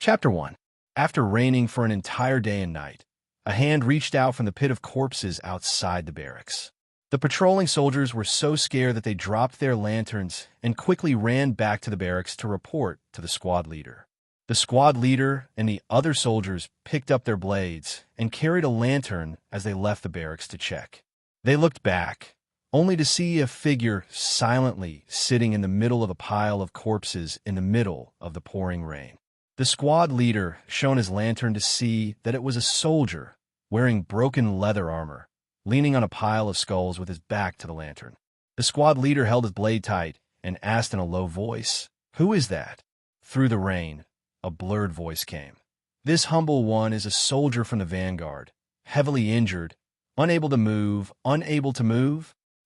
Chapter 1. After raining for an entire day and night, a hand reached out from the pit of corpses outside the barracks. The patrolling soldiers were so scared that they dropped their lanterns and quickly ran back to the barracks to report to the squad leader. The squad leader and the other soldiers picked up their blades and carried a lantern as they left the barracks to check. They looked back, only to see a figure silently sitting in the middle of a pile of corpses in the middle of the pouring rain. The squad leader shone his lantern to see that it was a soldier wearing broken leather armor, leaning on a pile of skulls with his back to the lantern. The squad leader held his blade tight and asked in a low voice, "Who is that?" Through the rain, a blurred voice came. "This humble one is a soldier from the vanguard, heavily injured, unable to move.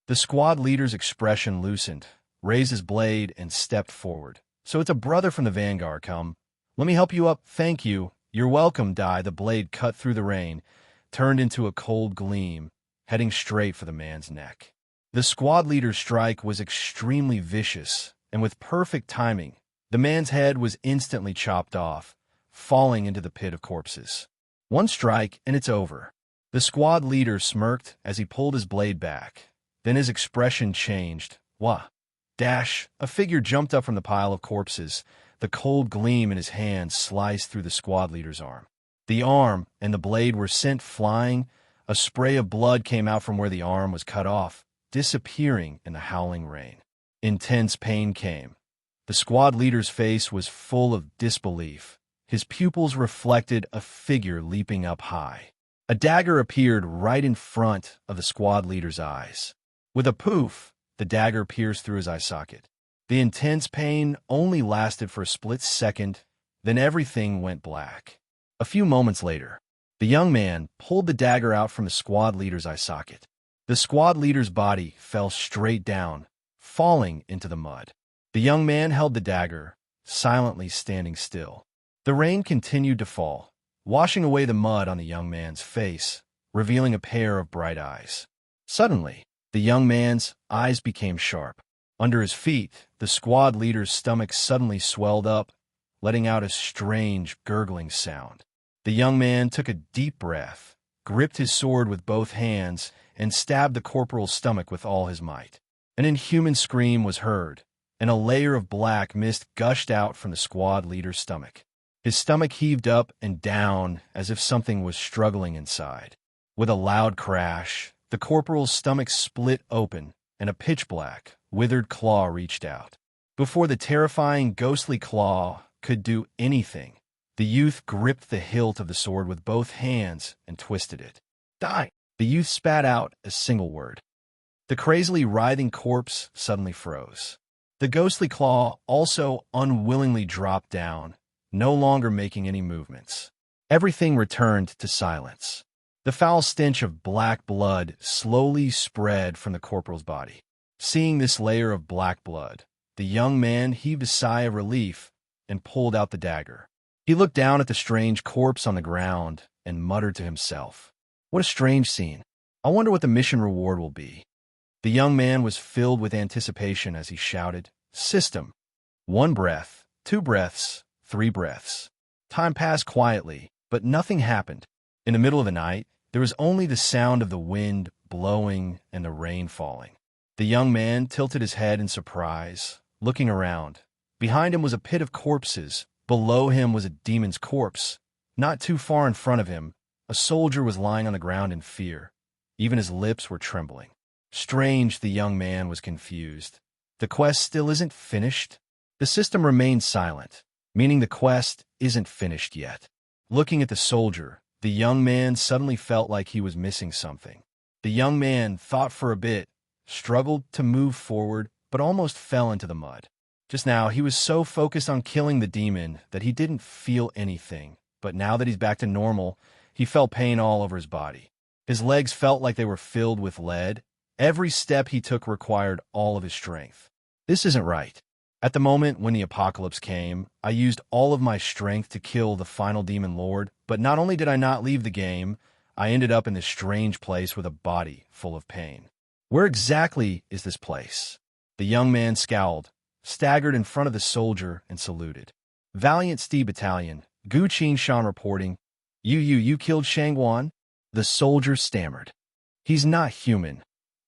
The squad leader's expression loosened, raised his blade, and stepped forward. "So it's a brother from the vanguard, come. Let me help you up." "Thank you. You're welcome." The blade cut through the rain, turned into a cold gleam, heading straight for the man's neck. The squad leader's strike was extremely vicious, and with perfect timing, the man's head was instantly chopped off, falling into the pit of corpses. One strike, and it's over. The squad leader smirked as he pulled his blade back. Then his expression changed. "Wah!" A figure jumped up from the pile of corpses. The cold gleam in his hand sliced through the squad leader's arm. The arm and the blade were sent flying. A spray of blood came out from where the arm was cut off, disappearing in the howling rain. Intense pain came. The squad leader's face was full of disbelief. His pupils reflected a figure leaping up high. A dagger appeared right in front of the squad leader's eyes. With a poof, the dagger pierced through his eye socket. The intense pain only lasted for a split second, then everything went black. A few moments later, the young man pulled the dagger out from the squad leader's eye socket. The squad leader's body fell straight down, falling into the mud. The young man held the dagger, silently standing still. The rain continued to fall, washing away the mud on the young man's face, revealing a pair of bright eyes. Suddenly, the young man's eyes became sharp. Under his feet, the squad leader's stomach suddenly swelled up, letting out a strange, gurgling sound. The young man took a deep breath, gripped his sword with both hands, and stabbed the corporal's stomach with all his might. An inhuman scream was heard, and a layer of black mist gushed out from the squad leader's stomach. His stomach heaved up and down as if something was struggling inside. With a loud crash, the corporal's stomach split open, and a pitch-black, withered claw reached out. Before the terrifying, ghostly claw could do anything, the youth gripped the hilt of the sword with both hands and twisted it. "Die!" The youth spat out a single word. The crazily writhing corpse suddenly froze. The ghostly claw also unwillingly dropped down, no longer making any movements. Everything returned to silence. The foul stench of black blood slowly spread from the corporal's body. Seeing this layer of black blood, the young man heaved a sigh of relief and pulled out the dagger. He looked down at the strange corpse on the ground and muttered to himself, "What a strange scene. I wonder what the mission reward will be." The young man was filled with anticipation as he shouted, "System! 1 breath, 2 breaths, 3 breaths." Time passed quietly, but nothing happened. In the middle of the night, there was only the sound of the wind blowing and the rain falling. The young man tilted his head in surprise, looking around. Behind him was a pit of corpses. Below him was a demon's corpse. Not too far in front of him, a soldier was lying on the ground in fear. Even his lips were trembling. Strange, the young man was confused. The quest still isn't finished? The system remained silent, meaning the quest isn't finished yet. Looking at the soldier, the young man suddenly felt like he was missing something. The young man thought for a bit, struggled to move forward, but almost fell into the mud. Just now, he was so focused on killing the demon that he didn't feel anything, but now that he's back to normal, he felt pain all over his body. His legs felt like they were filled with lead. Every step he took required all of his strength. This isn't right. At the moment when the apocalypse came, I used all of my strength to kill the final demon lord, but not only did I not leave the game, I ended up in this strange place with a body full of pain. Where exactly is this place? The young man scowled, staggered in front of the soldier, and saluted. "Valiant Steed Battalion, Gu Qingshan reporting, You killed Shangguan? The soldier stammered. He's not human.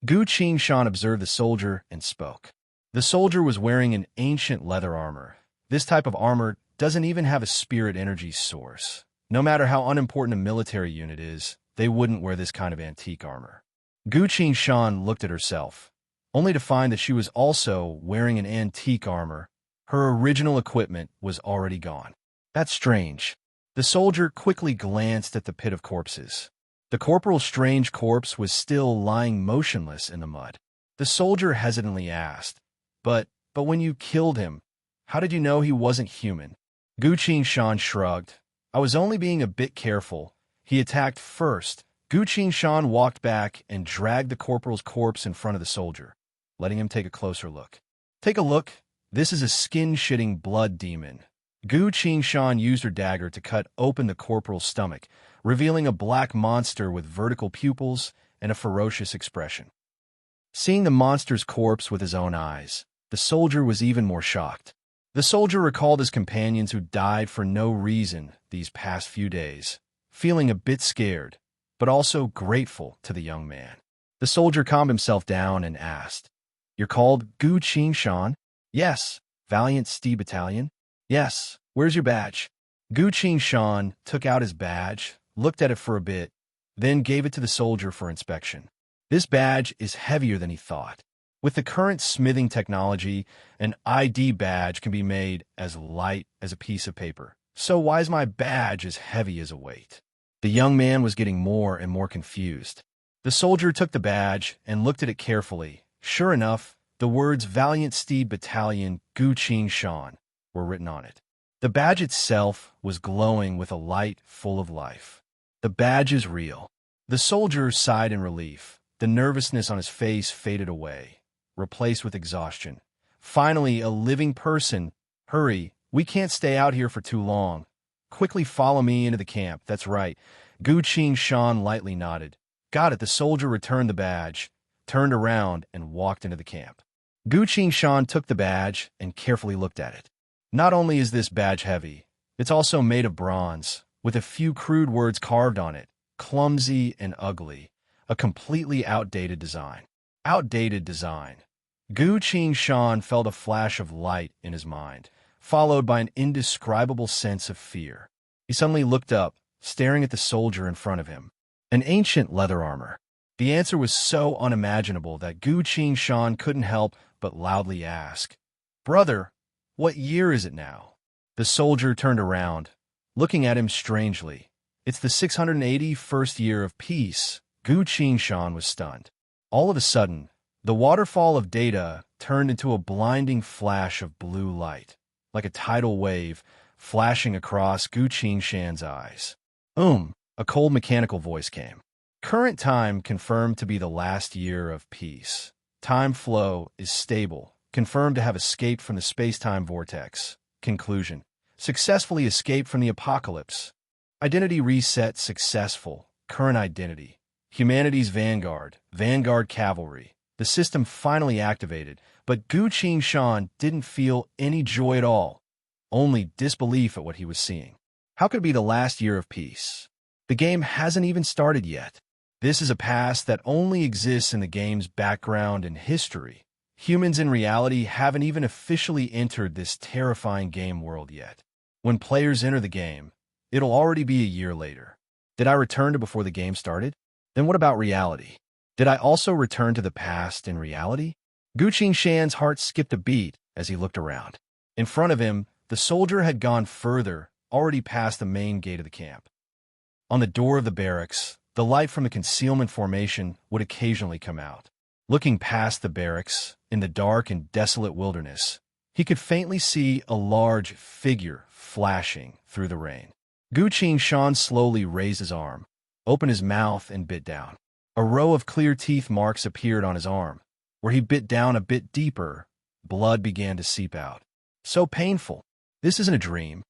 Gu Qingshan observed the soldier and spoke. The soldier was wearing an ancient leather armor. This type of armor doesn't even have a spirit energy source. No matter how unimportant a military unit is, they wouldn't wear this kind of antique armor. Gu Qingshan looked at herself, only to find that she was also wearing an antique armor. Her original equipment was already gone. That's strange. The soldier quickly glanced at the pit of corpses. The corporal's strange corpse was still lying motionless in the mud. The soldier hesitantly asked, But when you killed him, how did you know he wasn't human? Gu Qingshan shrugged. I was only being a bit careful. He attacked first. Gu Qingshan walked back and dragged the corporal's corpse in front of the soldier, letting him take a closer look. Take a look. This is a skin-shitting blood demon. Gu Qingshan used her dagger to cut open the corporal's stomach, revealing a black monster with vertical pupils and a ferocious expression. Seeing the monster's corpse with his own eyes, the soldier was even more shocked. The soldier recalled his companions who died for no reason these past few days, feeling a bit scared, but also grateful to the young man. The soldier calmed himself down and asked, You're called Gu Qingshan? Yes. Valiant Steed Battalion? Yes. Where's your badge? Gu Qingshan took out his badge, looked at it for a bit, then gave it to the soldier for inspection. This badge is heavier than he thought. With the current smithing technology, an ID badge can be made as light as a piece of paper. So why is my badge as heavy as a weight? The young man was getting more and more confused. The soldier took the badge and looked at it carefully. Sure enough, the words Valiant Steed Battalion Gu Qingshan were written on it. The badge itself was glowing with a light full of life. The badge is real. The soldier sighed in relief. The nervousness on his face faded away, replaced with exhaustion. Finally, a living person. Hurry, we can't stay out here for too long. Quickly follow me into the camp. That's right. Gu Qingshan lightly nodded. Got it. The soldier returned the badge, turned around, and walked into the camp. Gu Qingshan took the badge and carefully looked at it. Not only is this badge heavy, it's also made of bronze, with a few crude words carved on it, clumsy and ugly, a completely outdated design. Outdated design. Gu Qingshan felt a flash of light in his mind, followed by an indescribable sense of fear. He suddenly looked up, staring at the soldier in front of him. An ancient leather armor. The answer was so unimaginable that Gu Qingshan couldn't help but loudly ask, Brother, what year is it now? The soldier turned around, looking at him strangely. It's the 681st year of peace. Gu Qingshan was stunned. All of a sudden, the waterfall of data turned into a blinding flash of blue light, like a tidal wave flashing across Gu Qingshan's eyes. A cold mechanical voice came. Current time confirmed to be the last year of peace. Time flow is stable, confirmed to have escaped from the space-time vortex. Conclusion. Successfully escaped from the apocalypse. Identity reset successful. Current identity. Humanity's vanguard. Vanguard cavalry. The system finally activated, but Gu Qingshan didn't feel any joy at all, only disbelief at what he was seeing. How could it be the last year of peace? The game hasn't even started yet. This is a past that only exists in the game's background and history. Humans in reality haven't even officially entered this terrifying game world yet. When players enter the game, it'll already be a year later. Did I return to before the game started? Then what about reality? Did I also return to the past in reality? Gu Qingshan's heart skipped a beat as he looked around. In front of him, the soldier had gone further, already past the main gate of the camp. On the door of the barracks, the light from the concealment formation would occasionally come out. Looking past the barracks, in the dark and desolate wilderness, he could faintly see a large figure flashing through the rain. Gu Qingshan slowly raised his arm, opened his mouth, and bit down. A row of clear teeth marks appeared on his arm. Where he bit down a bit deeper, blood began to seep out. So painful. This isn't a dream.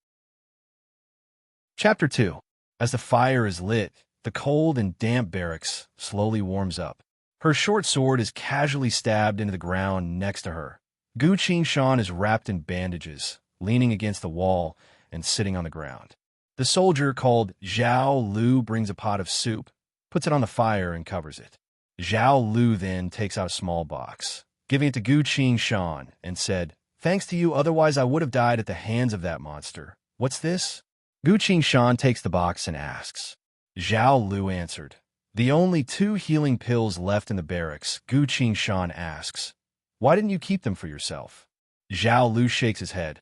Chapter 2. As the fire is lit, the cold and damp barracks slowly warms up. Her short sword is casually stabbed into the ground next to her. Gu Qingshan is wrapped in bandages, leaning against the wall and sitting on the ground. The soldier called Zhao Lu brings a pot of soup, puts it on the fire, and covers it. Zhao Lu then takes out a small box, giving it to Gu Shan, and said, "Thanks to you, otherwise I would have died at the hands of that monster. What's this?" Gu Shan takes the box and asks. Zhao Lu answered, "The only 2 healing pills left in the barracks." Gu Shan asks, "Why didn't you keep them for yourself?" Zhao Lu shakes his head.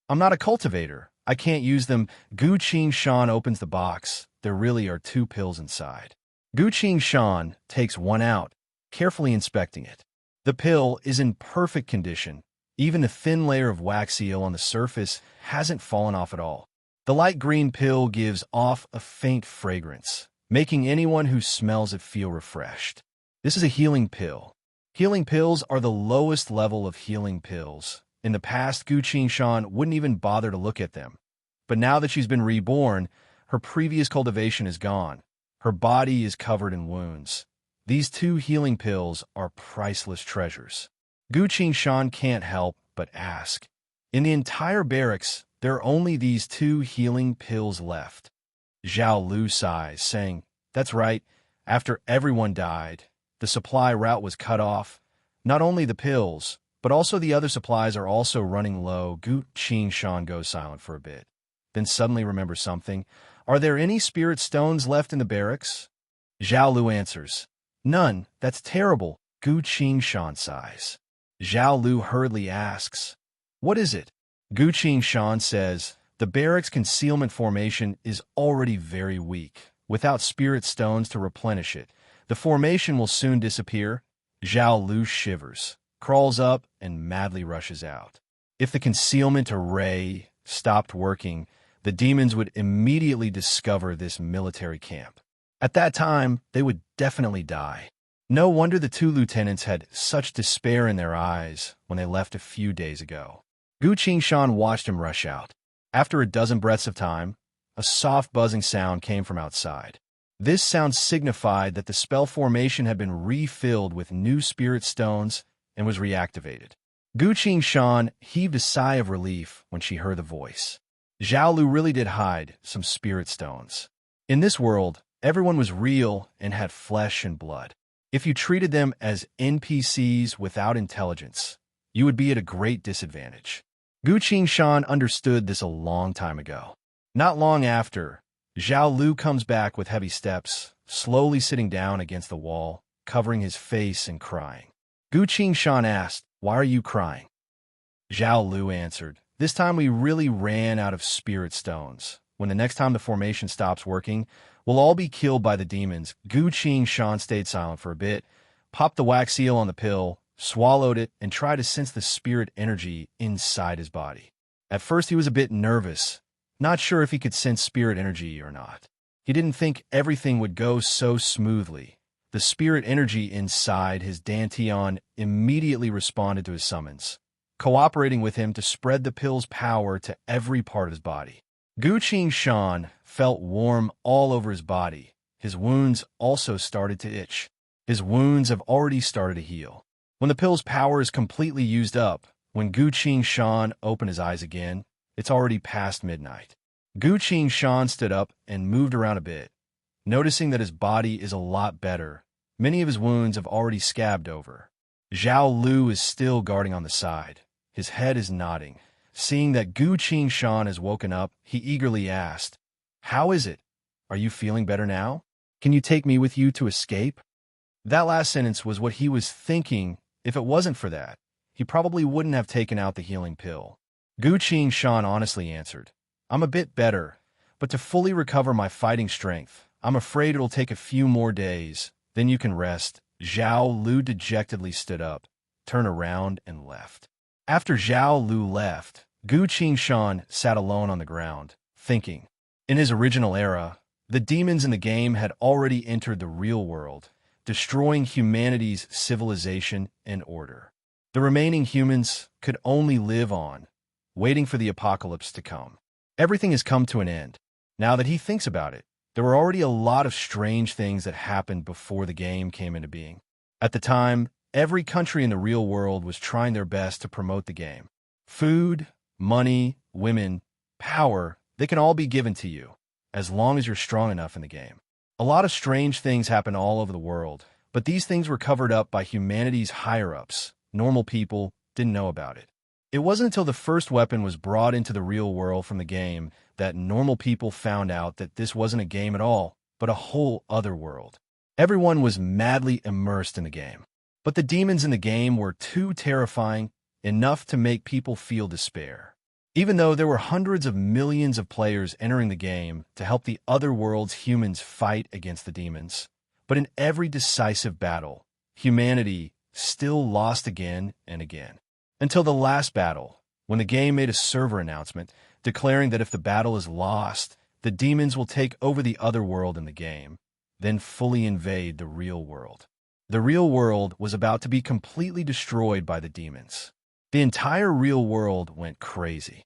"I'm not a cultivator. I can't use them." Gu Shan opens the box. There really are 2 pills inside. Gu Shan takes one out, carefully inspecting it. The pill is in perfect condition. Even the thin layer of wax seal on the surface hasn't fallen off at all. The light green pill gives off a faint fragrance, making anyone who smells it feel refreshed. This is a healing pill. Healing pills are the lowest level of healing pills. In the past, Gu Shan wouldn't even bother to look at them. But now that she's been reborn, her previous cultivation is gone. Her body is covered in wounds. These 2 healing pills are priceless treasures. Gu Shan can't help but ask. In the entire barracks, there are only these 2 healing pills left. Zhao Lu sighs, saying, "That's right. After everyone died, the supply route was cut off. Not only the pills, but also the other supplies are also running low." Gu Shan goes silent for a bit, then suddenly remembers something. "Are there any spirit stones left in the barracks?" Zhao Lu answers, "None. That's terrible." Gu Shan sighs. Zhao Lu hurriedly asks, "What is it?" Gu Shan says, "The barracks concealment formation is already very weak. Without spirit stones to replenish it, the formation will soon disappear." Zhao Lu shivers, crawls up, and madly rushes out. If the concealment array stopped working, the demons would immediately discover this military camp. At that time, they would definitely die. No wonder the 2 lieutenants had such despair in their eyes when they left a few days ago. Gu Shan watched him rush out. After a dozen breaths of time, a soft buzzing sound came from outside. This sound signified that the spell formation had been refilled with new spirit stones and was reactivated. Gu Shan heaved a sigh of relief when she heard the voice. Zhao Lu really did hide some spirit stones. In this world, everyone was real and had flesh and blood. If you treated them as NPCs without intelligence, you would be at a great disadvantage. Gu Shan understood this a long time ago. Not long after, Zhao Lu comes back with heavy steps, slowly sitting down against the wall, covering his face and crying. Gu Shan asked, "Why are you crying?" Zhao Lu answered, "This time we really ran out of spirit stones. When the next time the formation stops working, we'll all be killed by the demons." Gu Shan stayed silent for a bit, popped the wax seal on the pill, swallowed it, and tried to sense the spirit energy inside his body. At first he was a bit nervous, not sure if he could sense spirit energy or not. He didn't think everything would go so smoothly. The spirit energy inside his Dantian immediately responded to his summons, cooperating with him to spread the pill's power to every part of his body. Gu Shan felt warm all over his body. His wounds also started to itch. His wounds have already started to heal. When the pill's power is completely used up, when Gu Shan opened his eyes again, it's already past midnight. Gu Shan stood up and moved around a bit, noticing that his body is a lot better. Many of his wounds have already scabbed over. Zhao Lu is still guarding on the side. His head is nodding. Seeing that Gu Shan has woken up, he eagerly asked, "How is it? Are you feeling better now? Can you take me with you to escape?" That last sentence was what he was thinking. If it wasn't for that, he probably wouldn't have taken out the healing pill. Gu Shan honestly answered, "I'm a bit better, but to fully recover my fighting strength, I'm afraid it'll take a few more days. Then you can rest." Zhao Lu dejectedly stood up, turned around, and left. After Zhao Lu left, Gu Shan sat alone on the ground, thinking. In his original era, the demons in the game had already entered the real world, destroying humanity's civilization and order. The remaining humans could only live on, waiting for the apocalypse to come. Everything has come to an end. Now that he thinks about it, there were already a lot of strange things that happened before the game came into being. At the time, every country in the real world was trying their best to promote the game. Food, money, women, power, they can all be given to you. as long as you're strong enough in the game. A lot of strange things happen all over the world, but these things were covered up by humanity's higher-ups. Normal people didn't know about it. It wasn't until the first weapon was brought into the real world from the game that normal people found out that this wasn't a game at all, but a whole other world. Everyone was madly immersed in the game. But the demons in the game were too terrifying, enough to make people feel despair. Even though there were hundreds of millions of players entering the game to help the other world's humans fight against the demons, but in every decisive battle, humanity still lost again and again. Until the last battle, when the game made a server announcement declaring that if the battle is lost, the demons will take over the other world in the game, then fully invade the real world. The real world was about to be completely destroyed by the demons. The entire real world went crazy.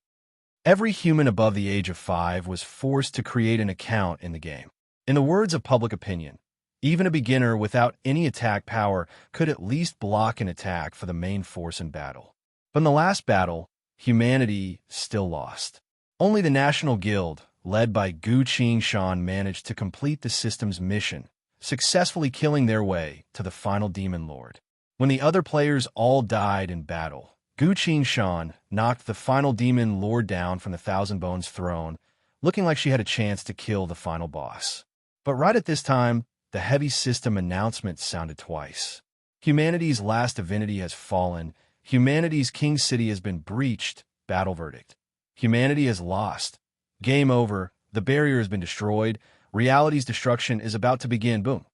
Every human above the age of 5 was forced to create an account in the game. In the words of public opinion, even a beginner without any attack power could at least block an attack for the main force in battle. But in the last battle, humanity still lost. Only the National Guild, led by Gu Qing managed to complete the system's mission, successfully killing their way to the final demon lord. When the other players all died in battle, Gu Qing knocked the final demon lord down from the Thousand Bones throne, looking like she had a chance to kill the final boss. But right at this time, the heavy system announcement sounded twice. Humanity's last divinity has fallen. Humanity's king city has been breached. Battle verdict. Humanity has lost. Game over. The barrier has been destroyed. Reality's destruction is about to begin. Boom.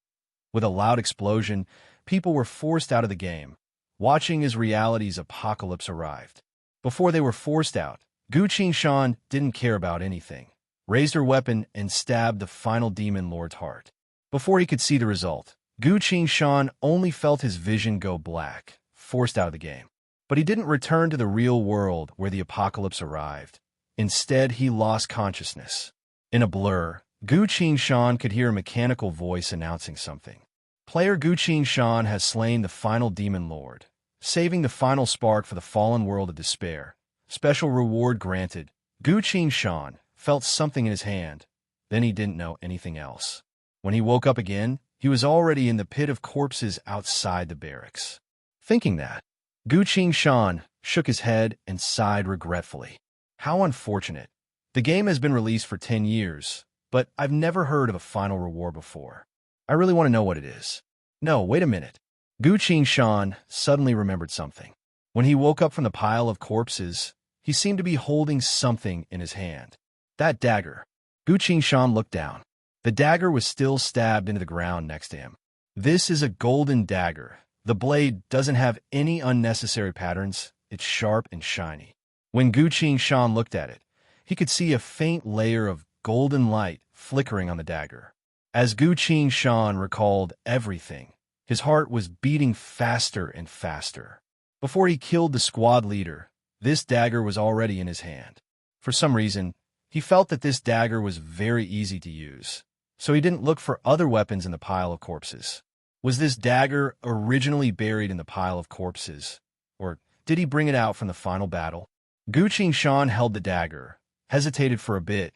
With a loud explosion, people were forced out of the game, watching as reality's apocalypse arrived. Before they were forced out, Gu Qing didn't care about anything, raised her weapon and stabbed the final demon lord's heart. Before he could see the result, Gu Qing only felt his vision go black, forced out of the game. But he didn't return to the real world where the apocalypse arrived. Instead, he lost consciousness. In a blur, Gu Qing could hear a mechanical voice announcing something. Player Gu Qing has slain the final demon lord, saving the final spark for the fallen world of despair. Special reward granted. Gu Qing felt something in his hand. Then he didn't know anything else. When he woke up again, he was already in the pit of corpses outside the barracks. Thinking that, Gu Qing shook his head and sighed regretfully. How unfortunate. The game has been released for 10 years, but I've never heard of a final reward before. I really want to know what it is. No, wait a minute. Gu Qing suddenly remembered something. When he woke up from the pile of corpses, he seemed to be holding something in his hand. That dagger. Gu Qing looked down. The dagger was still stabbed into the ground next to him. This is a golden dagger. The blade doesn't have any unnecessary patterns. It's sharp and shiny. When Gu Qing looked at it, he could see a faint layer of golden light flickering on the dagger. As Gu Qing recalled everything, his heart was beating faster and faster. Before he killed the squad leader, this dagger was already in his hand. For some reason, he felt that this dagger was very easy to use, so he didn't look for other weapons in the pile of corpses. Was this dagger originally buried in the pile of corpses, or did he bring it out from the final battle? Gu Qing held the dagger, hesitated for a bit,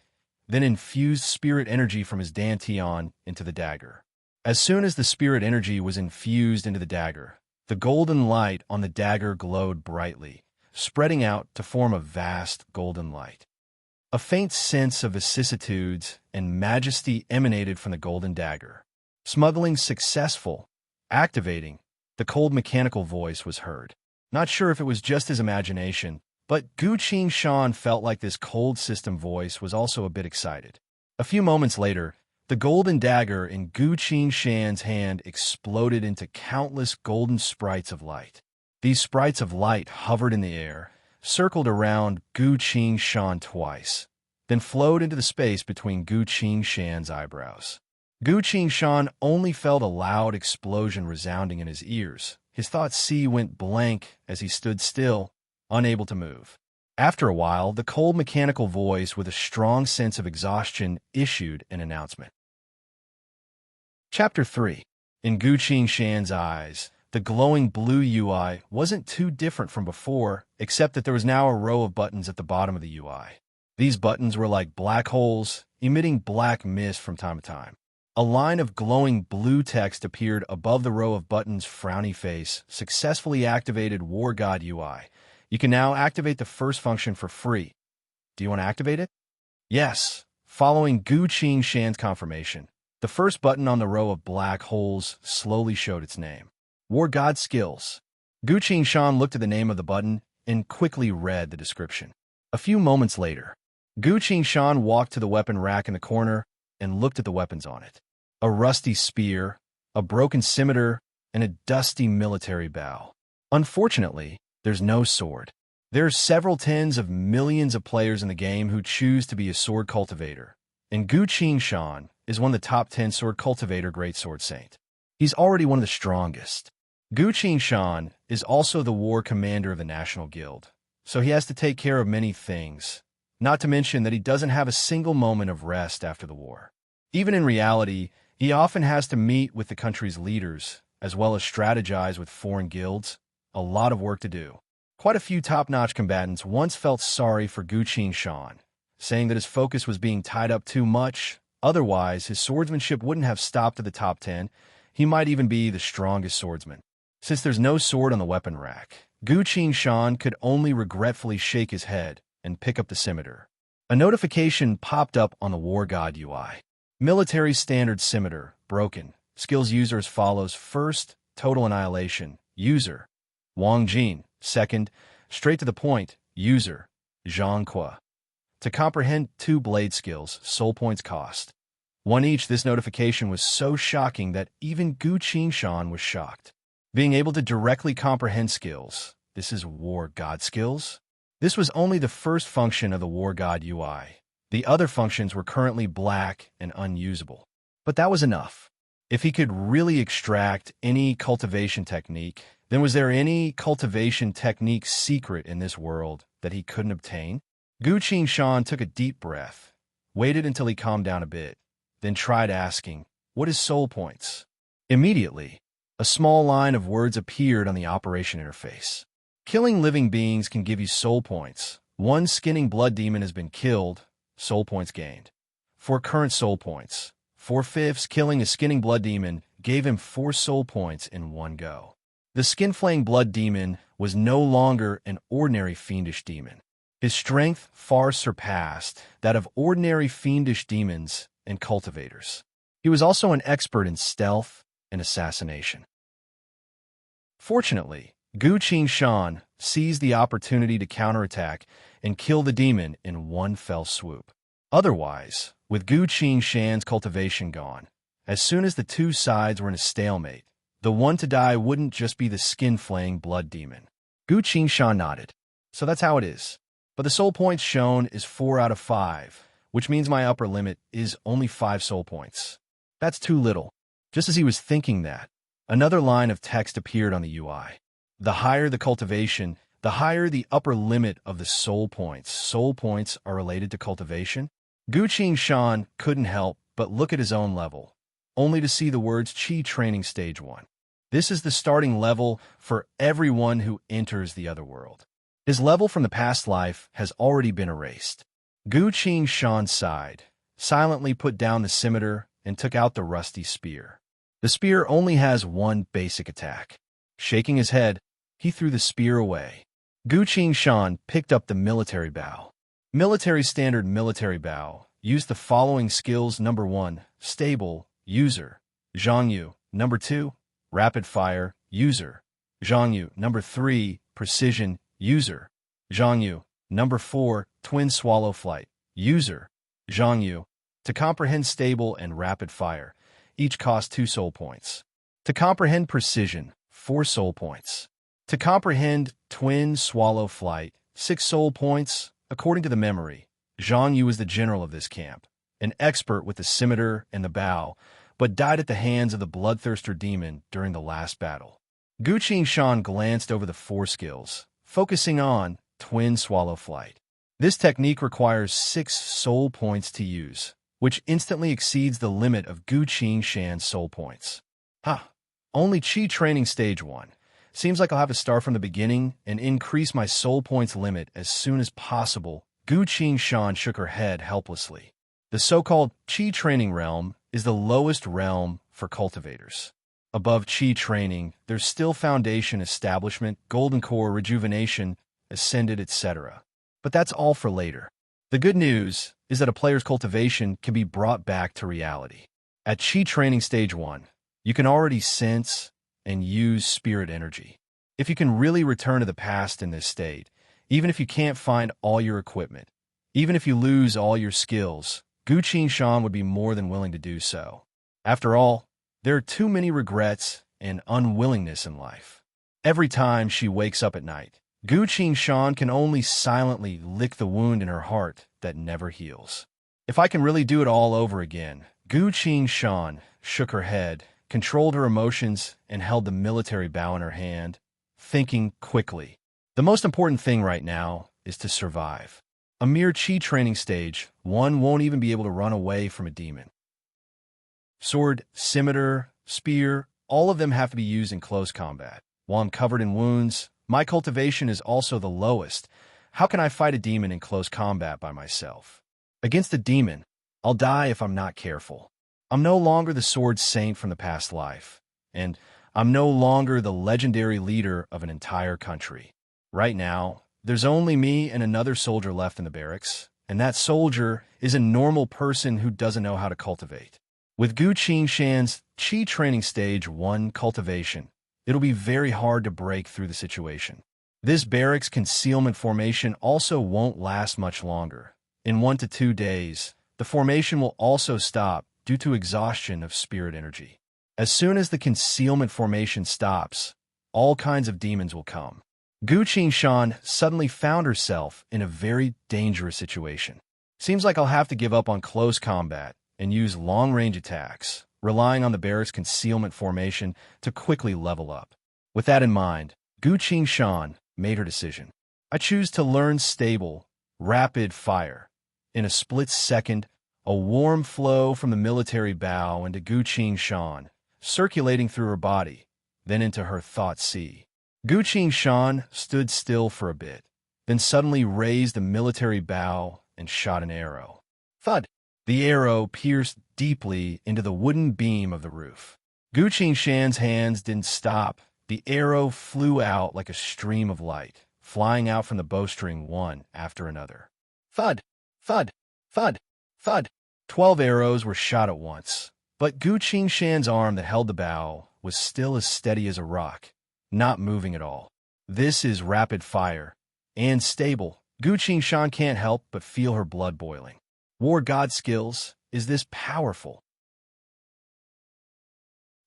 then infused spirit energy from his dantian into the dagger. As soon as the spirit energy was infused into the dagger, the golden light on the dagger glowed brightly, spreading out to form a vast golden light. A faint sense of vicissitudes and majesty emanated from the golden dagger. Smuggling successful. Activating. The cold mechanical voice was heard. Not sure if it was just his imagination, but Gu Qing felt like this cold system voice was also a bit excited. A few moments later, the golden dagger in Gu Qing's hand exploded into countless golden sprites of light. These sprites of light hovered in the air, circled around Gu Qing twice, then flowed into the space between Gu Qing's eyebrows. Gu Qing only felt a loud explosion resounding in his ears. His thoughts went blank as he stood still, unable to move. After a while, the cold mechanical voice with a strong sense of exhaustion issued an announcement. Chapter 3. In Gu Qing's eyes, the glowing blue UI wasn't too different from before, except that there was now a row of buttons at the bottom of the UI. These buttons were like black holes, emitting black mist from time to time. A line of glowing blue text appeared above the row of buttons. Frowny face, successfully activated War God UI. You can now activate the first function for free. Do you want to activate it? Yes. Following Gu Qing Shan's confirmation, the first button on the row of black holes slowly showed its name. War God Skills. Gu Qing Shan looked at the name of the button and quickly read the description. A few moments later, Gu Qing Shan walked to the weapon rack in the corner and looked at the weapons on it. A rusty spear, a broken scimitar, and a dusty military bow. Unfortunately, there's no sword. There are several tens of millions of players in the game who choose to be a sword cultivator, and Gu Qing Shan is one of the top 10 sword cultivator great sword saint. He's already one of the strongest. Gu Qing Shan is also the war commander of the National Guild, so he has to take care of many things, not to mention that he doesn't have a single moment of rest after the war. Even in reality, he often has to meet with the country's leaders, as well as strategize with foreign guilds. A lot of work to do. Quite a few top-notch combatants once felt sorry for Gu Qing Shan, saying that his focus was being tied up too much. Otherwise, his swordsmanship wouldn't have stopped at the top 10. He might even be the strongest swordsman. Since there's no sword on the weapon rack, Gu Qing Shan could only regretfully shake his head and pick up the scimitar. A notification popped up on the War God UI. Military Standard Scimitar, broken. Skills user as follows. First, Total Annihilation, user. Wang Jin. Second, Straight to the Point, user. Zhang Qua. To comprehend 2 blade skills, soul points cost 1 each. This notification was so shocking that even Gu Qing Shan was shocked. Being able to directly comprehend skills. This is War God skills? This was only the first function of the War God UI. The other functions were currently black and unusable. But that was enough. If he could really extract any cultivation technique, then was there any cultivation technique secret in this world that he couldn't obtain? Gu Qing Shan took a deep breath, waited until he calmed down a bit, then tried asking, "What is soul points?" Immediately, a small line of words appeared on the operation interface. Killing living beings can give you soul points. 1 skinning blood demon has been killed. Soul points gained. 4 current soul points. 4/5 killing a skinning blood demon gave him 4 soul points in one go. The skin-flaying blood demon was no longer an ordinary fiendish demon. His strength far surpassed that of ordinary fiendish demons and cultivators. He was also an expert in stealth and assassination. Fortunately, Gu Qing Shan seized the opportunity to counterattack and kill the demon in one fell swoop. Otherwise, with Gu Qing Shan's cultivation gone, as soon as the two sides were in a stalemate, the one to die wouldn't just be the skin-flaying blood demon. Gu Qing Shan nodded. So that's how it is. But the soul points shown is 4 out of 5, which means my upper limit is only 5 soul points. That's too little. Just as he was thinking that, another line of text appeared on the UI. The higher the cultivation, the higher the upper limit of the soul points. Soul points are related to cultivation. Gu Qing Shan couldn't help but look at his own level, only to see the words Qi Training Stage 1. This is the starting level for everyone who enters the other world. His level from the past life has already been erased. Gu Qing Shan sighed, silently put down the scimitar, and took out the rusty spear. The spear only has one basic attack. Shaking his head, he threw the spear away. Gu Qing Shan picked up the military bow. Military Standard Military Bow used the following skills. Number 1, Stable, user. Zhangyu. Number 2, Rapid Fire, user. Zhangyu. Number 3, Precision, user. Zhangyu. Number 4, Twin Swallow Flight, user. Zhangyu. To comprehend Stable and Rapid Fire, each cost 2 soul points. To comprehend Precision, 4 soul points. To comprehend Twin Swallow Flight, 6 soul points. According to the memory, Zhang Yu was the general of this camp, an expert with the scimitar and the bow, but died at the hands of the bloodthirster demon during the last battle. Gu Qing Shan glanced over the 4 skills, focusing on Twin Swallow Flight. This technique requires 6 soul points to use, which instantly exceeds the limit of Gu Qing Shan's soul points. Only Qi Training Stage 1. Seems like I'll have to start from the beginning and increase my soul points limit as soon as possible Gu Shan shook her head helplessly. The so-called Qi training realm is the lowest realm for cultivators. Above Qi training, there's still foundation establishment, golden core, rejuvenation, ascended, etc. But that's all for later. The good news is that a player's cultivation can be brought back to reality. At Qi training stage 1, you can already sense and use spirit energy. If you can really return to the past in this state, even if you can't find all your equipment, even if you lose all your skills, Gu Shan would be more than willing to do so. After all, there are too many regrets and unwillingness in life. Every time she wakes up at night, Gu Shan can only silently lick the wound in her heart that never heals. If I can really do it all over again, Gu Shan shook her head, controlled her emotions, and held the military bow in her hand, thinking quickly. The most important thing right now is to survive. A mere Qi training stage, one won't even be able to run away from a demon. Sword, scimitar, spear, all of them have to be used in close combat. While I'm covered in wounds, my cultivation is also the lowest. How can I fight a demon in close combat by myself? Against a demon, I'll die if I'm not careful. I'm no longer the sword saint from the past life, and I'm no longer the legendary leader of an entire country. Right now, there's only me and another soldier left in the barracks, and that soldier is a normal person who doesn't know how to cultivate. With Gu Shan's Qi training stage 1 cultivation, it'll be very hard to break through the situation. This barracks concealment formation also won't last much longer. In 1 to 2 days, the formation will also stop due to exhaustion of spirit energy. As soon as the concealment formation stops, all kinds of demons will come. Gu Shan suddenly found herself in a very dangerous situation. Seems like I'll have to give up on close combat and use long-range attacks, relying on the barracks concealment formation to quickly level up. With that in mind, Gu Shan made her decision. I choose to learn stable, rapid fire. In a split second, a warm flow from the military bow into Gu Shan, circulating through her body, then into her thought sea. Gu Shan stood still for a bit, then suddenly raised the military bow and shot an arrow. Thud! The arrow pierced deeply into the wooden beam of the roof. Gu Shan's hands didn't stop. The arrow flew out like a stream of light, flying out from the bowstring one after another. Thud! Thud! Thud! Thud! 12 arrows were shot at once, but Gu Shan's arm that held the bow was still as steady as a rock, not moving at all. This is rapid fire, and stable. Gu Shan can't help but feel her blood boiling. War god skills, is this powerful?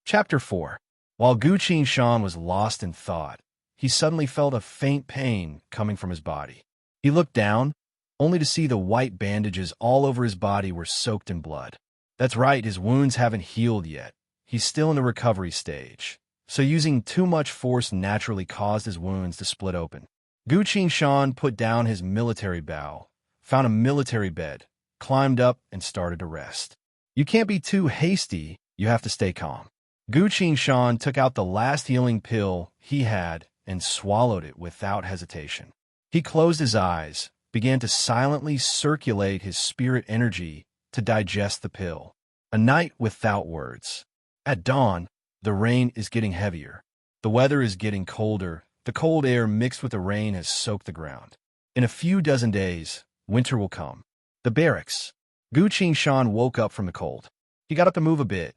Chapter 4. While Gu Shan was lost in thought, he suddenly felt a faint pain coming from his body. He looked down, only to see the white bandages all over his body were soaked in blood. That's right, his wounds haven't healed yet. He's still in the recovery stage, so using too much force naturally caused his wounds to split open. Gu Shan put down his military bow, found a military bed, climbed up, and started to rest. You can't be too hasty, you have to stay calm. Gu Shan took out the last healing pill he had and swallowed it without hesitation. He closed his eyes, began to silently circulate his spirit energy to digest the pill. A night without words. At dawn, the rain is getting heavier. The weather is getting colder. The cold air mixed with the rain has soaked the ground. In a few dozen days, winter will come. The barracks. Gu Shan woke up from the cold. He got up to move a bit,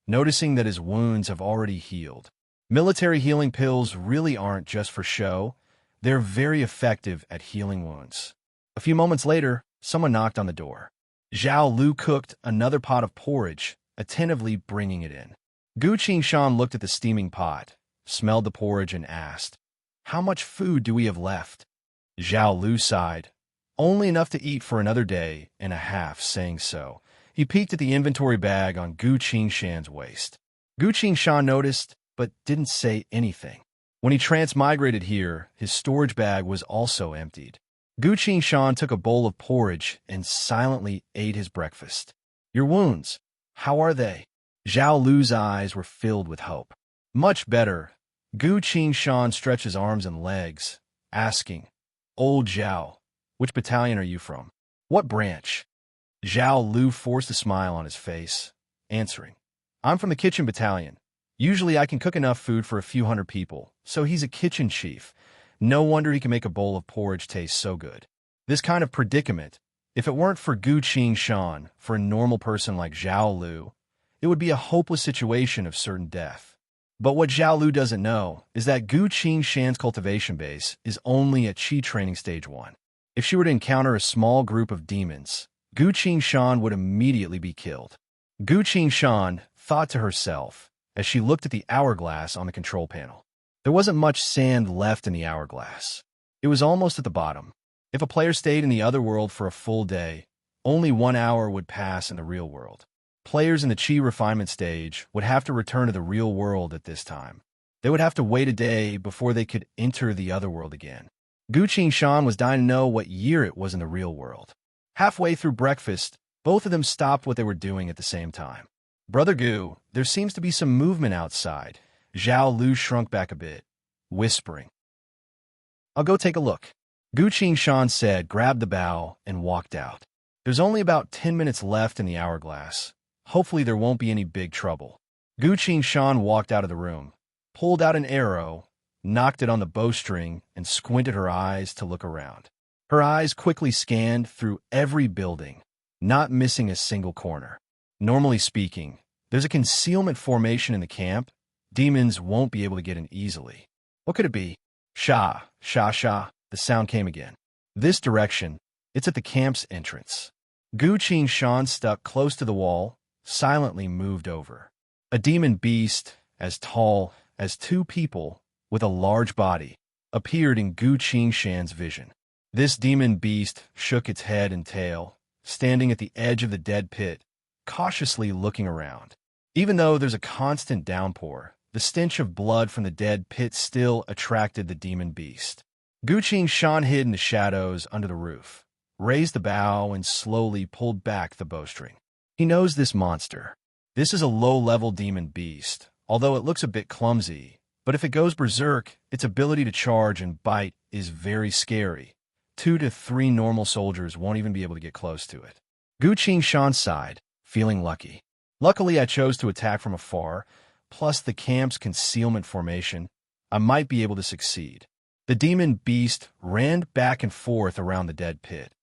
noticing that his wounds have already healed. Military healing pills really aren't just for show. They're very effective at healing wounds. A few moments later, someone knocked on the door. Zhao Lu cooked another pot of porridge, attentively bringing it in. Gu Shan looked at the steaming pot, smelled the porridge, and asked, "How much food do we have left?" Zhao Lu sighed. Only enough to eat for another day and a half. Saying so, he peeked at the inventory bag on Gu Shan's waist. Gu Shan noticed, but didn't say anything. When he transmigrated here, his storage bag was also emptied. Gu Shan took a bowl of porridge and silently ate his breakfast. "Your wounds, how are they?" Zhao Lu's eyes were filled with hope. "Much better." Gu Shan stretched his arms and legs, asking, "Old Zhao, Which battalion are you from? What branch? Zhao Lu forced a smile on his face, answering, I'm from the kitchen battalion. Usually I can cook enough food for a few hundred people, so he's a kitchen chief. No wonder he can make a bowl of porridge taste so good. This kind of predicament, if it weren't for Gu Qing for a normal person like Zhao Lu, it would be a hopeless situation of certain death. But what Zhao Lu doesn't know is that Gu Qingshan's cultivation base is only at Qi training stage 1. If she were to encounter a small group of demons, Gu Qingshan would immediately be killed. Gu Qingshan thought to herself as she looked at the hourglass on the control panel. There wasn't much sand left in the hourglass. It was almost at the bottom. If a player stayed in the other world for a full day, only 1 hour would pass in the real world. Players in the Qi refinement stage would have to return to the real world at this time. They would have to wait a day before they could enter the other world again. Gu Qingshan was dying to know what year it was in the real world. Halfway through breakfast, both of them stopped what they were doing at the same time. Brother Gu, there seems to be some movement outside. Zhao Lu shrunk back a bit, whispering. I'll go take a look. Gu Qingshan said, grabbed the bow, and walked out. There's only about 10 minutes left in the hourglass. Hopefully there won't be any big trouble. Gu Qingshan walked out of the room, pulled out an arrow, knocked it on the bowstring, and squinted her eyes to look around. Her eyes quickly scanned through every building, not missing a single corner. Normally speaking, there's a concealment formation in the camp. Demons won't be able to get in easily. What could it be? Sha, sha, sha, the sound came again. This direction, it's at the camp's entrance. Gu Qingshan stuck close to the wall, silently moved over. A demon beast, as tall as 2 people, with a large body, appeared in Gu Qingshan's vision. This demon beast shook its head and tail, standing at the edge of the dead pit, cautiously looking around. Even though there's a constant downpour, the stench of blood from the dead pit still attracted the demon beast. Gu Qingshan hid in the shadows under the roof, raised the bow, and slowly pulled back the bowstring. He knows this monster. This is a low-level demon beast, although it looks a bit clumsy, but if it goes berserk, its ability to charge and bite is very scary. 2 to 3 normal soldiers won't even be able to get close to it. Gu Qingshan sighed, feeling lucky. Luckily, I chose to attack from afar, plus the camp's concealment formation. I might be able to succeed. The demon beast ran back and forth around the dead pit,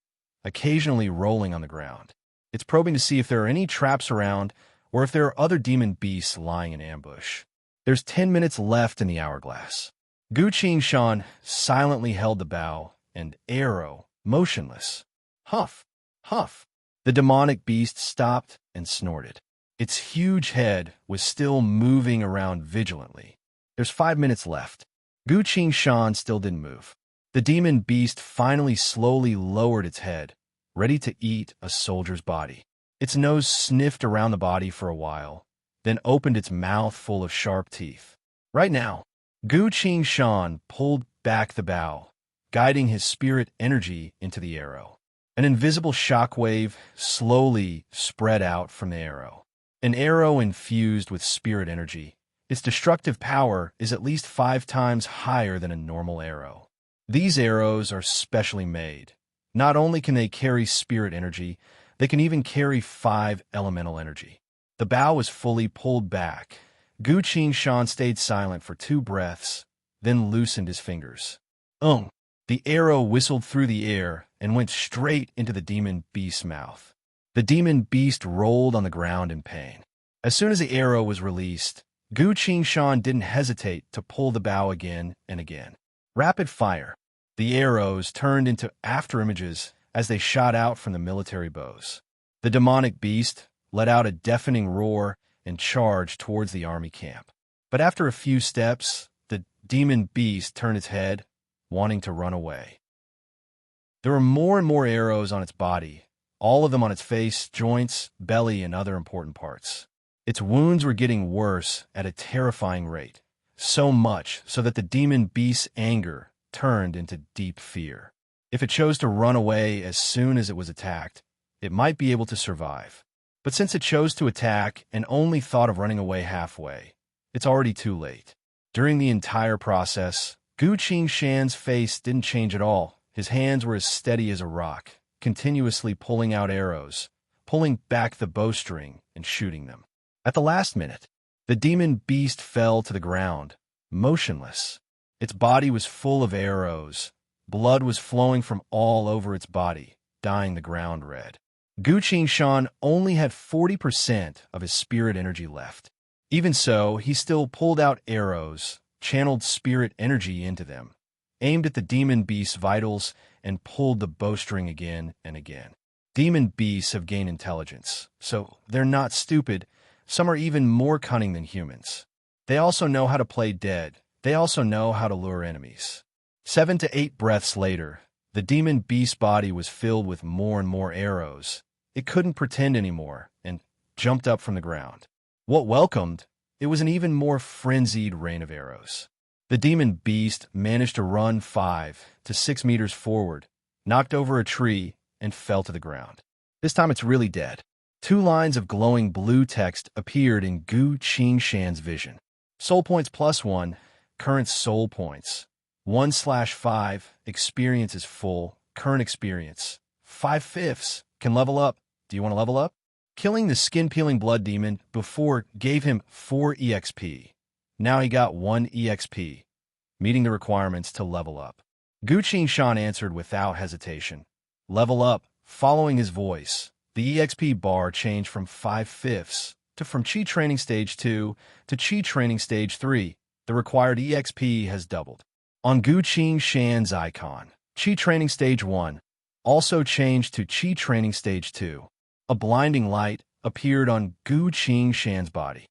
occasionally rolling on the ground. It's probing to see if there are any traps around or if there are other demon beasts lying in ambush. There's 10 minutes left in the hourglass. Gu Qingshan silently held the bow and arrow motionless. Huff, huff. The demonic beast stopped and snorted. Its huge head was still moving around vigilantly. There's 5 minutes left. Gu Qingshan still didn't move. The demon beast finally slowly lowered its head, ready to eat a soldier's body. Its nose sniffed around the body for a while, then opened its mouth full of sharp teeth. Right now, Gu Qingshan pulled back the bow, guiding his spirit energy into the arrow. An invisible shockwave slowly spread out from the arrow. An arrow infused with spirit energy. Its destructive power is at least 5 times higher than a normal arrow. These arrows are specially made. Not only can they carry spirit energy, they can even carry 5 elemental energy. The bow was fully pulled back. Gu Qingshan stayed silent for 2 breaths, then loosened his fingers. The arrow whistled through the air and went straight into the demon beast's mouth. The demon beast rolled on the ground in pain. As soon as the arrow was released, Gu Qingshan didn't hesitate to pull the bow again and again. Rapid fire. The arrows turned into afterimages as they shot out from the military bows. The demonic beast let out a deafening roar and charged towards the army camp. But after a few steps, the demon beast turned its head, wanting to run away. There were more and more arrows on its body, all of them on its face, joints, belly, and other important parts. Its wounds were getting worse at a terrifying rate, so much so that the demon beast's anger turned into deep fear. If it chose to run away as soon as it was attacked, it might be able to survive. But since it chose to attack and only thought of running away halfway, it's already too late. During the entire process, Gu Qingshan's face didn't change at all. His hands were as steady as a rock, continuously pulling out arrows, pulling back the bowstring, and shooting them. At the last minute, the demon beast fell to the ground, motionless. Its body was full of arrows. Blood was flowing from all over its body, dyeing the ground red. Gu Qingshan only had 40% of his spirit energy left. Even so, he still pulled out arrows, channeled spirit energy into them, aimed at the demon beast's vitals, and pulled the bowstring again and again. Demon beasts have gained intelligence, so they're not stupid. Some are even more cunning than humans. They also know how to play dead. They also know how to lure enemies. 7 to 8 breaths later, the demon beast's body was filled with more and more arrows. It couldn't pretend anymore and jumped up from the ground. What welcomed, it was an even more frenzied rain of arrows. The demon beast managed to run 5 to 6 meters forward, knocked over a tree, and fell to the ground. This time it's really dead. 2 lines of glowing blue text appeared in Gu Qingshan's vision. Soul points +1, current soul points. 1/5, experience is full, current experience. 5/5, can level up. Do you want to level up? Killing the skin-peeling blood demon before gave him 4 EXP. Now he got 1 EXP, meeting the requirements to level up. Gu Qingshan answered without hesitation. Level up. Following his voice, the EXP bar changed from 5/5 to from Chi Training Stage 2 to Chi Training Stage 3. The required EXP has doubled. On Gu Qingshan's icon, Chi Training Stage 1 also changed to Chi Training Stage 2. A blinding light appeared on Gu Qingshan's body.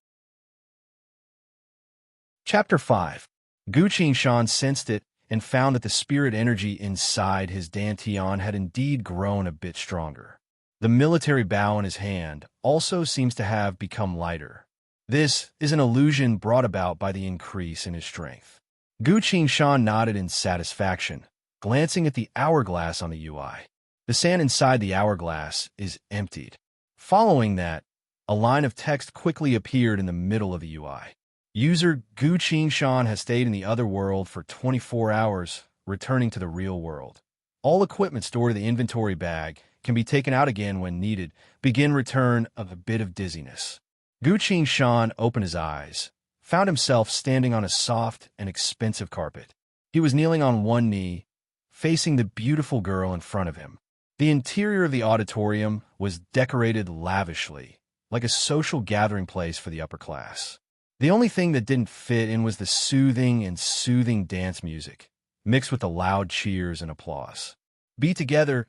Chapter 5. Gu Qingshan sensed it and found that the spirit energy inside his dantian had indeed grown a bit stronger. The military bow in his hand also seems to have become lighter. This is an illusion brought about by the increase in his strength. Gu Qingshan nodded in satisfaction, glancing at the hourglass on the UI. The sand inside the hourglass is emptied. Following that, a line of text quickly appeared in the middle of the UI. User Gu Qingshan has stayed in the other world for 24 hours, returning to the real world. All equipment stored in the inventory bag can be taken out again when needed. Begin return of a bit of dizziness. Gu Qingshan opened his eyes, found himself standing on a soft and expensive carpet. He was kneeling on one knee, facing the beautiful girl in front of him. The interior of the auditorium was decorated lavishly, like a social gathering place for the upper class. The only thing that didn't fit in was the soothing dance music, mixed with the loud cheers and applause. Be together,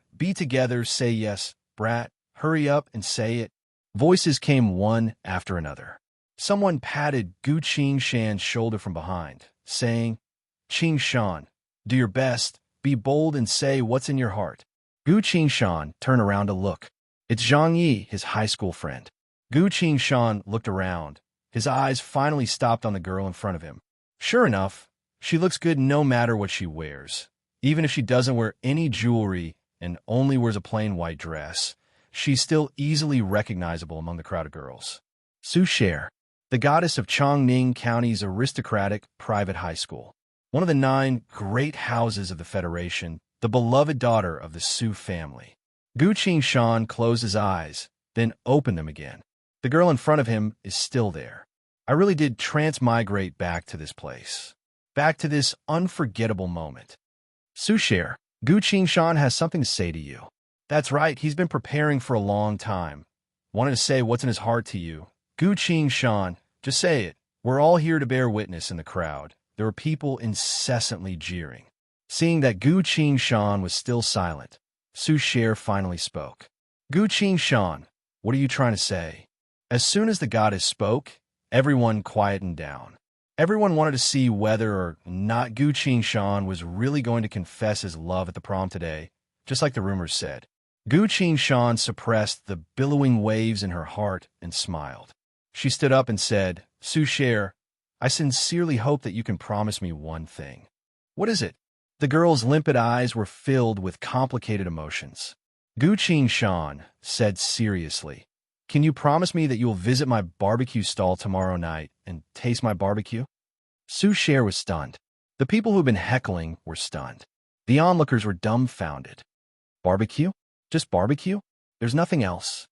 say yes, brat, hurry up and say it. Voices came one after another. Someone patted Gu Qingshan's shoulder from behind, saying, Qingshan, do your best, be bold and say what's in your heart. Gu Qingshan turned around to look. It's Zhang Yi, his high school friend. Gu Qingshan looked around. His eyes finally stopped on the girl in front of him. Sure enough, she looks good no matter what she wears. Even if she doesn't wear any jewelry and only wears a plain white dress, she's still easily recognizable among the crowd of girls. Su Cher, the goddess of Chongning County's aristocratic private high school. One of the 9 great houses of the Federation, the beloved daughter of the Su family. Gu Qingshan closed his eyes, then opened them again. The girl in front of him is still there. I really did transmigrate back to this place. Back to this unforgettable moment. Su Cher, Gu Qingshan has something to say to you. That's right, he's been preparing for a long time. Wanted to say what's in his heart to you. Gu Qingshan, just say it. We're all here to bear witness in the crowd. There were people incessantly jeering. Seeing that Gu Qingshan was still silent, Su Cher finally spoke. Gu Qingshan, what are you trying to say? As soon as the goddess spoke, everyone quietened down. Everyone wanted to see whether or not Gu Qingshan was really going to confess his love at the prom today, just like the rumors said. Gu Qingshan suppressed the billowing waves in her heart and smiled. She stood up and said, Su Cher, I sincerely hope that you can promise me one thing. What is it? The girl's limpid eyes were filled with complicated emotions. Gu Qingshan said seriously, can you promise me that you will visit my barbecue stall tomorrow night and taste my barbecue? Su Cher was stunned. The people who'd been heckling were stunned. The onlookers were dumbfounded. Barbecue? Just barbecue? There's nothing else.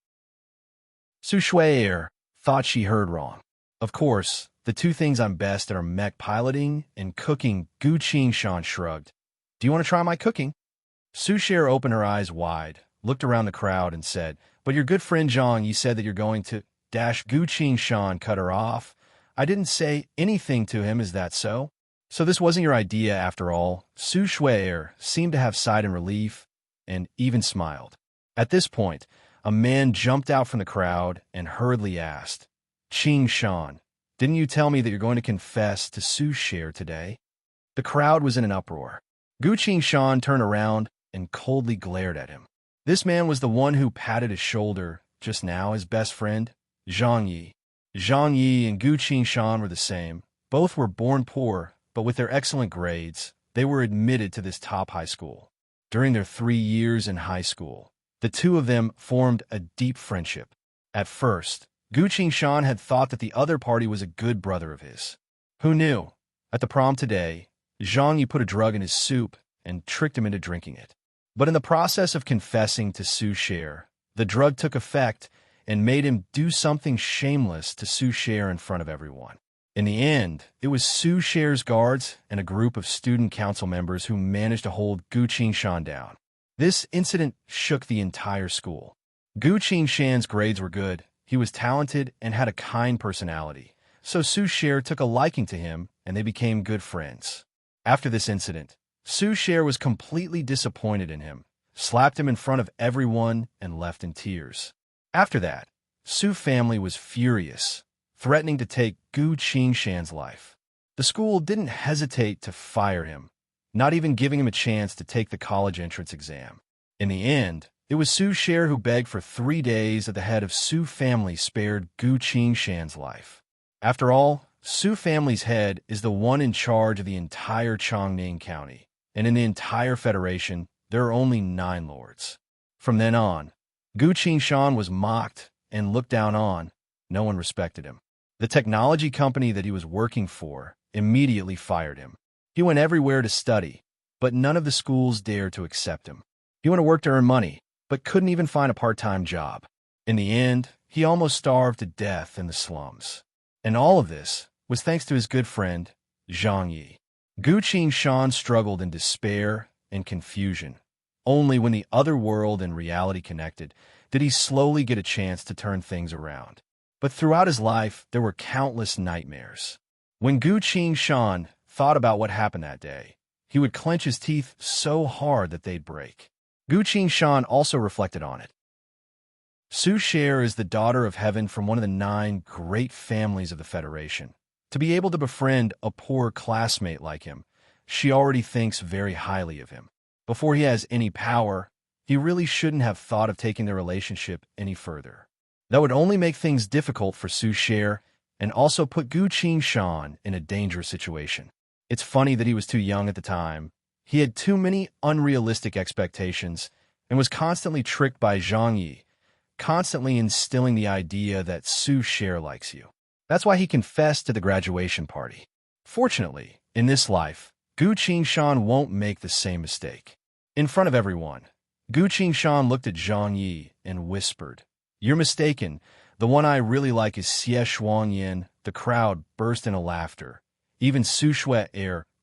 Su Shui thought she heard wrong. Of course, the two things I'm best at are mech piloting and cooking. Gu Qingshan shrugged. Do you want to try my cooking? Su Shui opened her eyes wide, looked around the crowd, and said, But your good friend Zhang Yi said that you're going to... Gu Qingshan cut her off. I didn't say anything to him, is that so? So this wasn't your idea after all? Su Shui seemed to have sighed in relief and even smiled. At this point, a man jumped out from the crowd and hurriedly asked, Qingshan, didn't you tell me that you're going to confess to Su Shui today? The crowd was in an uproar. Gu Qingshan turned around and coldly glared at him. This man was the one who patted his shoulder just now, his best friend, Zhang Yi. Zhang Yi and Gu Qingshan were the same. Both were born poor, but with their excellent grades, they were admitted to this top high school. During their 3 years in high school, the two of them formed a deep friendship. At first, Gu Qingshan had thought that the other party was a good brother of his. Who knew? At the prom today, Zhang Yi put a drug in his soup and tricked him into drinking it. But in the process of confessing to Su Shui, the drug took effect and made him do something shameless to Su Shui in front of everyone. In the end, it was Su Shui's guards and a group of student council members who managed to hold Gu Qingshan down. This incident shook the entire school. Gu Qingshan's grades were good, he was talented and had a kind personality, so Su Shui took a liking to him and they became good friends. After this incident, Su Shui was completely disappointed in him, slapped him in front of everyone, and left in tears. After that, Su family was furious, threatening to take Gu Qingshan's life. The school didn't hesitate to fire him, not even giving him a chance to take the college entrance exam. In the end, it was Su Shui who begged for 3 days at the head of Su family spared Gu Qingshan's life. After all, Su family's head is the one in charge of the entire Chongning County, and in the entire Federation, there are only 9 lords. From then on, Gu Qingshan was mocked and looked down on. No one respected him. The technology company that he was working for immediately fired him. He went everywhere to study, but none of the schools dared to accept him. He went to work to earn money, but couldn't even find a part-time job. In the end, he almost starved to death in the slums. And all of this was thanks to his good friend, Zhang Yi. Gu Qingshan struggled in despair and confusion. Only when the other world and reality connected did he slowly get a chance to turn things around. But throughout his life, there were countless nightmares. When Gu Qingshan thought about what happened that day, he would clench his teeth so hard that they'd break. Gu Qingshan also reflected on it. Su Shui is the daughter of heaven from one of the 9 great families of the Federation. To be able to befriend a poor classmate like him, she already thinks very highly of him. Before he has any power, he really shouldn't have thought of taking their relationship any further. That would only make things difficult for Su Shui and also put Gu Qingshan in a dangerous situation. It's funny that he was too young at the time. He had too many unrealistic expectations and was constantly tricked by Zhang Yi, constantly instilling the idea that Su Shui likes you. That's why he confessed to the graduation party. Fortunately, in this life, Gu Qingshan won't make the same mistake. In front of everyone, Gu Qingshan looked at Zhang Yi and whispered, You're mistaken. The one I really like is Xie Shuangyan. The crowd burst into laughter. Even Su Shui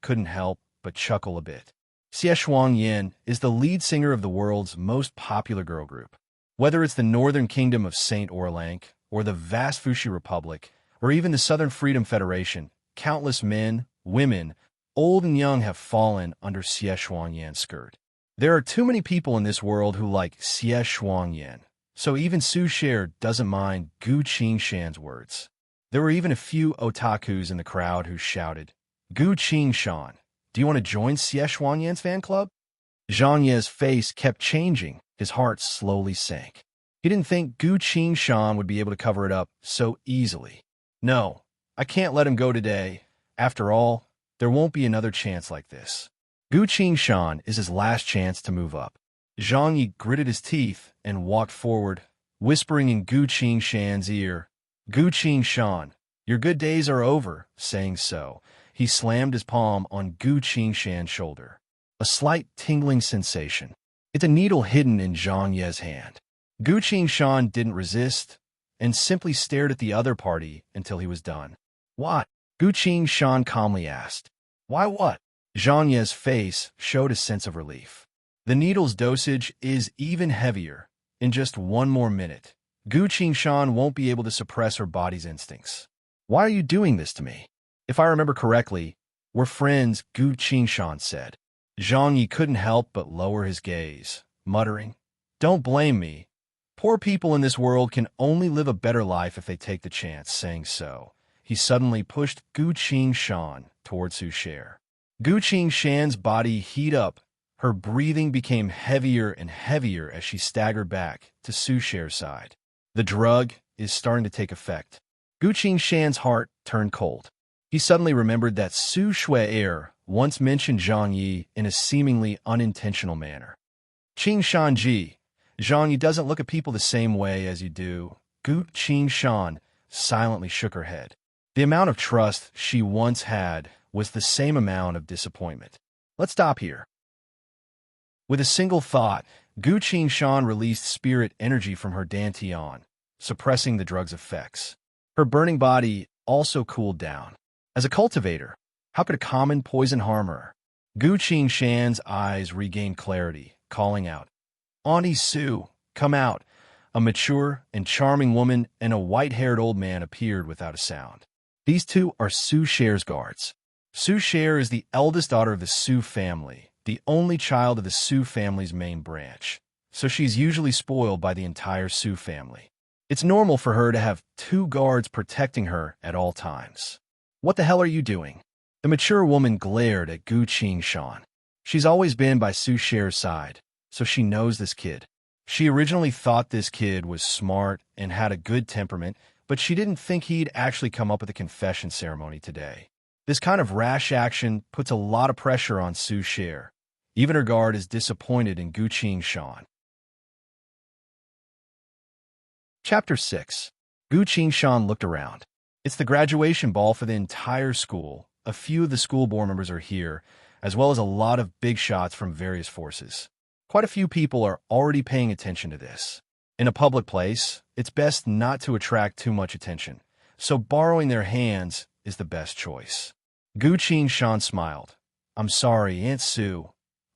couldn't help but chuckle a bit. Xie Shuangyan is the lead singer of the world's most popular girl group. Whether it's the Northern Kingdom of Saint Orlanc, or the vast Fuxi Republic, or even the Southern Freedom Federation, countless men, women, old and young have fallen under Xie Shuangyan's skirt. There are too many people in this world who like Xie Shuangyan, so even Su Shui doesn't mind Gu Qingshan's words. There were even a few otakus in the crowd who shouted, Gu Qingshan, do you want to join Xie Shuangyan's fan club? Zhang Yi's face kept changing. His heart slowly sank. He didn't think Gu Qingshan would be able to cover it up so easily. No, I can't let him go today. After all, there won't be another chance like this. Gu Qingshan is his last chance to move up. Zhang Yi gritted his teeth and walked forward, whispering in Gu Qingshan's ear, Gu Qingshan, your good days are over. Saying so, he slammed his palm on Gu Qingshan's shoulder. a slight tingling sensation. It's a needle hidden in Zhang Ye's hand. Gu Qingshan didn't resist and simply stared at the other party until he was done. What? Gu Qingshan calmly asked. Why what? Zhang Ye's face showed a sense of relief. The needle's dosage is even heavier. In just one more minute, Gu Qingshan won't be able to suppress her body's instincts. Why are you doing this to me? If I remember correctly, we're friends, Gu Qingshan said. Zhang Yi couldn't help but lower his gaze, muttering, Don't blame me. Poor people in this world can only live a better life if they take the chance. Saying so, he suddenly pushed Gu Qingshan towards Su Cher. Gu Qingshan's body heated up. Her breathing became heavier and heavier as she staggered back to Su Cher's side. The drug is starting to take effect. Gu Qingshan's heart turned cold. He suddenly remembered that Su Cher once mentioned Zhang Yi in a seemingly unintentional manner. Qingshan Ji, Zhang Yi doesn't look at people the same way as you do. Gu Qingshan silently shook her head. The amount of trust she once had was the same amount of disappointment. Let's stop here. With a single thought, Gu Qingshan released spirit energy from her dantian, suppressing the drug's effects. Her burning body also cooled down. As a cultivator, how could a common poison harm her? Gu Qingshan's eyes regained clarity, calling out, Auntie Su, come out. A mature and charming woman and a white-haired old man appeared without a sound. These two are Su Cher's guards. Su Cher is the eldest daughter of the Su family, the only child of the Su family's main branch, so she's usually spoiled by the entire Su family. It's normal for her to have two guards protecting her at all times. What the hell are you doing? The mature woman glared at Gu Qingshan. She's always been by Su Cher's side, so she knows this kid. She originally thought this kid was smart and had a good temperament, but she didn't think he'd actually come up with a confession ceremony today. This kind of rash action puts a lot of pressure on Su Cher. Even her guard is disappointed in Gu Qingshan. Chapter 6. Gu Qingshan looked around. It's the graduation ball for the entire school. A few of the school board members are here, as well as a lot of big shots from various forces. Quite a few people are already paying attention to this. In a public place, it's best not to attract too much attention, so borrowing their hands is the best choice. Gu Qingshan smiled. I'm sorry, Aunt Su.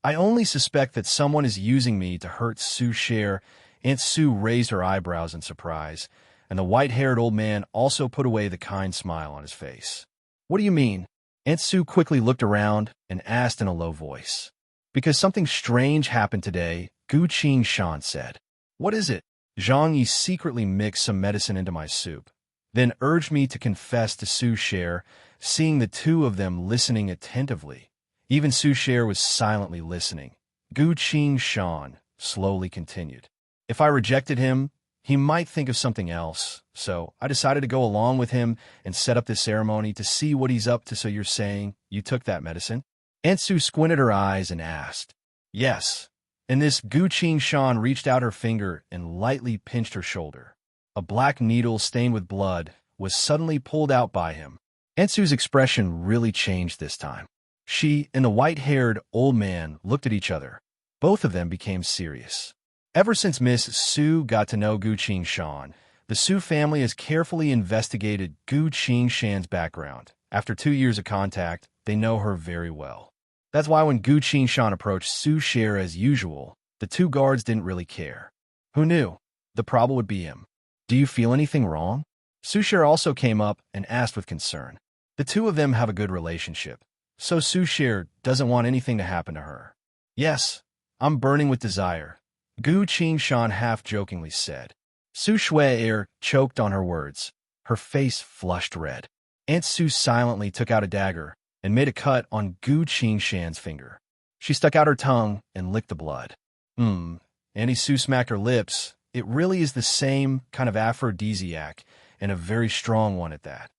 I only suspect that someone is using me to hurt Su Cher. Aunt Su raised her eyebrows in surprise, and the white-haired old man also put away the kind smile on his face. What do you mean? Aunt Su quickly looked around and asked in a low voice. Because something strange happened today, Gu Qingshan said. What is it? Zhang Yi secretly mixed some medicine into my soup, then urged me to confess to Su Cher, seeing the two of them listening attentively. Even Su Cher was silently listening. Gu Qingshan slowly continued. If I rejected him, he might think of something else, so I decided to go along with him and set up this ceremony to see what he's up to. So you're saying you took that medicine? Aunt Su squinted her eyes and asked. Yes. And this Gu Qingshan reached out her finger and lightly pinched her shoulder. A black needle stained with blood was suddenly pulled out by him. Aunt Su's expression really changed this time. She and the white-haired old man looked at each other. Both of them became serious. Ever since Miss Su got to know Gu Qingshan, the Su family has carefully investigated Gu Qingshan's background. After 2 years of contact, they know her very well. That's why when Gu Qingshan approached Su Cher as usual, the two guards didn't really care. Who knew? The problem would be him. Do you feel anything wrong? Su Cher also came up and asked with concern. The two of them have a good relationship, so Su Cher doesn't want anything to happen to her. Yes, I'm burning with desire, Gu Qingshan half-jokingly said. Su Cher choked on her words. Her face flushed red. Aunt Su silently took out a dagger and made a cut on Gu Qingshan's finger. She stuck out her tongue and licked the blood. Auntie Su smacked her lips. It really is the same kind of aphrodisiac, and a very strong one at that.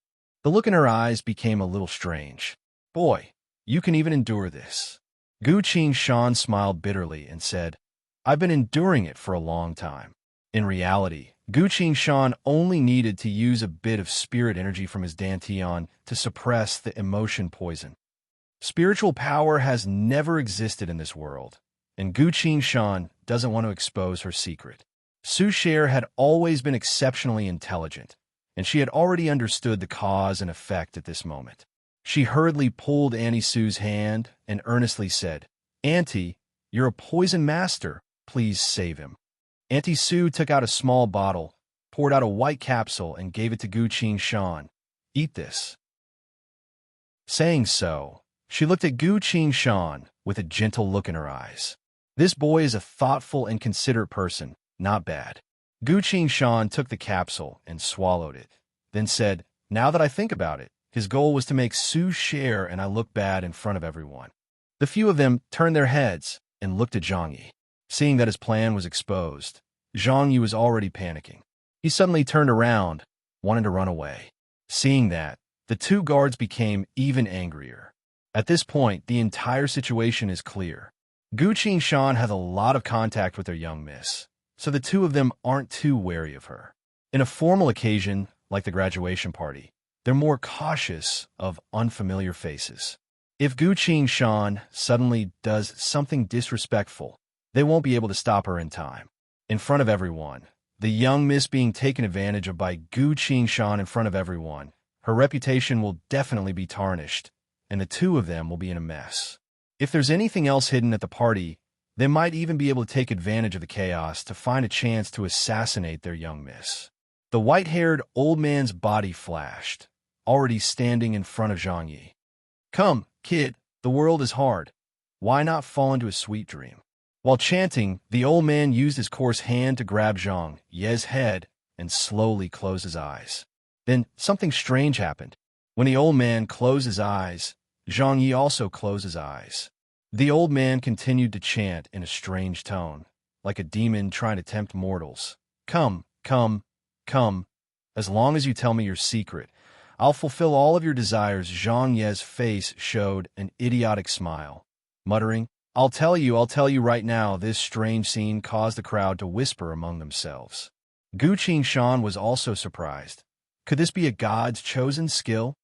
The look in her eyes became a little strange. Boy, you can even endure this. Gu Qingshan smiled bitterly and said, I've been enduring it for a long time. In reality, Gu Qingshan only needed to use a bit of spirit energy from his dantian to suppress the emotion poison. Spiritual power has never existed in this world, and Gu Shan doesn't want to expose her secret. Su Sher had always been exceptionally intelligent, and she had already understood the cause and effect at this moment. She hurriedly pulled Auntie Sue's hand and earnestly said, "Auntie, you're a poison master. Please save him." Auntie Sue took out a small bottle, poured out a white capsule, and gave it to Gu Shan. "Eat this." Saying so, she looked at Gu Shan with a gentle look in her eyes. This boy is a thoughtful and considerate person, not bad. Gu Shan took the capsule and swallowed it, then said, "Now that I think about it, his goal was to make Su Sher and I look bad in front of everyone." The few of them turned their heads and looked at Zhang Yi. Seeing that his plan was exposed, Zhang Yi was already panicking. He suddenly turned around, wanting to run away. Seeing that, the two guards became even angrier. At this point, the entire situation is clear. Gu Shan has a lot of contact with their young miss, so the two of them aren't too wary of her. In a formal occasion, like the graduation party, they're more cautious of unfamiliar faces. If Gu Shan suddenly does something disrespectful, they won't be able to stop her in time. In front of everyone, the young miss being taken advantage of by Gu Shan in front of everyone, her reputation will definitely be tarnished, and the two of them will be in a mess. If there's anything else hidden at the party, they might even be able to take advantage of the chaos to find a chance to assassinate their young miss. The white-haired old man's body flashed, already standing in front of Zhang Yi. "Come, kid, the world is hard. Why not fall into a sweet dream?" While chanting, the old man used his coarse hand to grab Zhang Yi's head and slowly close his eyes. Then something strange happened. When the old man closed his eyes, Zhang Yi also closed his eyes. The old man continued to chant in a strange tone, like a demon trying to tempt mortals. "Come, come, come. As long as you tell me your secret, I'll fulfill all of your desires." Zhang Yi's face showed an idiotic smile. Muttering, I'll tell you right now." This strange scene caused the crowd to whisper among themselves. Gu Shan was also surprised. Could this be a god's chosen skill?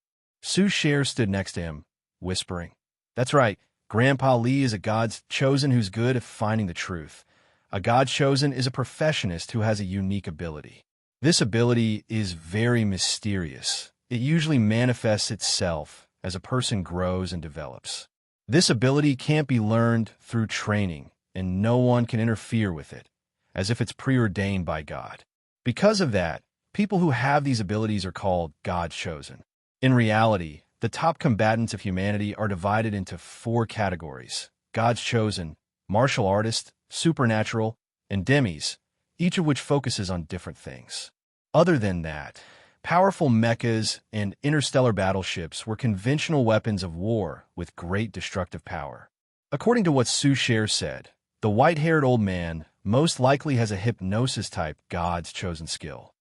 Su Sher stood next to him, whispering, "That's right. Grandpa Li is a god's chosen who's good at finding the truth. A god chosen is a professionist who has a unique ability. This ability is very mysterious. It usually manifests itself as a person grows and develops. This ability can't be learned through training, and no one can interfere with it, as if it's preordained by God. Because of that, people who have these abilities are called God chosen. In reality, the top combatants of humanity are divided into 4 categories: God's chosen, martial artist, supernatural, and demis, each of which focuses on different things. Other than that, powerful mechas and interstellar battleships were conventional weapons of war with great destructive power. According to what Su Sher said, the white-haired old man most likely has a hypnosis-type God's chosen skill.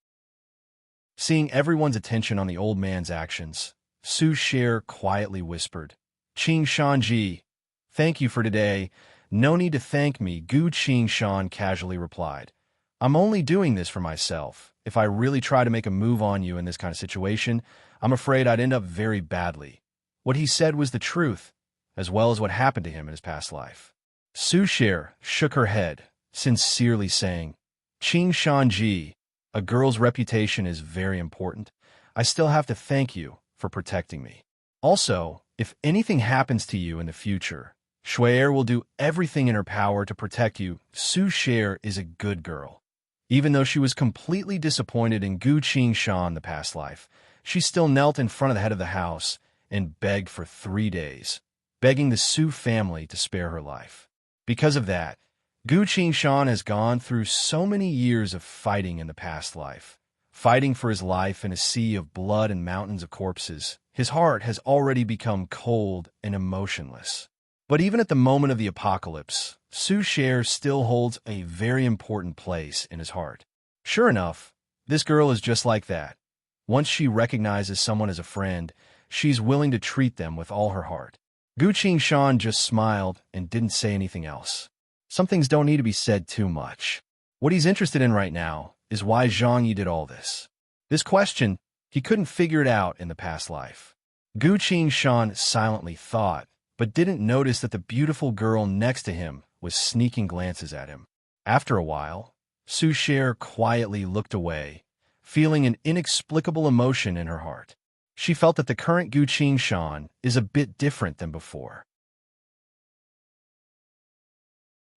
Seeing everyone's attention on the old man's actions, Su Sher quietly whispered, "Qing Shanji, thank you for today." "No need to thank me," Gu Shan casually replied. "I'm only doing this for myself. If I really try to make a move on you in this kind of situation, I'm afraid I'd end up very badly." What he said was the truth, as well as what happened to him in his past life. Su Sher shook her head, sincerely saying, "Qing Shanji, a girl's reputation is very important. I still have to thank you for protecting me. Also, if anything happens to you in the future, Shui'er will do everything in her power to protect you." Su Sher is a good girl. Even though she was completely disappointed in Gu Shan the past life, she still knelt in front of the head of the house and begged for 3 days, begging the Su family to spare her life. Because of that, Gu Shan has gone through so many years of fighting in the past life, fighting for his life in a sea of blood and mountains of corpses. His heart has already become cold and emotionless. But even at the moment of the apocalypse, Su Sher still holds a very important place in his heart. Sure enough, this girl is just like that. Once she recognizes someone as a friend, she's willing to treat them with all her heart. Gu Shan just smiled and didn't say anything else. Some things don't need to be said too much. What he's interested in right now is why Zhang Yi did all this. This question, he couldn't figure it out in the past life. Gu Shan silently thought but didn't notice that the beautiful girl next to him was sneaking glances at him. After a while, Su Cher quietly looked away, feeling an inexplicable emotion in her heart. She felt that the current Gu Qingshan is a bit different than before.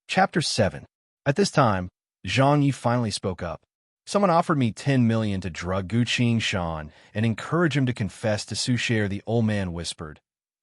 Chapter 7. At this time, Zhang Yi finally spoke up. Someone offered me 10 million to drug Gu Qingshan and encourage him to confess to Su Cher, the old man whispered.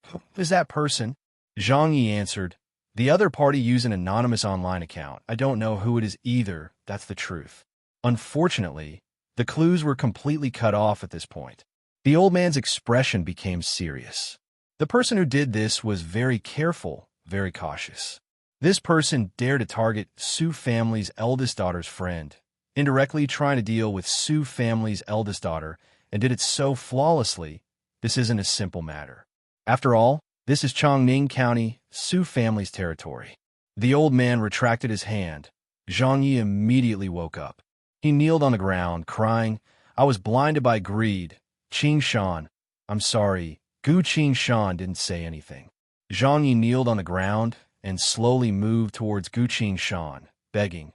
Who is that person? Zhang Yi answered. The other party used an anonymous online account. I don't know who it is either, that's the truth. Unfortunately, the clues were completely cut off at this point. The old man's expression became serious. The person who did this was very careful, very cautious. This person dared to target Su family's eldest daughter's friend, indirectly trying to deal with Su family's eldest daughter, and did it so flawlessly. This isn't a simple matter. After all, this is Chongning County, Su family's territory. The old man retracted his hand. Zhang Yi immediately woke up. He kneeled on the ground, crying, I was blinded by greed. Qingshan, I'm sorry. Gu Qingshan didn't say anything. Zhang Yi kneeled on the ground and slowly moved towards Gu Qingshan, begging,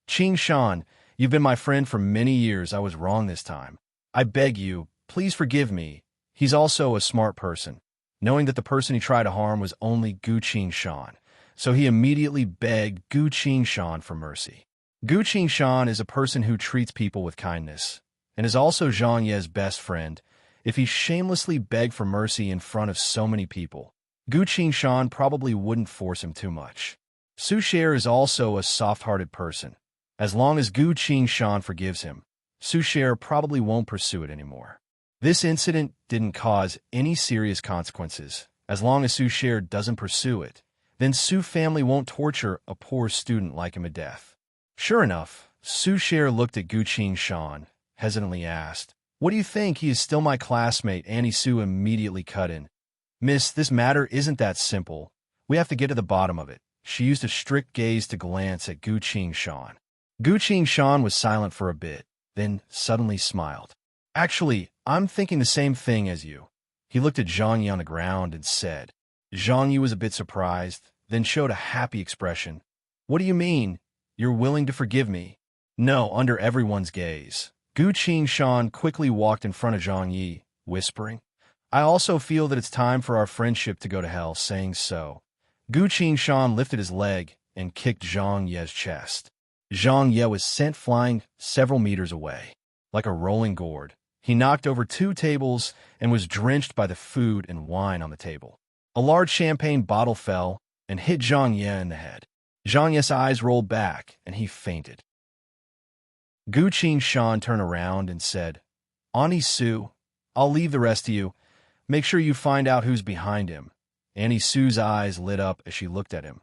Qingshan, you've been my friend for many years. I was wrong this time. I beg you, please forgive me. He's also a smart person, knowing that the person he tried to harm was only Gu Qingshan, so he immediately begged Gu Qingshan for mercy. Gu Qingshan is a person who treats people with kindness, and is also Zhang Ye's best friend. If he shamelessly begged for mercy in front of so many people, Gu Qingshan probably wouldn't force him too much. Su Cher is also a soft-hearted person. As long as Gu Qingshan forgives him, Su Cher probably won't pursue it anymore. This incident didn't cause any serious consequences. As long as Su Cher doesn't pursue it, then Su family won't torture a poor student like him to death. Sure enough, Su Cher looked at Gu Qingshan, hesitantly asked, What do you think? He is still my classmate. Annie Su immediately cut in. Miss, this matter isn't that simple. We have to get to the bottom of it. She used a strict gaze to glance at Gu Qingshan. Gu Qingshan was silent for a bit, then suddenly smiled. Actually, I'm thinking the same thing as you. He looked at Zhang Yi on the ground and said. Zhang Yi was a bit surprised, then showed a happy expression. What do you mean? You're willing to forgive me? No, under everyone's gaze. Gu Qingshan quickly walked in front of Zhang Yi, whispering, I also feel that it's time for our friendship to go to hell. Saying so, Gu Qingshan lifted his leg and kicked Zhang Ye's chest. Zhang Ye was sent flying several meters away. Like a rolling gourd, he knocked over 2 tables and was drenched by the food and wine on the table. A large champagne bottle fell and hit Zhang Ye in the head. Zhang Ye's eyes rolled back and he fainted. Gu Qingshan turned around and said, Annie Su, I'll leave the rest to you. Make sure you find out who's behind him. Annie Su's eyes lit up as she looked at him.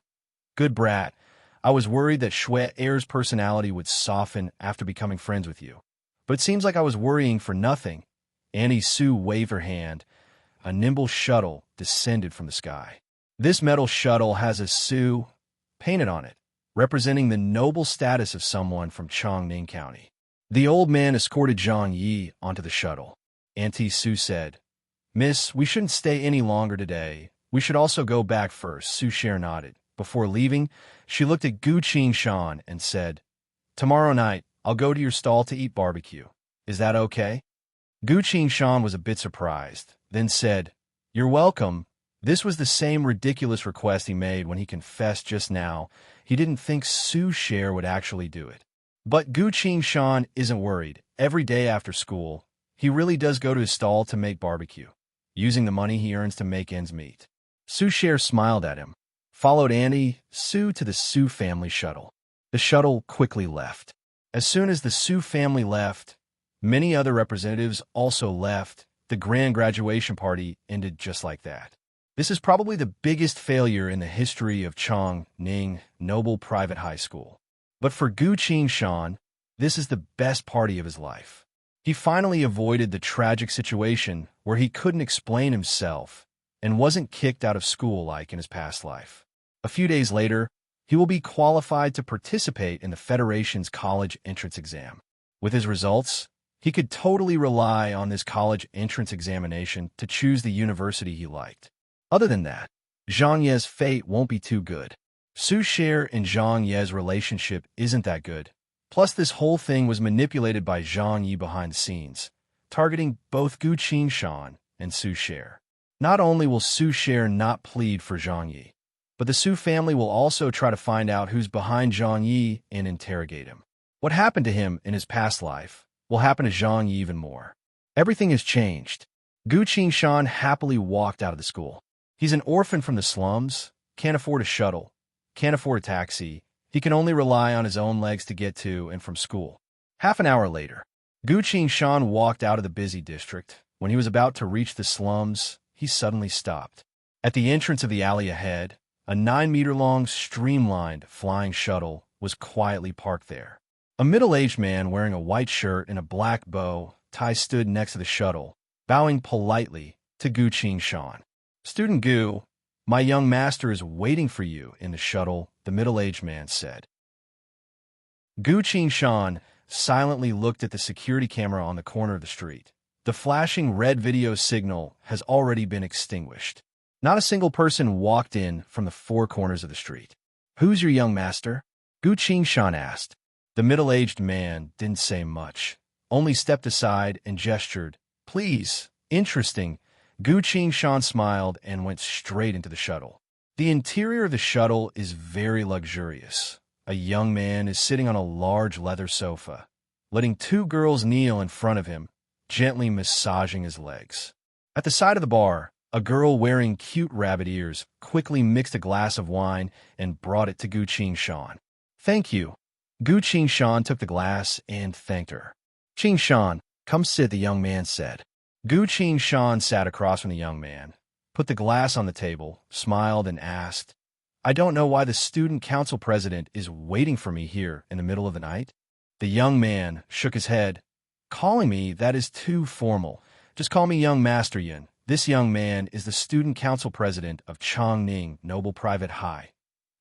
Good brat. I was worried that Shui Er's personality would soften after becoming friends with you. But it seems like I was worrying for nothing. Annie Su waved her hand. A nimble shuttle descended from the sky. This metal shuttle has a Su painted on it, representing the noble status of someone from Chongning County. The old man escorted Zhang Yi onto the shuttle. Auntie Su said, Miss, we shouldn't stay any longer today. We should also go back first. Su Cher nodded. Before leaving, she looked at Gu Qingshan and said, Tomorrow night, I'll go to your stall to eat barbecue. Is that okay? Gu Qingshan was a bit surprised, then said, You're welcome. This was the same ridiculous request he made when he confessed just now. He didn't think Su Cher would actually do it. But Gu Qingshan isn't worried. Every day after school, he really does go to his stall to make barbecue, using the money he earns to make ends meet. Su Cher smiled at him, followed Annie Su to the Su family shuttle. The shuttle quickly left. As soon as the Su family left, many other representatives also left. The grand graduation party ended just like that. This is probably the biggest failure in the history of Chongning Noble Private High School. But for Gu Qingshan, this is the best party of his life. He finally avoided the tragic situation where he couldn't explain himself and wasn't kicked out of school like in his past life. A few days later, he will be qualified to participate in the Federation's college entrance exam. With his results, he could totally rely on this college entrance examination to choose the university he liked. Other than that, Zhang Ye's fate won't be too good. Su Cher and Zhang Ye's relationship isn't that good. Plus, this whole thing was manipulated by Zhang Yi behind the scenes, targeting both Gu Qingshan and Su Cher. Not only will Su Cher not plead for Zhang Yi, but the Su family will also try to find out who's behind Zhang Yi and interrogate him. What happened to him in his past life will happen to Zhang Yi even more. Everything has changed. Gu Qingshan happily walked out of the school. He's an orphan from the slums, can't afford a shuttle, can't afford a taxi. He can only rely on his own legs to get to and from school. Half an hour later, Gu Qingshan walked out of the busy district. When he was about to reach the slums, he suddenly stopped. At the entrance of the alley ahead, a 9-meter-long, streamlined flying shuttle was quietly parked there. A middle-aged man wearing a white shirt and a black bow tie stood next to the shuttle, bowing politely to Gu Qingshan. "Student Gu, my young master is waiting for you in the shuttle," the middle-aged man said. Gu Qingshan silently looked at the security camera on the corner of the street. The flashing red video signal has already been extinguished. Not a single person walked in from the four corners of the street. "Who's your young master?" Gu Qingshan asked. The middle-aged man didn't say much, only stepped aside and gestured. "Please, interesting." Gu Qingshan smiled and went straight into the shuttle. The interior of the shuttle is very luxurious. A young man is sitting on a large leather sofa, letting two girls kneel in front of him, gently massaging his legs. At the side of the bar, a girl wearing cute rabbit ears quickly mixed a glass of wine and brought it to Gu Qingshan. "Thank you." Gu Qingshan took the glass and thanked her. "Qingshan, come sit," the young man said. Gu Qingshan sat across from the young man, put the glass on the table, smiled, and asked, "I don't know why the student council president is waiting for me here in the middle of the night." The young man shook his head. "Calling me, that is too formal. Just call me Young Master Yun." This young man is the student council president of Chongning Noble Private High,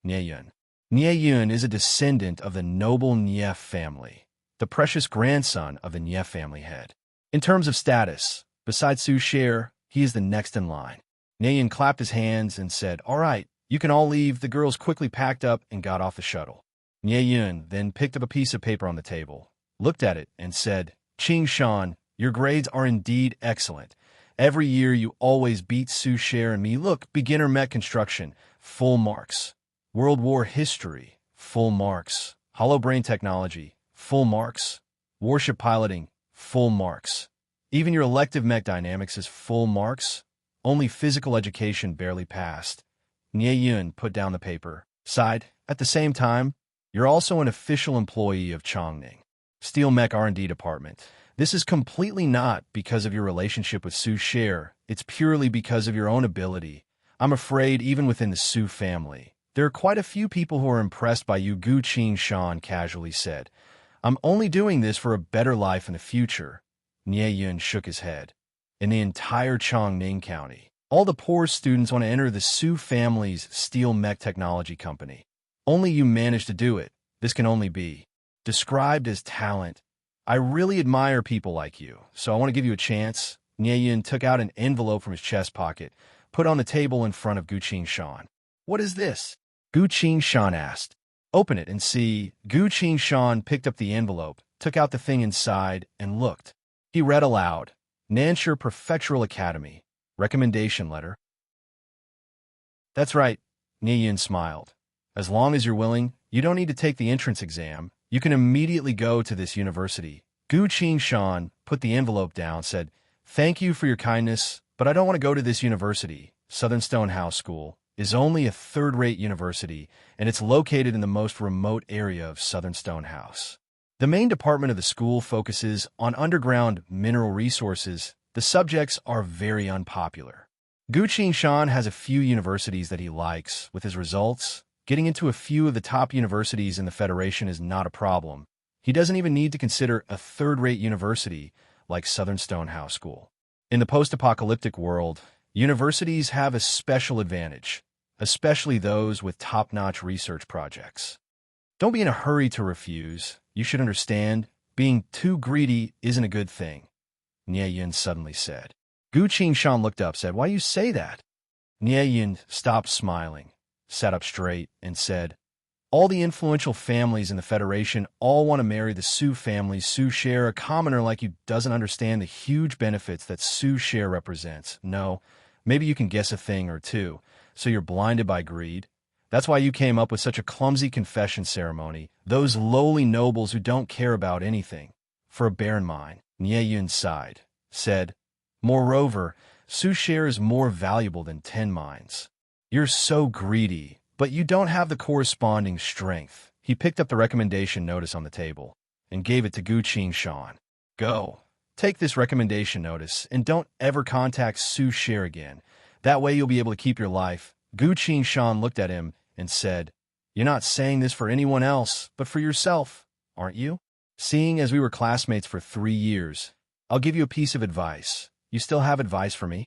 Nie Yun. Nie Yun is a descendant of the noble Nie family, the precious grandson of the Nie family head. In terms of status, besides Su Cher, he is the next in line. Nie Yun clapped his hands and said, "All right, you can all leave." The girls quickly packed up and got off the shuttle. Nie Yun then picked up a piece of paper on the table, looked at it, and said, "Qingshan, your grades are indeed excellent. Every year you always beat Su Cher and me. Look, beginner mech construction, full marks. World War history, full marks. Hollow brain technology, full marks. Warship piloting, full marks. Even your elective mech dynamics is full marks. Only physical education barely passed." Nie Yun put down the paper, sighed. "At the same time, you're also an official employee of Chongning Steel Mech R&D Department. This is completely not because of your relationship with Su Cher. It's purely because of your own ability. I'm afraid even within the Su family, there are quite a few people who are impressed by you," Gu Qingshan casually said. "I'm only doing this for a better life in the future." Nie Yun shook his head. In the entire Chongning County, all the poor students want to enter the Su family's steel mech technology company. Only you managed to do it. This can only be described as talent. I really admire people like you, so I want to give you a chance." Nie Yun took out an envelope from his chest pocket, put on the table in front of Gu Qingshan. "What is this?" Gu Qingshan asked. "Open it and see." Gu Qingshan picked up the envelope, took out the thing inside, and looked. He read aloud, "Nanshire Prefectural Academy. Recommendation letter." "That's right," Nie Yun smiled. "As long as you're willing, you don't need to take the entrance exam. You can immediately go to this university." Gu Qingshan put the envelope down, said, "Thank you for your kindness, but I don't want to go to this university. Southern Stone House School is only a third-rate university, and it's located in the most remote area of Southern Stone House. The main department of the school focuses on underground mineral resources. The subjects are very unpopular." Gu Qingshan has a few universities that he likes. With his results, getting into a few of the top universities in the Federation is not a problem. He doesn't even need to consider a third-rate university like Southern Stone House School. In the post-apocalyptic world, universities have a special advantage, especially those with top-notch research projects. Don't be in a hurry to refuse. You should understand, being too greedy isn't a good thing," Nie Yun suddenly said. Gu Qingshan looked up, said, "Why do you say that?" Nye stopped smiling, sat up straight, and said, all the influential families in the Federation all want to marry the Su family. Su Share, a commoner like you, doesn't understand the huge benefits that Su Share represents. No, maybe you can guess a thing or two, so you're blinded by greed. That's why you came up with such a clumsy confession ceremony. Those lowly nobles who don't care about anything. For a barren mind, Nye sighed, said, moreover, Su Share is more valuable than 10 mines. You're so greedy, but you don't have the corresponding strength. He picked up the recommendation notice on the table and gave it to Gu Shan. Go. Take this recommendation notice and don't ever contact Su Share again. That way you'll be able to keep your life. Gu Shan looked at him and said, you're not saying this for anyone else, but for yourself, aren't you? Seeing as we were classmates for 3 years, I'll give you a piece of advice. You still have advice for me?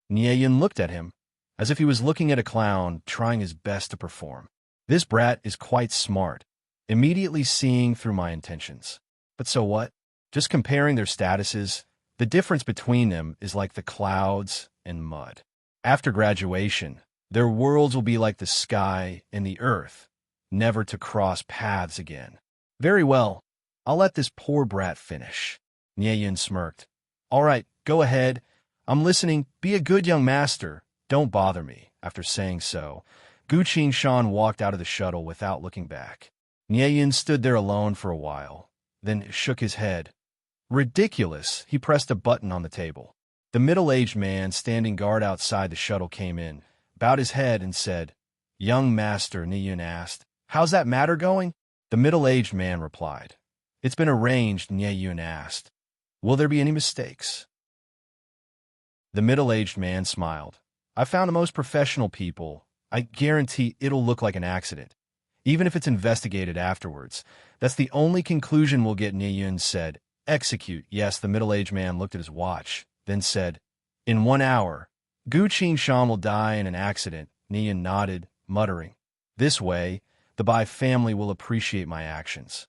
Nye looked at him, as if he was looking at a clown trying his best to perform. This brat is quite smart, immediately seeing through my intentions. But so what? Just comparing their statuses, the difference between them is like the clouds and mud. After graduation, their worlds will be like the sky and the earth, never to cross paths again. Very well, I'll let this poor brat finish. Nye smirked. All right, go ahead. I'm listening. Be a good young master. Don't bother me. After saying so, Gu Shan walked out of the shuttle without looking back. Nye stood there alone for a while, then shook his head. Ridiculous. He pressed a button on the table. The middle-aged man standing guard outside the shuttle came in, bowed his head, and said, young master, Nye asked, how's that matter going? The middle-aged man replied, it's been arranged. Nye asked, will there be any mistakes? The middle-aged man smiled. I found the most professional people. I guarantee it'll look like an accident, even if it's investigated afterwards. That's the only conclusion we'll get. Nye said, execute. Yes, the middle-aged man looked at his watch, then said, in 1 hour, Gu Shan will die in an accident. Nye nodded, muttering, this way, the Bai family will appreciate my actions.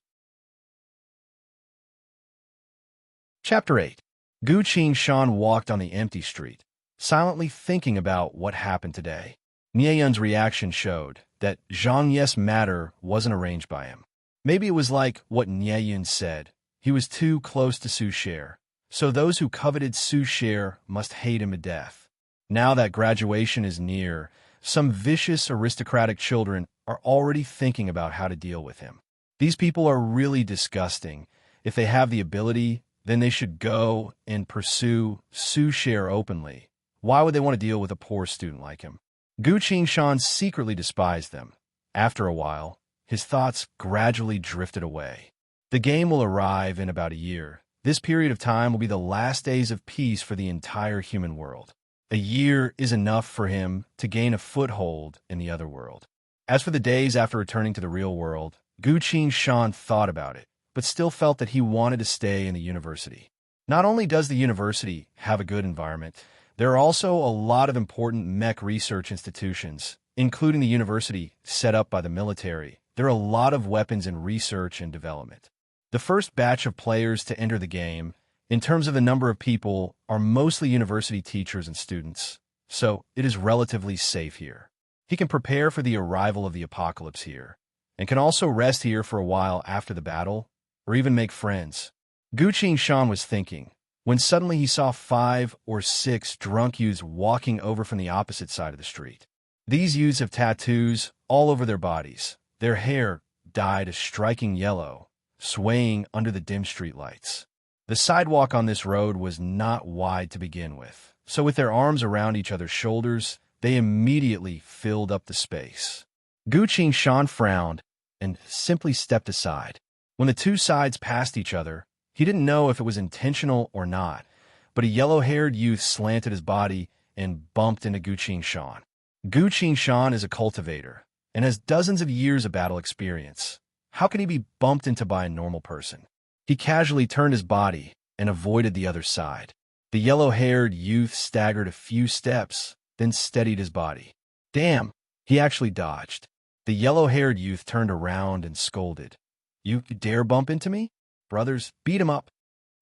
Chapter 8. Gu Shan walked on the empty street, silently thinking about what happened today. Nye's reaction showed that Zhang Ye's matter wasn't arranged by him. Maybe it was like what Nye said. He was too close to Su Share, so those who coveted Su Share must hate him to death. Now that graduation is near, some vicious aristocratic children are already thinking about how to deal with him. These people are really disgusting. If they have the ability, then they should go and pursue Su Share openly. Why would they want to deal with a poor student like him? Gu Shan secretly despised them. After a while, his thoughts gradually drifted away. The game will arrive in about a year. This period of time will be the last days of peace for the entire human world. A year is enough for him to gain a foothold in the other world. As for the days after returning to the real world, Gu Shan thought about it, but still felt that he wanted to stay in the university. Not only does the university have a good environment, there are also a lot of important mech research institutions, including the university set up by the military. There are a lot of weapons in research and development. The first batch of players to enter the game, in terms of the number of people, are mostly university teachers and students, so it is relatively safe here. He can prepare for the arrival of the apocalypse here, and can also rest here for a while after the battle, or even make friends. Gu Shan was thinking, when suddenly he saw 5 or 6 drunk youths walking over from the opposite side of the street. These youths have tattoos all over their bodies, their hair dyed a striking yellow, swaying under the dim street lights. The sidewalk on this road was not wide to begin with, so with their arms around each other's shoulders, they immediately filled up the space. Gu Shan frowned and simply stepped aside. When the two sides passed each other, he didn't know if it was intentional or not, but a yellow-haired youth slanted his body and bumped into Gu Shan. Gu Shan is a cultivator and has dozens of years of battle experience. How can he be bumped into by a normal person? He casually turned his body and avoided the other side. The yellow-haired youth staggered a few steps, then steadied his body. Damn, he actually dodged. The yellow-haired youth turned around and scolded. You dare bump into me? Brothers, beat him up.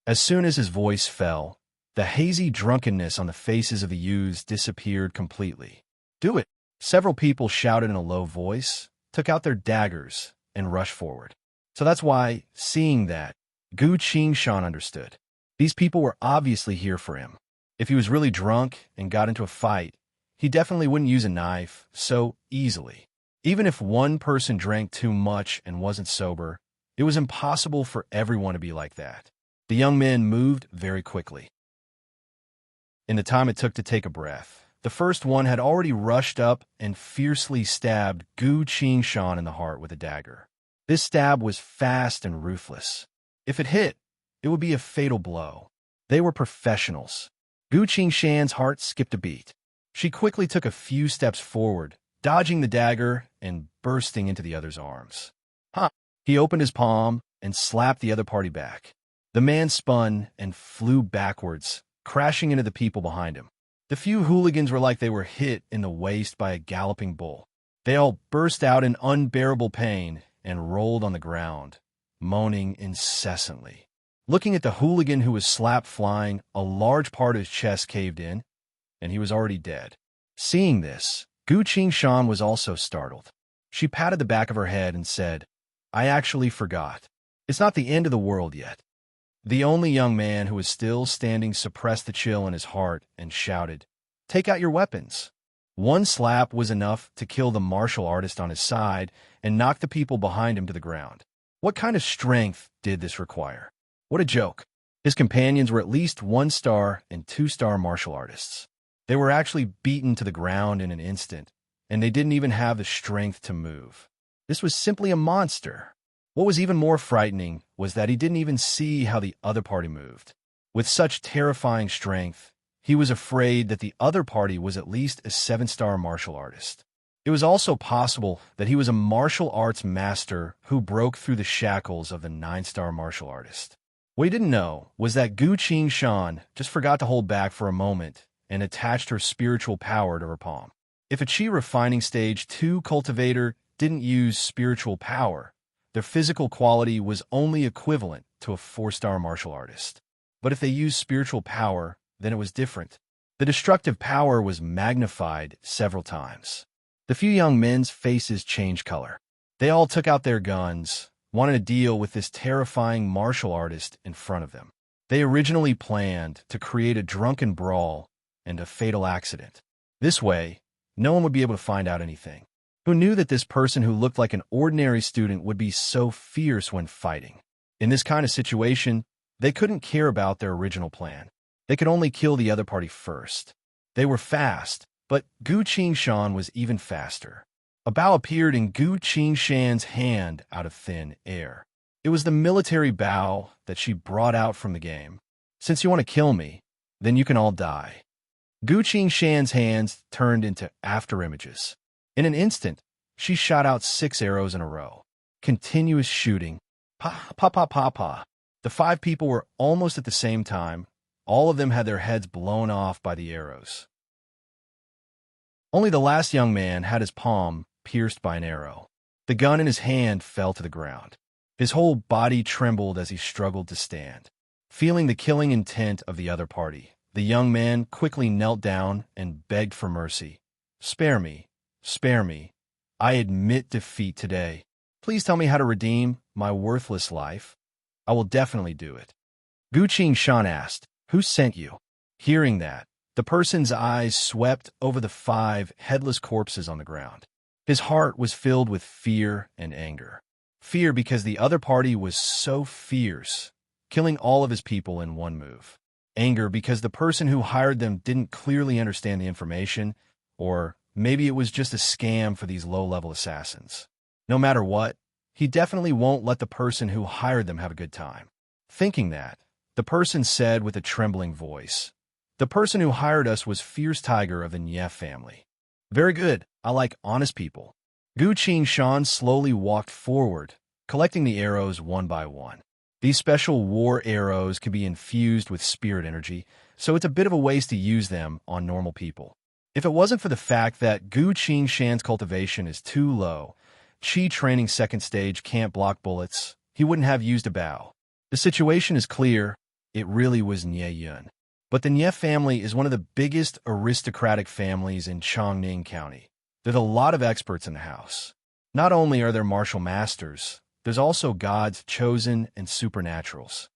As soon as his voice fell, the hazy drunkenness on the faces of the youths disappeared completely. Do it! Several people shouted in a low voice, took out their daggers, and rushed forward. So that's why, seeing that, Gu Qingshan understood. These people were obviously here for him. If he was really drunk and got into a fight, he definitely wouldn't use a knife so easily. Even if one person drank too much and wasn't sober, it was impossible for everyone to be like that. The young men moved very quickly. In the time it took to take a breath, the first one had already rushed up and fiercely stabbed Gu Qingshan in the heart with a dagger. This stab was fast and ruthless. If it hit, it would be a fatal blow. They were professionals. Gu Qingshan's heart skipped a beat. She quickly took a few steps forward, dodging the dagger and bursting into the other's arms. Ha! He opened his palm and slapped the other party back. The man spun and flew backwards, crashing into the people behind him. The few hooligans were like they were hit in the waist by a galloping bull. They all burst out in unbearable pain and rolled on the ground, moaning incessantly. Looking at the hooligan who was slapped flying, a large part of his chest caved in, and he was already dead. Seeing this, Gu Qingshan was also startled. She patted the back of her head and said, "I actually forgot. It's not the end of the world yet." The only young man who was still standing suppressed the chill in his heart and shouted, "Take out your weapons." One slap was enough to kill the martial artist on his side and knock the people behind him to the ground. What kind of strength did this require? What a joke. His companions were at least 1-star and 2-star martial artists. They were actually beaten to the ground in an instant, and they didn't even have the strength to move. This was simply a monster. What was even more frightening was that he didn't even see how the other party moved. With such terrifying strength, he was afraid that the other party was at least a 7-star martial artist. It was also possible that he was a martial arts master who broke through the shackles of the 9-star martial artist. What he didn't know was that Gu Qingshan just forgot to hold back for a moment and attached her spiritual power to her palm. If a Qi refining stage 2 cultivator didn't use spiritual power, their physical quality was only equivalent to a 4-star martial artist. But if they used spiritual power, then it was different. The destructive power was magnified several times. The few young men's faces changed color. They all took out their guns, wanted to deal with this terrifying martial artist in front of them. They originally planned to create a drunken brawl and a fatal accident. This way, no one would be able to find out anything. Who knew that this person who looked like an ordinary student would be so fierce when fighting? In this kind of situation, they couldn't care about their original plan. They could only kill the other party first. They were fast, but Gu Qingshan was even faster. A bow appeared in Gu Qingshan's hand out of thin air. It was the military bow that she brought out from the game. "Since you want to kill me, then you can all die." Gu Qingshan's hands turned into afterimages. In an instant, she shot out 6 arrows in a row. Continuous shooting. Pa, pa, pa, pa, pa. The 5 people were almost at the same time. All of them had their heads blown off by the arrows. Only the last young man had his palm pierced by an arrow. The gun in his hand fell to the ground. His whole body trembled as he struggled to stand. Feeling the killing intent of the other party, the young man quickly knelt down and begged for mercy. "Spare me. Spare me. I admit defeat today. Please tell me how to redeem my worthless life. I will definitely do it." Gu Qingshan asked, "Who sent you?" Hearing that, the person's eyes swept over the 5 headless corpses on the ground. His heart was filled with fear and anger. Fear because the other party was so fierce, killing all of his people in one move. Anger because the person who hired them didn't clearly understand the information, or maybe it was just a scam for these low-level assassins. No matter what, he definitely won't let the person who hired them have a good time. Thinking that, the person said with a trembling voice, "The person who hired us was Fierce Tiger of the Nye family." "Very good. I like honest people." Gu Qingshan slowly walked forward, collecting the arrows one by one. These special war arrows can be infused with spirit energy, so it's a bit of a waste to use them on normal people. If it wasn't for the fact that Gu Qingshan's cultivation is too low, Qi training 2nd stage can't block bullets, he wouldn't have used a bow. The situation is clear. It really was Nye Yun. But the Nye family is one of the biggest aristocratic families in Chongning County. There's a lot of experts in the house. Not only are there martial masters, there's also gods, chosen, and supernaturals.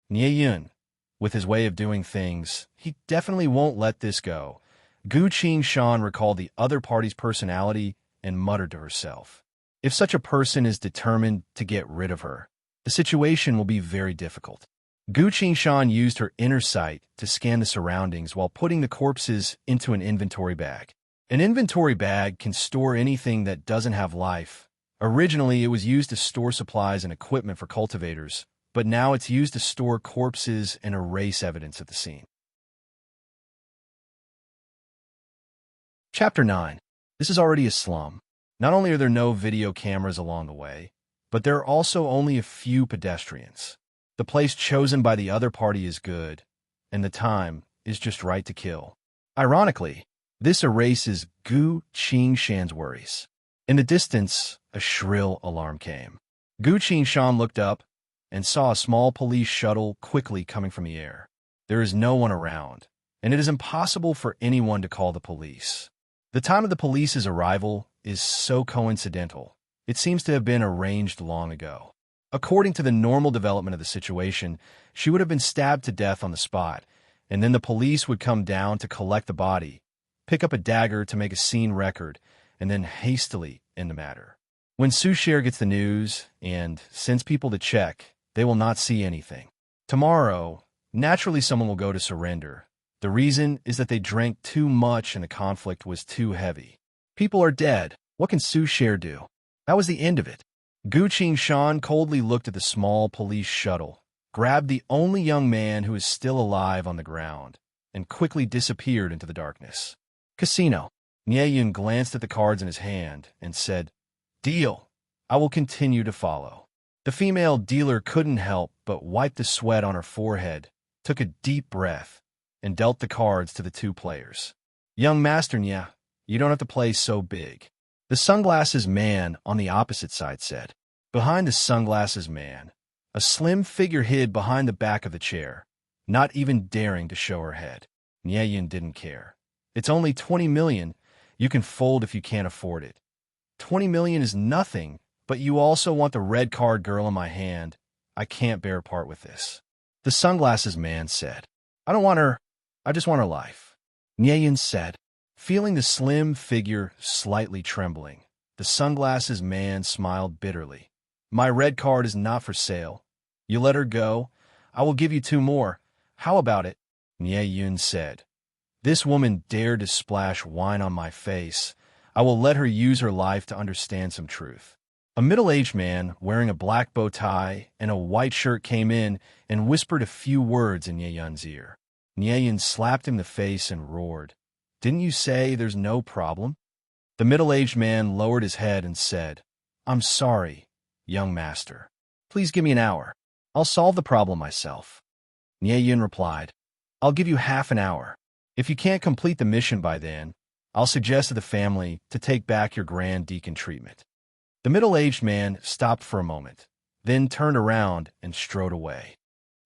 Nye Yun, with his way of doing things, he definitely won't let this go. Gu Qing-shan recalled the other party's personality and muttered to herself. If such a person is determined to get rid of her, the situation will be very difficult. Gu Qing-shan used her inner sight to scan the surroundings while putting the corpses into an inventory bag. An inventory bag can store anything that doesn't have life. Originally, it was used to store supplies and equipment for cultivators, but now it's used to store corpses and erase evidence at the scene. Chapter 9. This is already a slum. Not only are there no video cameras along the way, but there are also only a few pedestrians. The place chosen by the other party is good, and the time is just right to kill. Ironically, this erases Gu Qing-shan's worries. In the distance, a shrill alarm came. Gu Qing-shan looked up and saw a small police shuttle quickly coming from the air. There is no one around, and it is impossible for anyone to call the police. The time of the police's arrival is so coincidental. It seems to have been arranged long ago. According to the normal development of the situation, she would have been stabbed to death on the spot, and then the police would come down to collect the body, pick up a dagger to make a scene record, and then hastily end the matter. When Susher gets the news and sends people to check, they will not see anything. Tomorrow, naturally someone will go to surrender. The reason is that they drank too much and the conflict was too heavy. People are dead. What can Susher do? That was the end of it. Gu Qing-shan coldly looked at the small police shuttle, grabbed the only young man who is still alive on the ground, and quickly disappeared into the darkness. Casino. Nye Yun glanced at the cards in his hand and said, "Deal. I will continue to follow." The female dealer couldn't help but wipe the sweat on her forehead, took a deep breath, and dealt the cards to the two players. "Young master Nye, you don't have to play so big." The sunglasses man on the opposite side said. Behind the sunglasses man, a slim figure hid behind the back of the chair, not even daring to show her head. Nye Yun didn't care. It's only 20 million. You can fold if you can't afford it. 20 million is nothing, but you also want the red card girl in my hand. I can't bear part with this. The sunglasses man said. I don't want her. I just want her life. Nye Yun said, feeling the slim figure slightly trembling. The sunglasses man smiled bitterly. My red card is not for sale. You let her go, I will give you 2 more. How about it? Nye Yun said. This woman dared to splash wine on my face. I will let her use her life to understand some truth. A middle-aged man wearing a black bow tie and a white shirt came in and whispered a few words in Nye Yun's ear. Nye Yun slapped him in the face and roared. Didn't you say there's no problem? The middle-aged man lowered his head and said, I'm sorry, young master. Please give me an hour. I'll solve the problem myself. Nye Yun replied, I'll give you half an hour. If you can't complete the mission by then, I'll suggest to the family to take back your Grand Deacon treatment. The middle-aged man stopped for a moment, then turned around and strode away.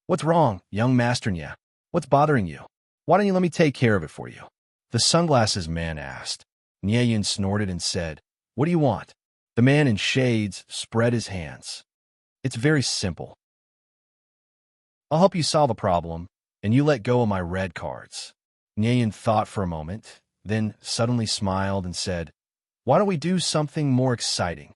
What's wrong, young master Nye? What's bothering you? Why don't you let me take care of it for you? The sunglasses man asked. Nye Yun snorted and said, What do you want? The man in shades spread his hands. It's very simple. I'll help you solve a problem, and you let go of my red cards. Nye Yun thought for a moment, then suddenly smiled and said, Why don't we do something more exciting?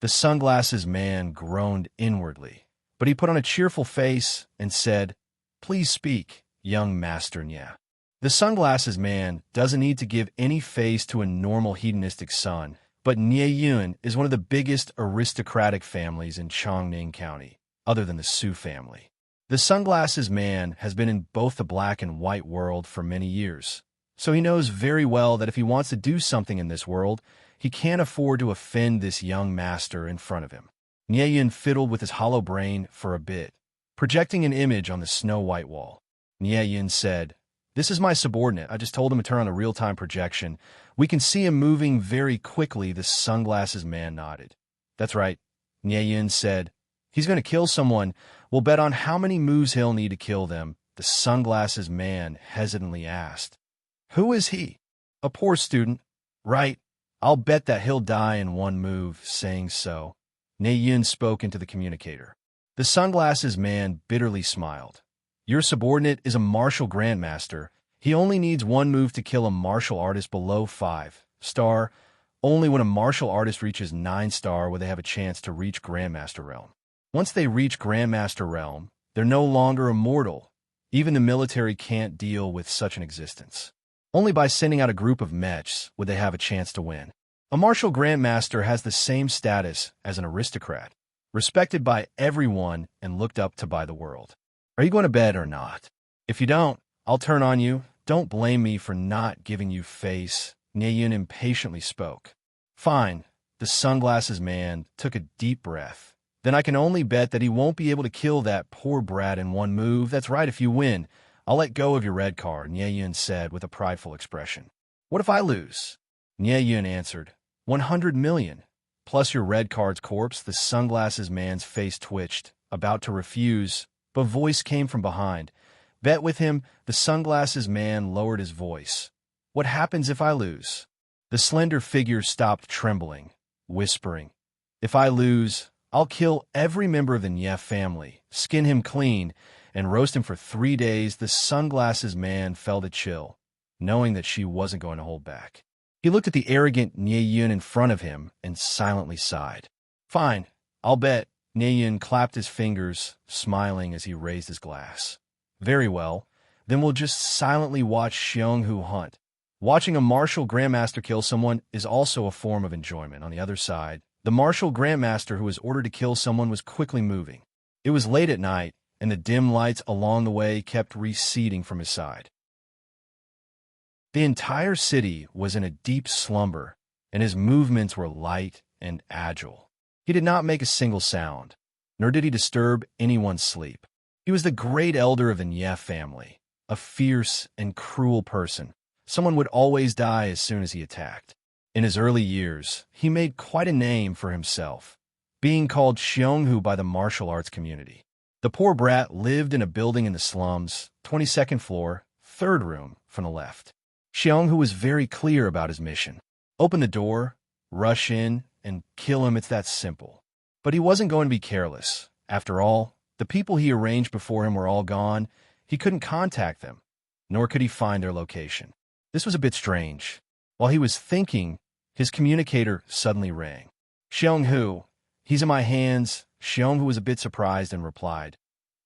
The sunglasses man groaned inwardly, but he put on a cheerful face and said, Please speak, young master Nye. The sunglasses man doesn't need to give any face to a normal hedonistic son, but Nye Yun is one of the biggest aristocratic families in Chongning County, other than the Su family. The sunglasses man has been in both the black and white world for many years, so he knows very well that if he wants to do something in this world, he can't afford to offend this young master in front of him. Nye Yun fiddled with his hollow brain for a bit, projecting an image on the snow-white wall. Nye Yun said, This is my subordinate. I just told him to turn on the real-time projection. We can see him moving very quickly. The sunglasses man nodded. That's right. Nye Yun said, He's going to kill someone. We'll bet on how many moves he'll need to kill them, the sunglasses man hesitantly asked. Who is he? A poor student. Right. I'll bet that he'll die in one move. Saying so, Neyun spoke into the communicator. The sunglasses man bitterly smiled. Your subordinate is a martial grandmaster. He only needs one move to kill a martial artist below 5-star. Only when a martial artist reaches 9-star will they have a chance to reach Grandmaster Realm. Once they reach Grandmaster Realm, they're no longer immortal. Even the military can't deal with such an existence. Only by sending out a group of mechs would they have a chance to win. A martial grandmaster has the same status as an aristocrat, respected by everyone and looked up to by the world. Are you going to bed or not? If you don't, I'll turn on you. Don't blame me for not giving you face. Neyun impatiently spoke. Fine. The sunglasses man took a deep breath. Then I can only bet that he won't be able to kill that poor brat in one move. That's right, if you win, I'll let go of your red card, Neyun said with a prideful expression. What if I lose? Neyun answered. 100 million. Plus your red card's corpse. The sunglasses man's face twitched, about to refuse, but a voice came from behind. Bet with him. The sunglasses man lowered his voice. What happens if I lose? The slender figure stopped trembling, whispering. If I lose, I'll kill every member of the Nye family, skin him clean, and roast him for 3 days. The sunglasses man felt a chill, knowing that she wasn't going to hold back. He looked at the arrogant Neyun in front of him and silently sighed. Fine, I'll bet. Neyun clapped his fingers, smiling as he raised his glass. Very well, then we'll just silently watch Xionghu hunt. Watching a martial grandmaster kill someone is also a form of enjoyment. On the other side, the martial grandmaster who was ordered to kill someone was quickly moving. It was late at night, and the dim lights along the way kept receding from his side. The entire city was in a deep slumber, and his movements were light and agile. He did not make a single sound, nor did he disturb anyone's sleep. He was the great elder of the Nye family, a fierce and cruel person. Someone would always die as soon as he attacked. In his early years, he made quite a name for himself, being called Xionghu by the martial arts community. The poor brat lived in a building in the slums, 22nd floor, 3rd room from the left. Xionghu was very clear about his mission. Open the door, rush in, and kill him. It's that simple. But he wasn't going to be careless. After all, the people he arranged before him were all gone. He couldn't contact them, nor could he find their location. This was a bit strange. While he was thinking, his communicator suddenly rang. Xionghu, he's in my hands. Xionghu was a bit surprised and replied,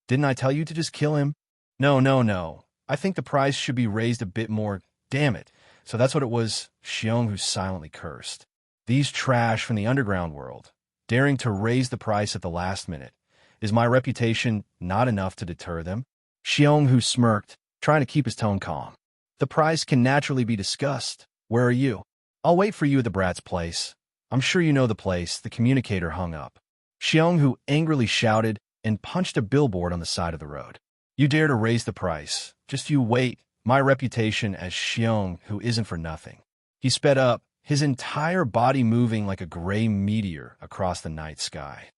Didn't I tell you to just kill him? No. I think the price should be raised a bit more. Damn it. So that's what it was. Xionghu silently cursed. These trash from the underground world, daring to raise the price at the last minute. Is my reputation not enough to deter them? Xionghu smirked, trying to keep his tone calm. The price can naturally be discussed. Where are you? I'll wait for you at the brat's place. I'm sure you know the place. The communicator hung up. Xionghu angrily shouted and punched a billboard on the side of the road. You dare to raise the price. Just you wait. My reputation as Xionghu isn't for nothing. He sped up, his entire body moving like a gray meteor across the night sky.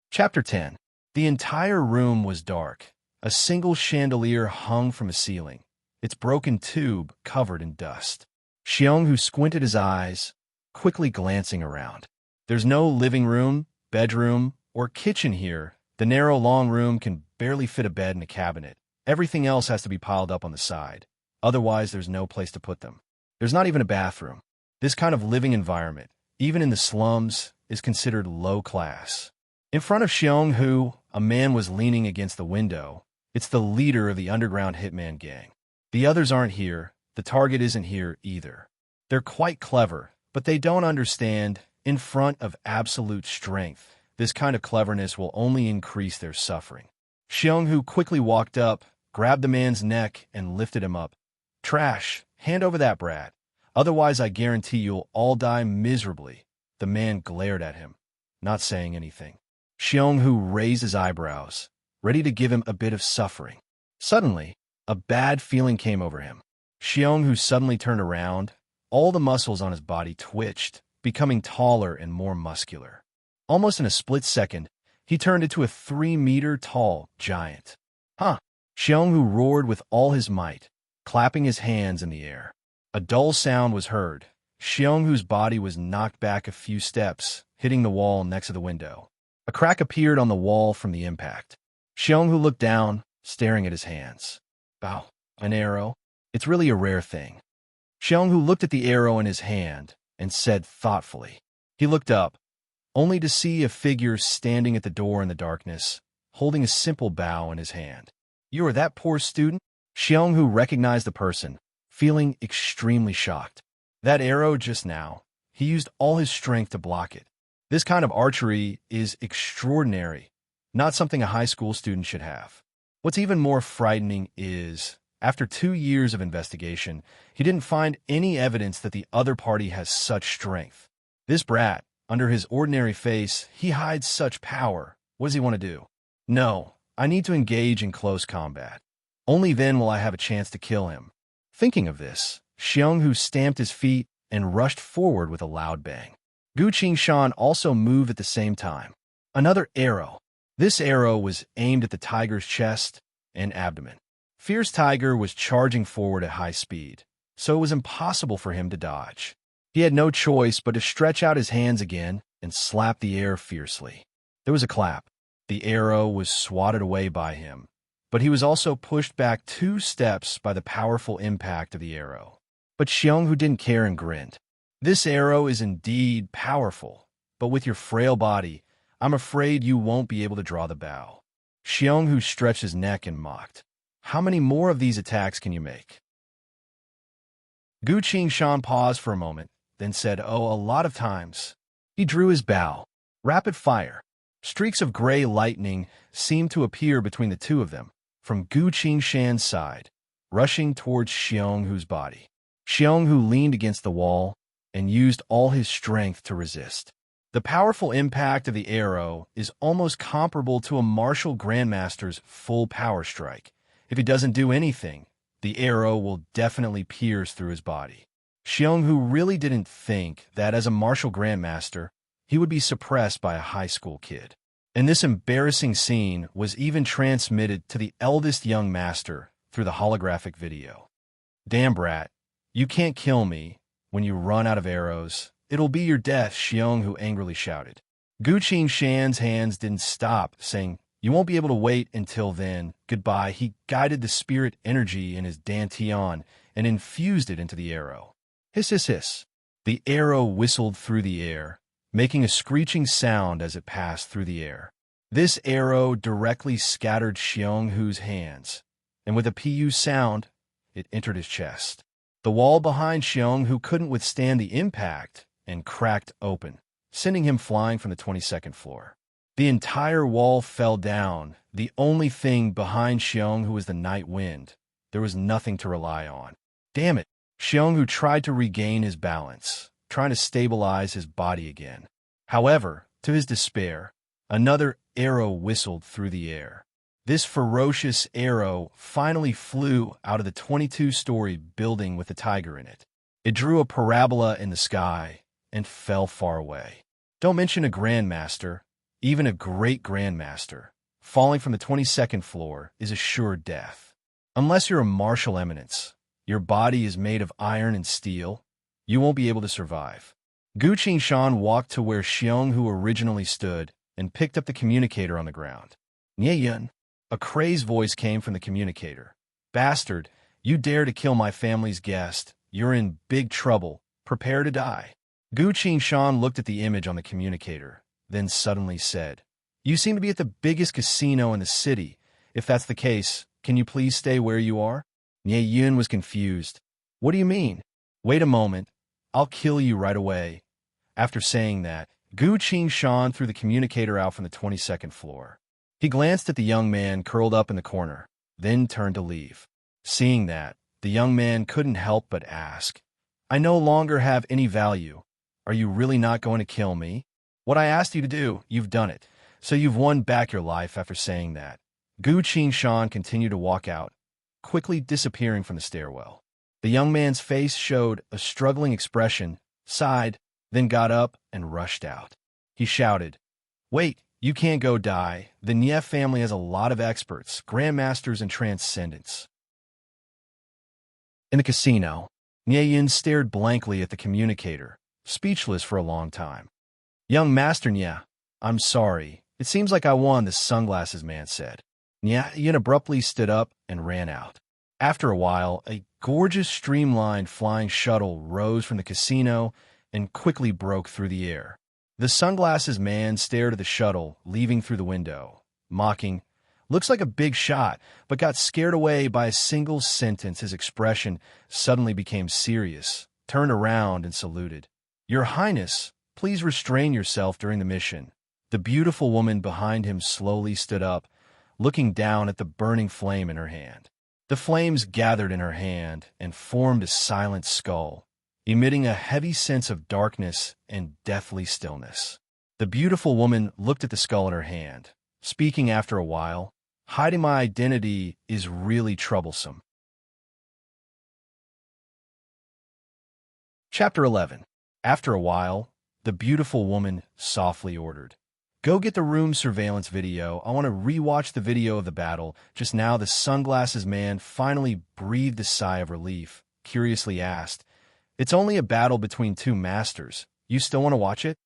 Chapter 10. The entire room was dark. A single chandelier hung from a ceiling, its broken tube covered in dust. Xionghu squinted his eyes, quickly glancing around. There's no living room, bedroom, or kitchen here. The narrow long room can barely fit a bed and a cabinet. Everything else has to be piled up on the side. Otherwise, there's no place to put them. There's not even a bathroom. This kind of living environment, even in the slums, is considered low class. In front of Xionghu, a man was leaning against the window. It's the leader of the underground hitman gang. The others aren't here. The target isn't here either. They're quite clever, but they don't understand. In front of absolute strength, this kind of cleverness will only increase their suffering. Xionghu quickly walked up, grabbed the man's neck, and lifted him up. Trash, hand over that brat. Otherwise, I guarantee you'll all die miserably. The man glared at him, not saying anything. Xionghu raised his eyebrows, ready to give him a bit of suffering. Suddenly, a bad feeling came over him. Xionghu suddenly turned around. All the muscles on his body twitched, becoming taller and more muscular. Almost in a split second, he turned into a 3-meter-tall giant. Huh! Xionghu roared with all his might, clapping his hands in the air. A dull sound was heard. Xionghu's body was knocked back a few steps, hitting the wall next to the window. A crack appeared on the wall from the impact. Xionghu looked down, staring at his hands. Wow, an arrow? It's really a rare thing. Xionghu looked at the arrow in his hand and said thoughtfully. He looked up, only to see a figure standing at the door in the darkness, holding a simple bow in his hand. You are that poor student? Xionghu recognized the person, feeling extremely shocked. That arrow just now, he used all his strength to block it. This kind of archery is extraordinary, not something a high school student should have. What's even more frightening is, after 2 years of investigation, he didn't find any evidence that the other party has such strength. This brat, under his ordinary face, he hides such power. What does he want to do? No, I need to engage in close combat. Only then will I have a chance to kill him. Thinking of this, Xionghu stamped his feet and rushed forward with a loud bang. Gu Qingshan also moved at the same time. Another arrow. This arrow was aimed at the tiger's chest and abdomen. Fierce Tiger was charging forward at high speed, so it was impossible for him to dodge. He had no choice but to stretch out his hands again and slap the air fiercely. There was a clap. The arrow was swatted away by him, but he was also pushed back 2 steps by the powerful impact of the arrow. But Xionghu didn't care and grinned. This arrow is indeed powerful, but with your frail body, I'm afraid you won't be able to draw the bow. Xionghu stretched his neck and mocked. How many more of these attacks can you make? Gu Qingshan paused for a moment, then said, Oh, a lot of times. He drew his bow. Rapid fire. Streaks of gray lightning seemed to appear between the two of them, from Gu Qingshan's side, rushing towards Xionghu's body. Xionghu leaned against the wall and used all his strength to resist. The powerful impact of the arrow is almost comparable to a martial grandmaster's full power strike. If he doesn't do anything, the arrow will definitely pierce through his body. Xionghu really didn't think that as a martial grandmaster, he would be suppressed by a high school kid. And this embarrassing scene was even transmitted to the eldest young master through the holographic video. Damn brat, you can't kill me. When you run out of arrows, it'll be your death, Xionghu angrily shouted. Gu Qingshan's hands didn't stop, saying, You won't be able to wait until then. Goodbye. He guided the spirit energy in his dantian and infused it into the arrow. Hiss, hiss, hiss. The arrow whistled through the air, making a screeching sound as it passed through the air. This arrow directly scattered Xionghu's hands, and with a pu sound, it entered his chest. The wall behind Xionghu couldn't withstand the impact and cracked open, sending him flying from the 22nd floor. The entire wall fell down. The only thing behind Xionghu was the night wind. There was nothing to rely on. Damn it! Xionghu tried to regain his balance, trying to stabilize his body again. However, to his despair, another arrow whistled through the air. This ferocious arrow finally flew out of the 22-story building with the tiger in it. It drew a parabola in the sky and fell far away. Don't mention a grandmaster, even a great grandmaster, falling from the 22nd floor is assured death. Unless you're a martial eminence, your body is made of iron and steel, you won't be able to survive. Gu Qingshan walked to where Xionghu originally stood and picked up the communicator on the ground. Nieyun. A crazed voice came from the communicator. Bastard, you dare to kill my family's guest. You're in big trouble. Prepare to die. Gu Qingshan looked at the image on the communicator, then suddenly said, You seem to be at the biggest casino in the city. If that's the case, can you please stay where you are? Nieyun was confused. What do you mean? Wait a moment. I'll kill you right away. After saying that, Gu Qingshan threw the communicator out from the 22nd floor. He glanced at the young man curled up in the corner, then turned to leave. Seeing that, the young man couldn't help but ask, I no longer have any value. Are you really not going to kill me? What I asked you to do, you've done it. So you've won back your life after saying that. Gu Qingshan continued to walk out, quickly disappearing from the stairwell. The young man's face showed a struggling expression, sighed, then got up and rushed out. He shouted, Wait, You can't go die. The Nye family has a lot of experts, grandmasters, and transcendents. In the casino, Nye Yin stared blankly at the communicator, speechless for a long time. Young Master Nye, I'm sorry. It seems like I won, the sunglasses man said. Nye Yin abruptly stood up and ran out. After a while, a gorgeous streamlined flying shuttle rose from the casino and quickly broke through the air. The sunglasses man stared at the shuttle, leaving through the window, mocking, "Looks like a big shot," but got scared away by a single sentence. His expression suddenly became serious, turned around and saluted. "Your Highness, please restrain yourself during the mission." The beautiful woman behind him slowly stood up, looking down at the burning flame in her hand. The flames gathered in her hand and formed a silent skull, emitting a heavy sense of darkness and deathly stillness. The beautiful woman looked at the skull in her hand, speaking after a while, "Hiding my identity is really troublesome." Chapter 11. After a while, the beautiful woman softly ordered, "Go get the room surveillance video. I want to rewatch the video of the battle." Just now, the sunglasses man finally breathed a sigh of relief, curiously asked, "It's only a battle between two masters. You still want to watch it?"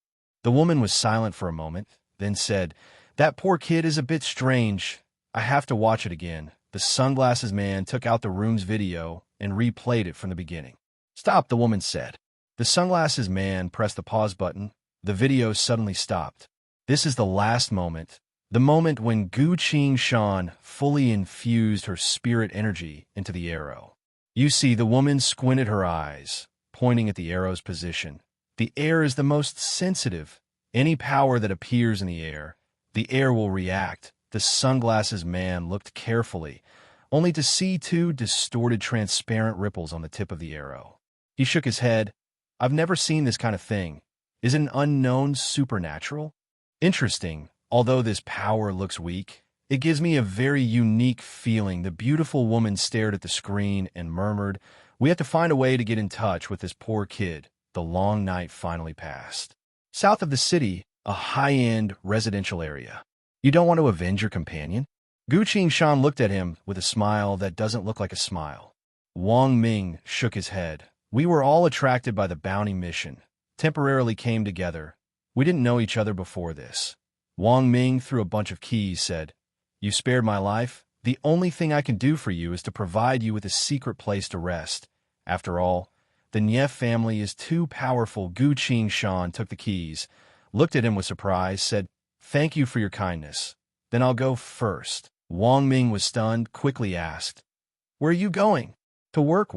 The woman was silent for a moment, then said, "That poor kid is a bit strange. I have to watch it again." The sunglasses man took out the room's video and replayed it from the beginning. "Stop," the woman said. The sunglasses man pressed the pause button. The video suddenly stopped. This is the last moment, the moment when Gu Qing fully infused her spirit energy into the arrow. You see, the woman squinted her eyes, pointing at the arrow's position. The air is the most sensitive. Any power that appears in the air will react. The sunglasses man looked carefully, only to see two distorted transparent ripples on the tip of the arrow. He shook his head. "I've never seen this kind of thing. Is it an unknown supernatural? Interesting. Although this power looks weak, it gives me a very unique feeling." The beautiful woman stared at the screen and murmured, "We have to find a way to get in touch with this poor kid." The long night finally passed. South of the city, a high-end residential area. "You don't want to avenge your companion?" Gu Qingshan looked at him with a smile that doesn't look like a smile. Wang Ming shook his head. "We were all attracted by the bounty mission, temporarily came together. We didn't know each other before this." Wang Ming threw a bunch of keys, said, "You spared my life. The only thing I can do for you is to provide you with a secret place to rest. After all, the Nye family is too powerful." Gu Qingshan took the keys, looked at him with surprise, said, "Thank you for your kindness. Then I'll go first." Wang Ming was stunned, quickly asked, "Where are you going? To work?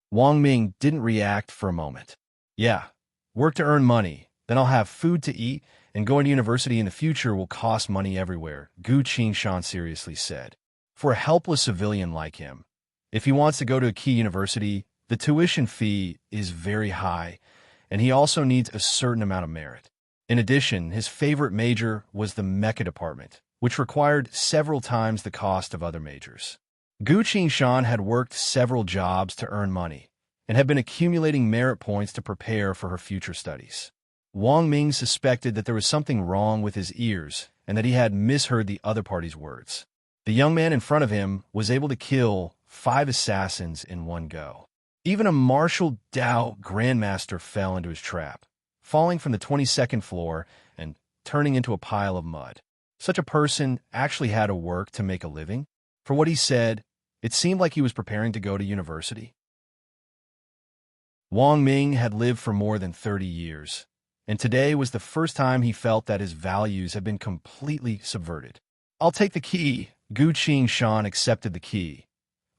Wang Ming didn't react for a moment. "Yeah, work to earn money. Then I'll have food to eat, and going to university in the future will cost money everywhere," Gu Qingshan seriously said. For a helpless civilian like him, if he wants to go to a key university, the tuition fee is very high, and he also needs a certain amount of merit. In addition, his favorite major was the mecha department, which required several times the cost of other majors. Gu Qingshan had worked several jobs to earn money, and had been accumulating merit points to prepare for her future studies. Wang Ming suspected that there was something wrong with his ears and that he had misheard the other party's words. The young man in front of him was able to kill 5 assassins in one go. Even a martial Dao grandmaster fell into his trap, falling from the 22nd floor and turning into a pile of mud. Such a person actually had to work to make a living. For what he said, it seemed like he was preparing to go to university. Wang Ming had lived for more than 30 years. And today was the first time he felt that his values had been completely subverted. "I'll take the key." Gu Qingshan accepted the key,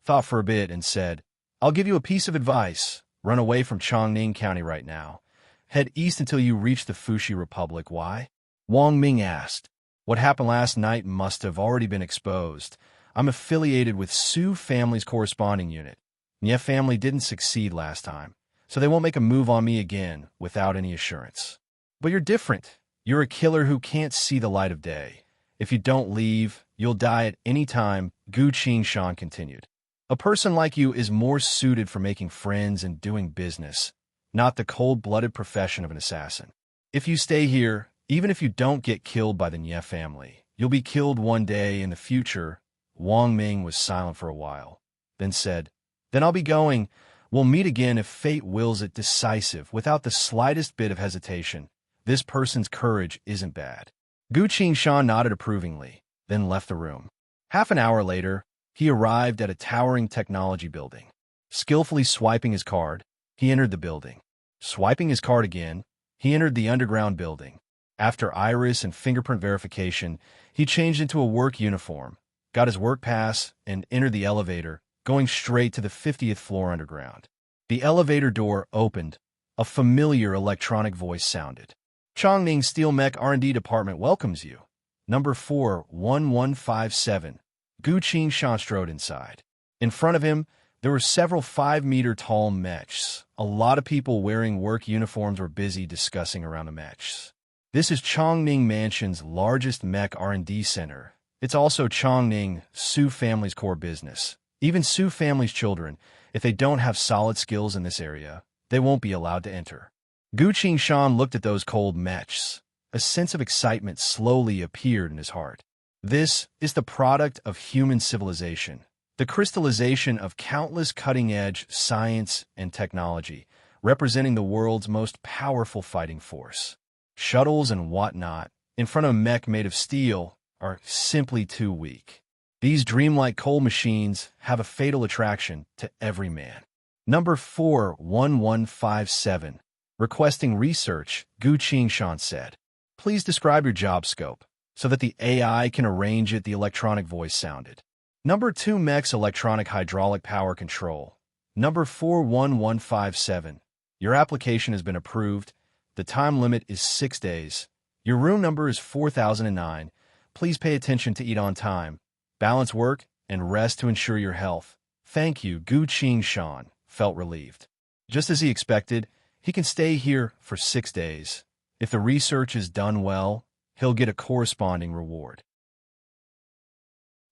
thought for a bit, and said, "I'll give you a piece of advice. Run away from Chongning County right now. Head east until you reach the Fuxi Republic." "Why?" Wang Ming asked. "What happened last night must have already been exposed. I'm affiliated with Su family's corresponding unit. Nye family didn't succeed last time, so they won't make a move on me again without any assurance." "But you're different. You're a killer who can't see the light of day. If you don't leave, you'll die at any time," Gu Qingshan continued. "A person like you is more suited for making friends and doing business, not the cold-blooded profession of an assassin. If you stay here, Even if you don't get killed by the Nye family, you'll be killed one day in the future. Wang Ming was silent for a while, then said, "Then I'll be going. We'll meet again if fate wills it." Decisive, without the slightest bit of hesitation. This person's courage isn't bad. Gu Qingshan nodded approvingly, then left the room. Half an hour later, he arrived at a towering technology building. Skillfully swiping his card, he entered the building. Swiping his card again, he entered the underground building. After iris and fingerprint verification, he changed into a work uniform, got his work pass, and entered the elevator, going straight to the 50th floor underground. The elevator door opened. A familiar electronic voice sounded. "Chongning Steel Mech R&D Department welcomes you. Number 41157. Gu Qingshan strode inside. In front of him, there were several 5-meter-tall mechs. A lot of people wearing work uniforms were busy discussing around the mechs. This is Chongning Mansion's largest mech R&D center. It's also Chongning Su family's core business. Even Su family's children, if they don't have solid skills in this area, they won't be allowed to enter." Gu Qingshan looked at those cold mechs. A sense of excitement slowly appeared in his heart. This is the product of human civilization, the crystallization of countless cutting-edge science and technology, representing the world's most powerful fighting force. Shuttles and whatnot, in front of a mech made of steel, are simply too weak. These dreamlike coal machines have a fatal attraction to every man. Number 41157. Requesting research, Gu Qingshan said. "Please describe your job scope, so that the AI can arrange it." The electronic voice sounded. Number 2 Mech's electronic hydraulic power control. Number 41157. Your application has been approved. The time limit is 6 days. Your room number is 4009. Please pay attention to eat on time, balance work, and rest to ensure your health. Thank you. Gu Qingshan felt relieved. Just as he expected, he can stay here for 6 days. If the research is done well, he'll get a corresponding reward.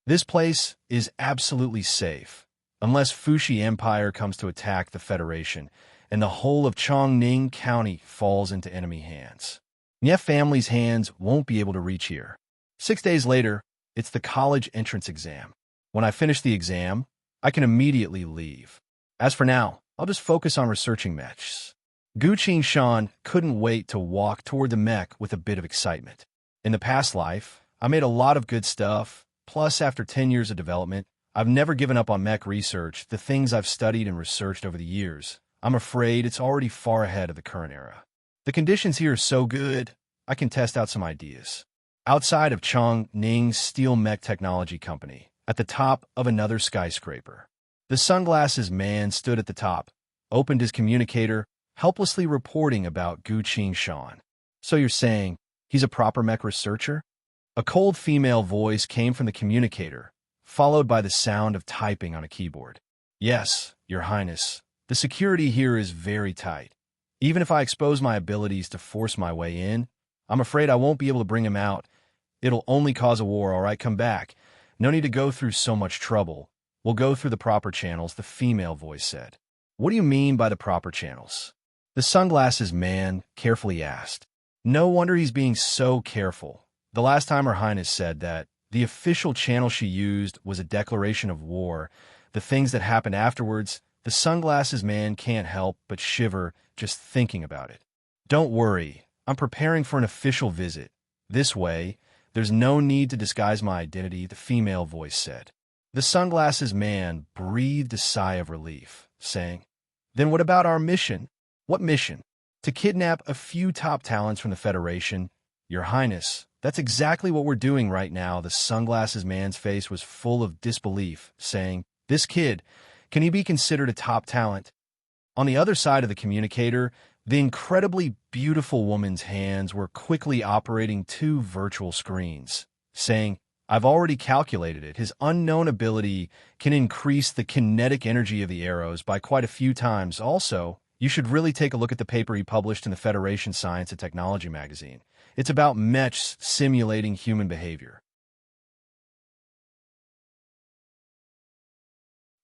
This place is absolutely safe, unless Fuxi Empire comes to attack the Federation, and the whole of Chongning County falls into enemy hands. Nye family's hands won't be able to reach here. 6 days later, it's the college entrance exam. When I finish the exam, I can immediately leave. As for now, I'll just focus on researching mechs. Gu Qingshan couldn't wait to walk toward the mech with a bit of excitement. In the past life, I made a lot of good stuff, plus after 10 years of development, I've never given up on mech research, the things I've studied and researched over the years. I'm afraid it's already far ahead of the current era. The conditions here are so good, I can test out some ideas. Outside of Chongning's Steel Mech Technology Company, at the top of another skyscraper, the sunglasses man stood at the top, opened his communicator, helplessly reporting about Gu Qingshan. "So you're saying he's a proper mech researcher?" A cold female voice came from the communicator, followed by the sound of typing on a keyboard. "Yes, Your Highness. The security here is very tight. Even if I expose my abilities to force my way in, I'm afraid I won't be able to bring him out. It'll only cause a war. All right, come back. No need to go through so much trouble. We'll go through the proper channels," the female voice said. "What do you mean by the proper channels?" the sunglasses man carefully asked. No wonder he's being so careful. The last time Her Highness said that the official channel she used was a declaration of war. The things that happened afterwards, the sunglasses man can't help but shiver just thinking about it. "Don't worry, I'm preparing for an official visit. This way, there's no need to disguise my identity," the female voice said. The sunglasses man breathed a sigh of relief, saying, "Then what about our mission?" "What mission?" "To kidnap a few top talents from the Federation." "Your Highness, that's exactly what we're doing right now." The sunglasses man's face was full of disbelief, saying, "This kid, can he be considered a top talent?" On the other side of the communicator, the incredibly beautiful woman's hands were quickly operating 2 virtual screens, saying, "I've already calculated it. His unknown ability can increase the kinetic energy of the arrows by quite a few times. Also, you should really take a look at the paper he published in the Federation Science and Technology magazine. It's about mechs simulating human behavior."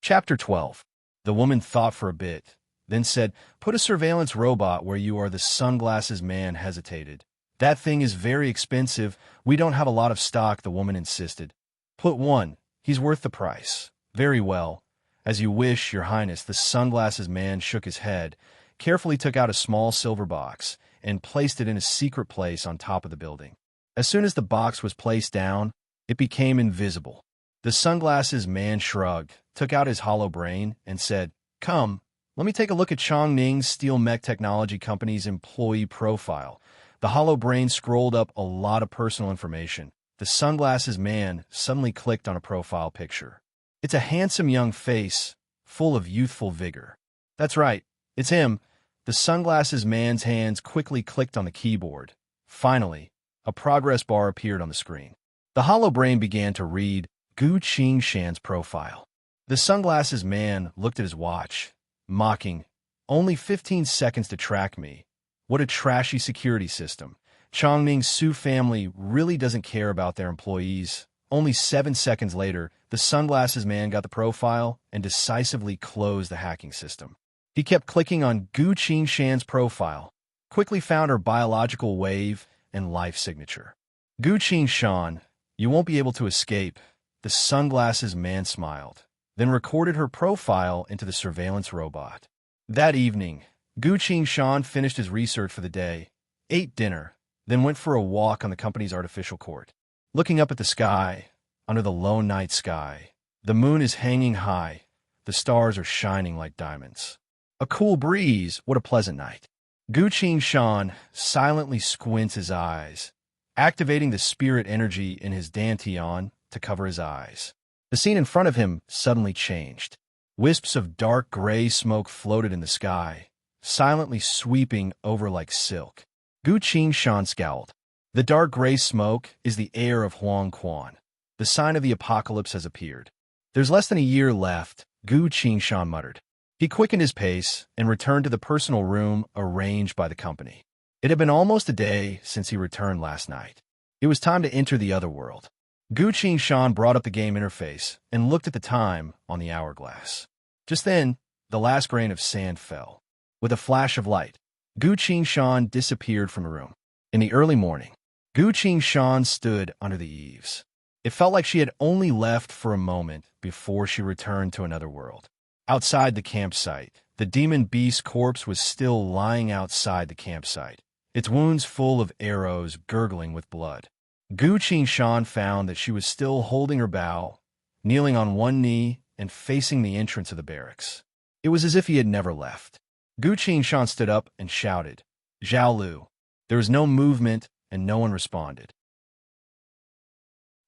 Chapter 12. The woman thought for a bit, then said, "Put a surveillance robot where you are." The sunglasses man hesitated. That thing is very expensive. We don't have a lot of stock, the woman insisted. Put one. He's worth the price. Very well. As you wish, Your Highness. The sunglasses man shook his head, carefully took out a small silver box, and placed it in a secret place on top of the building. As soon as the box was placed down, it became invisible. The sunglasses man shrugged, took out his hollow brain, and said, "Come, let me take a look at Chongning's Steel Mech Technology Company's employee profile." The hollow brain scrolled up a lot of personal information. The sunglasses man suddenly clicked on a profile picture. It's a handsome young face, full of youthful vigor. That's right, it's him. The sunglasses man's hands quickly clicked on the keyboard. Finally, a progress bar appeared on the screen. The hollow brain began to read Gu Qingshan's profile. The sunglasses man looked at his watch, mocking, "Only 15 seconds to track me. What a trashy security system. Chongming's Su family really doesn't care about their employees." Only 7 seconds later, the sunglasses man got the profile and decisively closed the hacking system. He kept clicking on Gu Qingshan's profile, quickly found her biological wave and life signature. "Gu Qingshan, you won't be able to escape." The sunglasses man smiled, then recorded her profile into the surveillance robot. That evening, Gu Qingshan finished his research for the day, ate dinner, then went for a walk on the company's artificial court. Looking up at the sky, under the lone night sky, the moon is hanging high, the stars are shining like diamonds. A cool breeze, what a pleasant night. Gu Qingshan silently squints his eyes, activating the spirit energy in his dantian to cover his eyes. The scene in front of him suddenly changed. Wisps of dark gray smoke floated in the sky, silently sweeping over like silk. Gu Qingshan scowled. The dark gray smoke is the air of Huang Quan. The sign of the apocalypse has appeared. There's less than a year left, Gu Qingshan muttered. He quickened his pace and returned to the personal room arranged by the company. It had been almost a day since he returned last night. It was time to enter the other world. Gu Qingshan brought up the game interface and looked at the time on the hourglass. Just then, the last grain of sand fell. With a flash of light, Gu Qingshan disappeared from the room. In the early morning, Gu Qingshan stood under the eaves. It felt like she had only left for a moment before she returned to another world. Outside the campsite, the demon beast corpse was still lying outside the campsite, its wounds full of arrows gurgling with blood. Gu Qingshan found that she was still holding her bow, kneeling on one knee and facing the entrance of the barracks. It was as if he had never left. Gu Qingshan stood up and shouted, "Zhao Lu." There was no movement, and no one responded.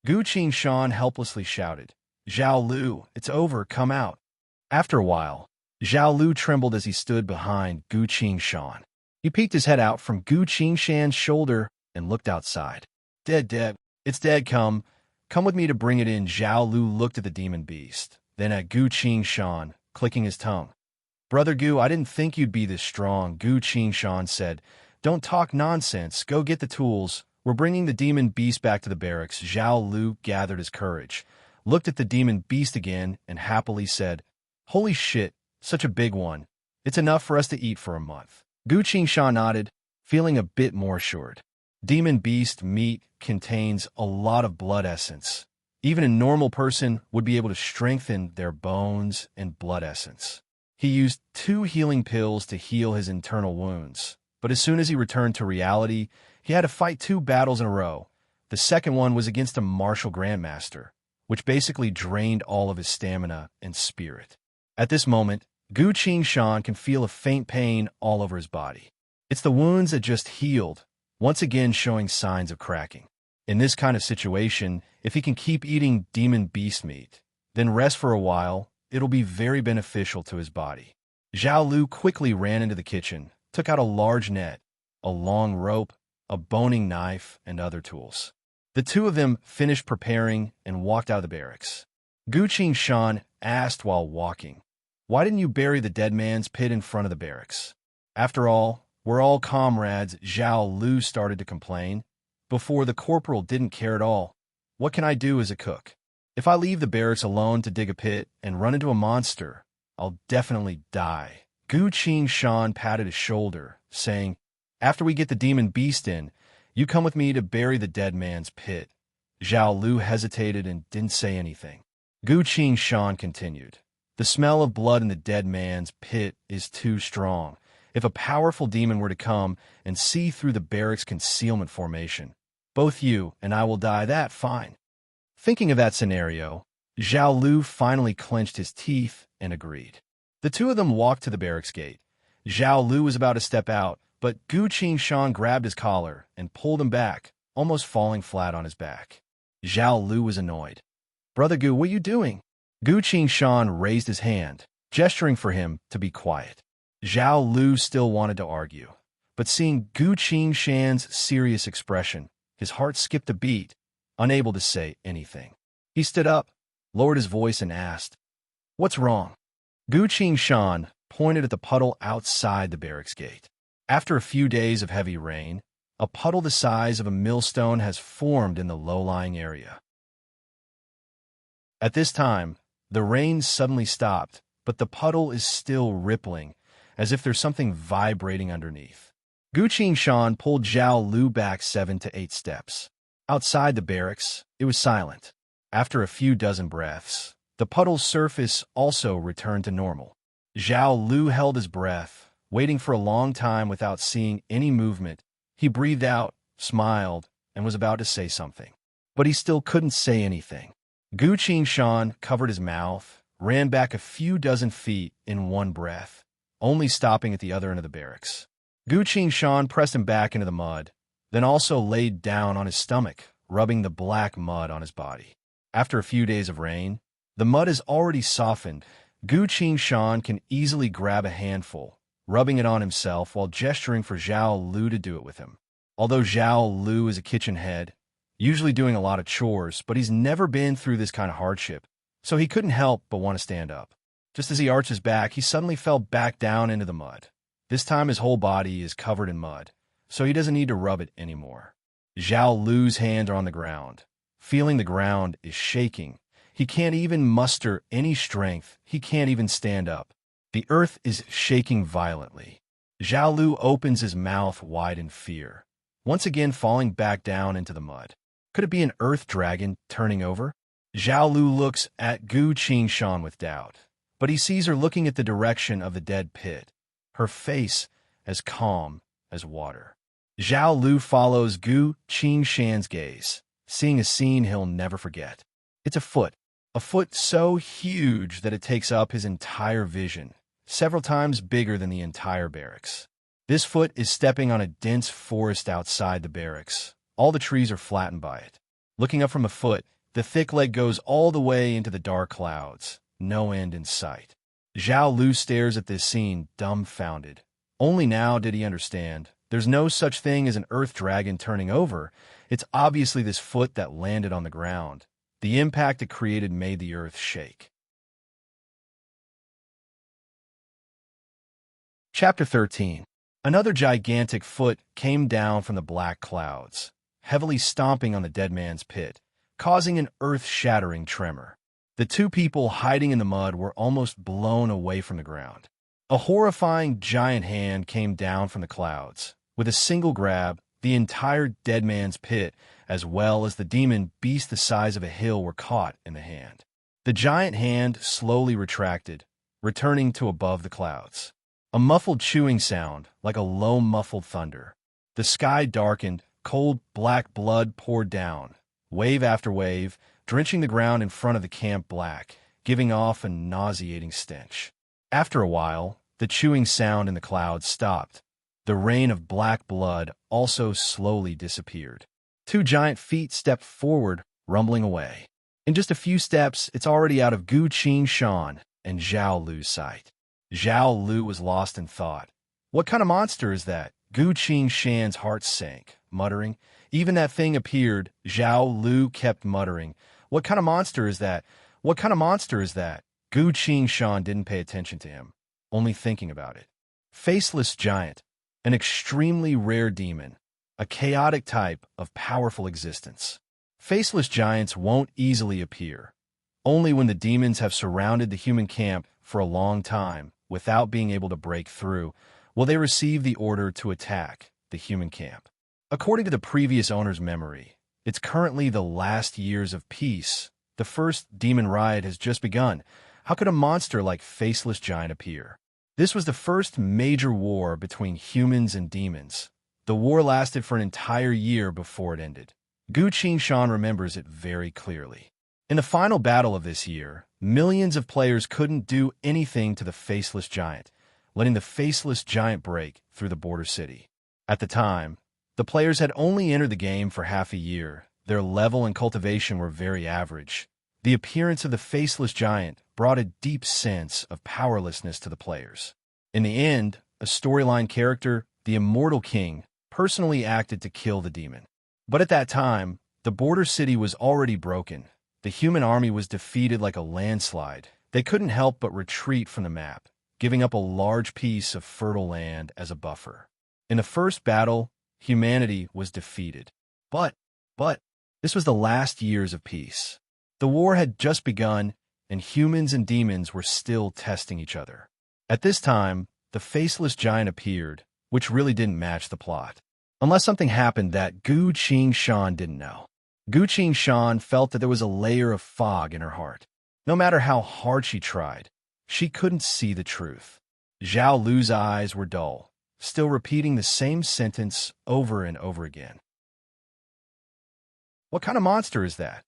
Gu Qingshan helplessly shouted, "Zhao Lu, it's over, come out." After a while, Zhao Lu trembled as he stood behind Gu Qingshan. He peeked his head out from Gu Qingshan's shoulder and looked outside. Dead. It's dead, come with me to bring it in." Zhao Lu looked at the demon beast, then at Gu Qingshan, clicking his tongue. "Brother Gu, I didn't think you'd be this strong," Gu Qingshan said. "Don't talk nonsense, go get the tools. We're bringing the demon beast back to the barracks." Zhao Lu gathered his courage, looked at the demon beast again, and happily said, "Holy shit, such a big one. It's enough for us to eat for a month." Gu Qingshan nodded, feeling a bit more assured. Demon beast meat contains a lot of blood essence. Even a normal person would be able to strengthen their bones and blood essence. He used 2 healing pills to heal his internal wounds, but as soon as he returned to reality, he had to fight 2 battles in a row. The second one was against a martial grandmaster, which basically drained all of his stamina and spirit. At this moment, Gu Qingshan can feel a faint pain all over his body. It's the wounds that just healed, once again showing signs of cracking. In this kind of situation, if he can keep eating demon beast meat, then rest for a while, it'll be very beneficial to his body. Zhao Lu quickly ran into the kitchen, took out a large net, a long rope, a boning knife, and other tools. The 2 of them finished preparing and walked out of the barracks. Gu Qingshan asked while walking, "Why didn't you bury the dead man's pit in front of the barracks? After all, we're all comrades." Zhao Lu started to complain. "Before, the corporal didn't care at all. What can I do as a cook? If I leave the barracks alone to dig a pit and run into a monster, I'll definitely die." Gu Qingshan patted his shoulder, saying, "After we get the demon beast in, You come with me to bury the dead man's pit. Zhao Lu hesitated and didn't say anything. Gu Qingshan continued. The smell of blood in the dead man's pit is too strong. If a powerful demon were to come and see through the barracks' concealment formation, both you and I will die. That fine. Thinking of that scenario, Zhao Lu finally clenched his teeth and agreed. The two of them walked to the barracks gate. Zhao Lu was about to step out, but Gu Qingshan grabbed his collar and pulled him back, almost falling flat on his back. Zhao Lu was annoyed. Brother Gu, what are you doing? Gu Qingshan raised his hand, gesturing for him to be quiet. Zhao Lu still wanted to argue, but seeing Gu Qingshan's serious expression, his heart skipped a beat, unable to say anything. He stood up, lowered his voice, and asked, "What's wrong?" Gu Qingshan pointed at the puddle outside the barracks gate. After a few days of heavy rain, a puddle the size of a millstone has formed in the low-lying area. At this time, the rain suddenly stopped, but the puddle is still rippling, as if there's something vibrating underneath. Gu Qingshan pulled Zhao Lu back 7 to 8 steps. Outside the barracks, it was silent. After a few dozen breaths, the puddle's surface also returned to normal. Zhao Lu held his breath, waiting for a long time without seeing any movement. He breathed out, smiled, and was about to say something. But he still couldn't say anything. Gu Qingshan covered his mouth, ran back a few dozen feet in one breath, only stopping at the other end of the barracks. Gu Qingshan pressed him back into the mud, then also laid down on his stomach, rubbing the black mud on his body. After a few days of rain, the mud is already softened. Gu Qingshan can easily grab a handful, rubbing it on himself while gesturing for Zhao Lu to do it with him. Although Zhao Lu is a kitchen head, usually doing a lot of chores, but he's never been through this kind of hardship, so he couldn't help but want to stand up. Just as he arched his back, he suddenly fell back down into the mud. This time his whole body is covered in mud, so he doesn't need to rub it anymore. Zhao Lu's hands are on the ground. Feeling the ground is shaking. He can't even muster any strength. He can't even stand up. The earth is shaking violently. Zhao Lu opens his mouth wide in fear, once again falling back down into the mud. Could it be an earth dragon turning over? Zhao Lu looks at Gu Qingshan with doubt, but he sees her looking at the direction of the dead pit, her face as calm as water. Zhao Lu follows Gu Qingshan's gaze, seeing a scene he'll never forget. It's a foot so huge that it takes up his entire vision, several times bigger than the entire barracks. This foot is stepping on a dense forest outside the barracks. All the trees are flattened by it. Looking up from the foot, the thick leg goes all the way into the dark clouds, no end in sight. Zhao Lu stares at this scene, dumbfounded. Only now did he understand. There's no such thing as an earth dragon turning over. It's obviously this foot that landed on the ground. The impact it created made the earth shake. Chapter 13. Another gigantic foot came down from the black clouds, heavily stomping on the dead man's pit, causing an earth-shattering tremor. The two people hiding in the mud were almost blown away from the ground. A horrifying giant hand came down from the clouds. With a single grab, the entire dead man's pit, as well as the demon beast the size of a hill, were caught in the hand. The giant hand slowly retracted, returning to above the clouds. A muffled chewing sound, like a low muffled thunder. The sky darkened, cold black blood poured down, wave after wave, drenching the ground in front of the camp black, giving off a nauseating stench. After a while, the chewing sound in the clouds stopped. The rain of black blood also slowly disappeared. Two giant feet stepped forward, rumbling away. In just a few steps, it's already out of Gu Qingshan and Zhao Lu's sight. Zhao Lu was lost in thought. What kind of monster is that? Gu Qingshan's heart sank, muttering. Even that thing appeared. Zhao Lu kept muttering. What kind of monster is that? What kind of monster is that? Gu Qingshan didn't pay attention to him, only thinking about it. Faceless giant, an extremely rare demon, a chaotic type of powerful existence. Faceless giants won't easily appear. Only when the demons have surrounded the human camp for a long time, without being able to break through, will they receive the order to attack the human camp. According to the previous owner's memory, it's currently the last years of peace. The first demon riot has just begun. How could a monster like Faceless Giant appear? This was the first major war between humans and demons. The war lasted for an entire year before it ended. Gu Qingshan remembers it very clearly. In the final battle of this year, millions of players couldn't do anything to the Faceless Giant, letting the Faceless Giant break through the border city. At the time, the players had only entered the game for half a year. Their level and cultivation were very average. The appearance of the Faceless Giant brought a deep sense of powerlessness to the players. In the end, a storyline character, the Immortal King, personally acted to kill the demon. But at that time, the border city was already broken. The human army was defeated like a landslide. They couldn't help but retreat from the map, giving up a large piece of fertile land as a buffer. In the first battle, humanity was defeated. But, this was the last years of peace. The war had just begun, and humans and demons were still testing each other. At this time, the Faceless Giant appeared, which really didn't match the plot. Unless something happened that Gu Qingshan didn't know. Gu Qingshan felt that there was a layer of fog in her heart. No matter how hard she tried, she couldn't see the truth. Zhao Lu's eyes were dull, still repeating the same sentence over and over again. What kind of monster is that?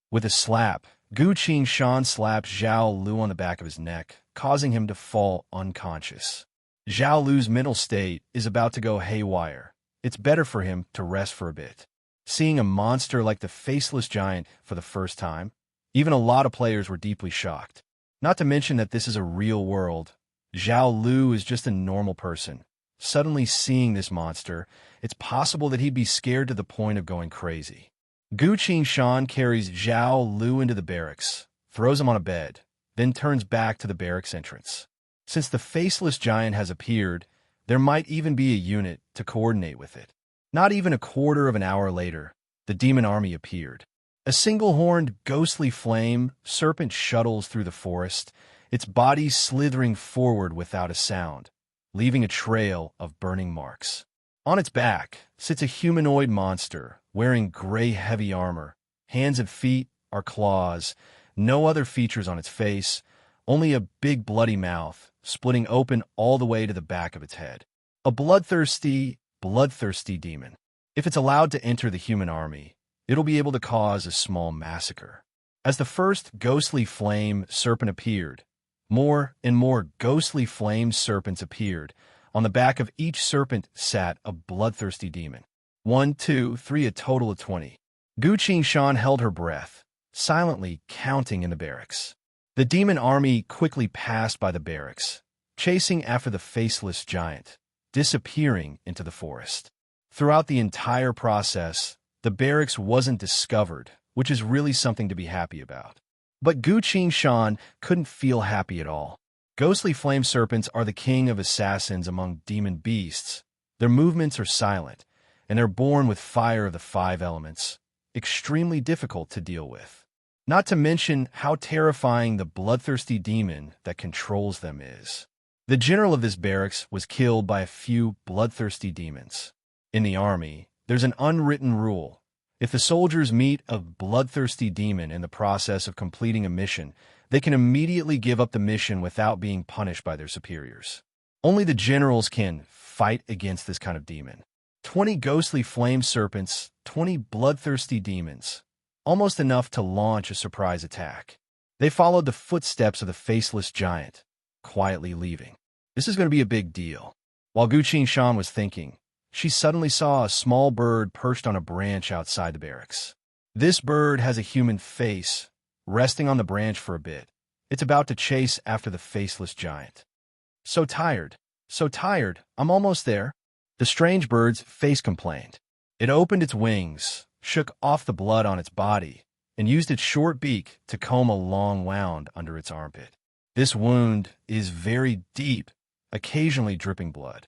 With a slap, Gu Qingshan slapped Zhao Lu on the back of his neck, causing him to fall unconscious. Zhao Lu's mental state is about to go haywire. It's better for him to rest for a bit. Seeing a monster like the Faceless Giant for the first time, even a lot of players were deeply shocked. Not to mention that this is a real world. Zhao Lu is just a normal person. Suddenly seeing this monster, it's possible that he'd be scared to the point of going crazy. Gu Qingshan carries Zhao Lu into the barracks, throws him on a bed, then turns back to the barracks entrance. Since the Faceless Giant has appeared, there might even be a unit to coordinate with it. Not even a quarter of an hour later, the demon army appeared. A single-horned, ghostly flame serpent shuttles through the forest, its body slithering forward without a sound, leaving a trail of burning marks. On its back sits a humanoid monster wearing gray heavy armor. Hands and feet are claws, no other features on its face, only a big bloody mouth splitting open all the way to the back of its head. A bloodthirsty demon. If it's allowed to enter the human army, it'll be able to cause a small massacre. As the first ghostly flame serpent appeared, more and more ghostly flame serpents appeared. On the back of each serpent sat a bloodthirsty demon. 1, 2, 3, a total of 20. Gu Qingshan held her breath, silently counting in the barracks. The demon army quickly passed by the barracks, chasing after the Faceless Giant, disappearing into the forest. Throughout the entire process, the barracks wasn't discovered, which is really something to be happy about. But Gu Qingshan couldn't feel happy at all. Ghostly flame serpents are the king of assassins among demon beasts. Their movements are silent, and they're born with fire of the 5 elements, extremely difficult to deal with. Not to mention how terrifying the bloodthirsty demon that controls them is. The general of this barracks was killed by a few bloodthirsty demons. In the army, there's an unwritten rule. If the soldiers meet a bloodthirsty demon in the process of completing a mission, they can immediately give up the mission without being punished by their superiors. Only the generals can fight against this kind of demon. 20 ghostly flame serpents, 20 bloodthirsty demons. Almost enough to launch a surprise attack. They followed the footsteps of the Faceless Giant, quietly leaving. This is going to be a big deal. While Gu Qingshan was thinking, she suddenly saw a small bird perched on a branch outside the barracks. This bird has a human face, resting on the branch for a bit. It's about to chase after the Faceless Giant. So tired, I'm almost there. The strange bird's face complained. It opened its wings, shook off the blood on its body, and used its short beak to comb a long wound under its armpit. This wound is very deep, occasionally dripping blood.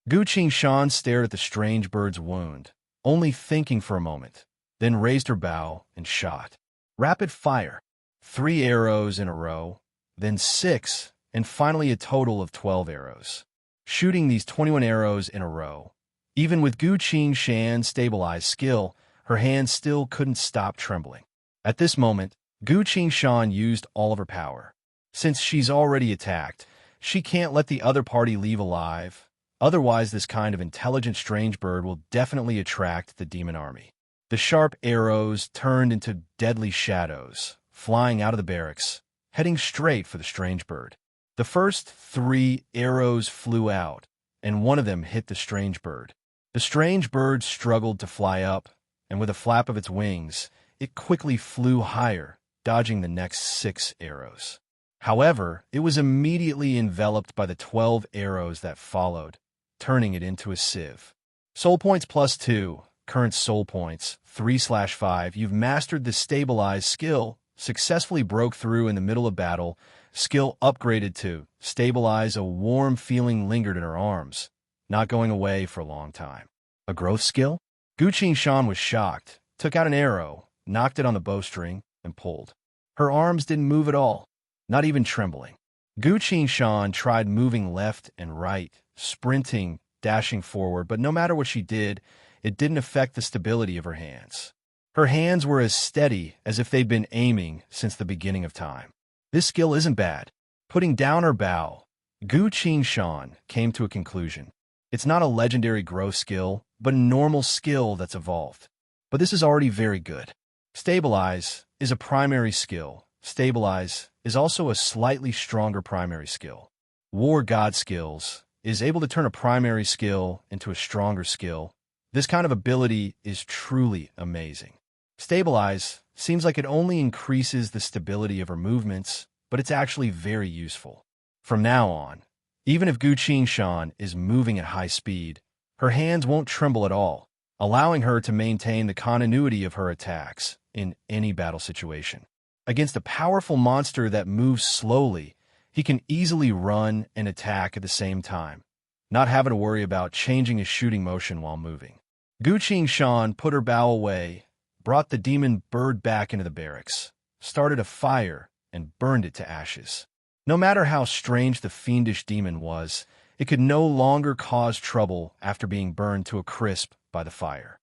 Gu Qingshan stared at the strange bird's wound, only thinking for a moment, then raised her bow and shot. Rapid fire. 3 arrows in a row, then 6, and finally a total of 12 arrows. shooting these 21 arrows in a row. Even with Gu Qingshan's stabilized skill, her hands still couldn't stop trembling. At this moment, Gu Qingshan used all of her power. Since she's already attacked, she can't let the other party leave alive. Otherwise, this kind of intelligent strange bird will definitely attract the demon army. The sharp arrows turned into deadly shadows, flying out of the barracks, heading straight for the strange bird. The first 3 arrows flew out, and one of them hit the strange bird. The strange bird struggled to fly up, and with a flap of its wings, it quickly flew higher, dodging the next 6 arrows. However, it was immediately enveloped by the 12 arrows that followed, turning it into a sieve. Soul points +2, current soul points 3/5. You've mastered the stabilized skill, successfully broke through in the middle of battle, skill upgraded to stabilize. A warm feeling lingered in her arms, not going away for a long time. A growth skill? Gu Qingshan was shocked, took out an arrow, knocked it on the bowstring, and pulled. Her arms didn't move at all, not even trembling. Gu Qingshan tried moving left and right, sprinting, dashing forward, but no matter what she did, it didn't affect the stability of her hands. Her hands were as steady as if they'd been aiming since the beginning of time. This skill isn't bad. Putting down her bow, Gu Qingshan came to a conclusion. It's not a legendary growth skill, but a normal skill that's evolved. But this is already very good. Stabilize is a primary skill. Stabilize is also a slightly stronger primary skill. War God skills is able to turn a primary skill into a stronger skill. This kind of ability is truly amazing. Stabilize seems like it only increases the stability of her movements, but it's actually very useful. From now on, even if Gu Qingshan is moving at high speed, her hands won't tremble at all, allowing her to maintain the continuity of her attacks in any battle situation. Against a powerful monster that moves slowly, he can easily run and attack at the same time, not having to worry about changing his shooting motion while moving. Gu Qingshan put her bow away, brought the demon bird back into the barracks, started a fire, and burned it to ashes. No matter how strange the fiendish demon was, it could no longer cause trouble after being burned to a crisp by the fire.